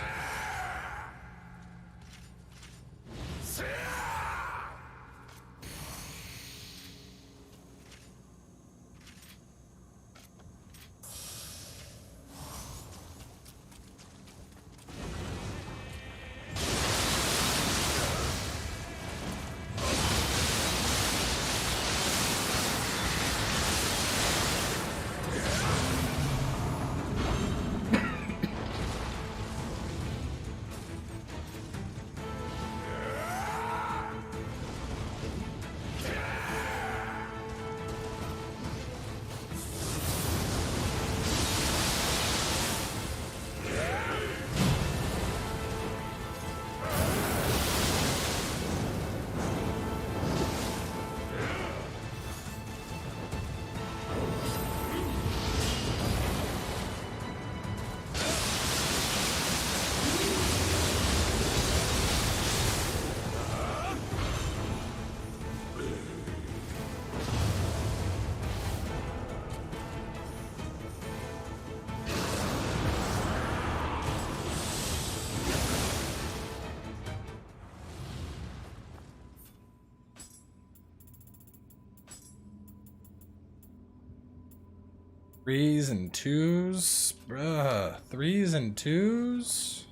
Threes and twos? Bruh. Threes and twos?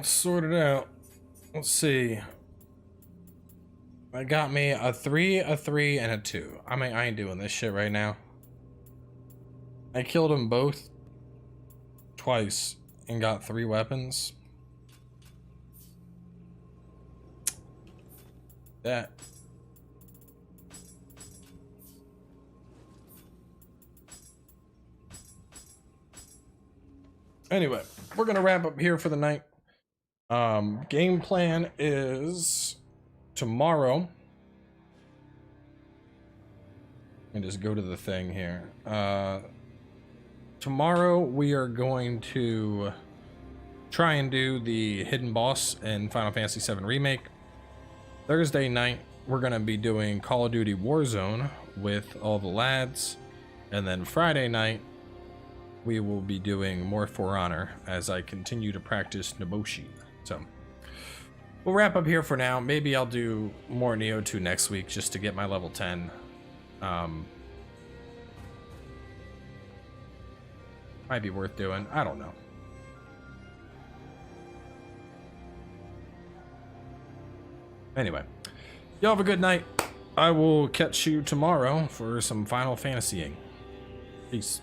let's sort it out. Let's see. I got me a 3, a 3, and a 2. I mean, I ain't doing this shit right now. I killed them both twice and got 3 weapons. That. Anyway, we're gonna wrap up here for the night. Game plan is tomorrow. And just go to the thing here. Tomorrow we are going to try and do the hidden boss in Final Fantasy VII Remake. Thursday night we're gonna be doing Call of Duty Warzone with all the lads, and then Friday night we will be doing more For Honor as I continue to practice Naboshi. So we'll wrap up here for now. Maybe I'll do more Nioh 2 next week just to get my level 10. Might be worth doing. I don't know. Anyway, y'all have a good night. I will catch you tomorrow for some Final Fantasying. Peace.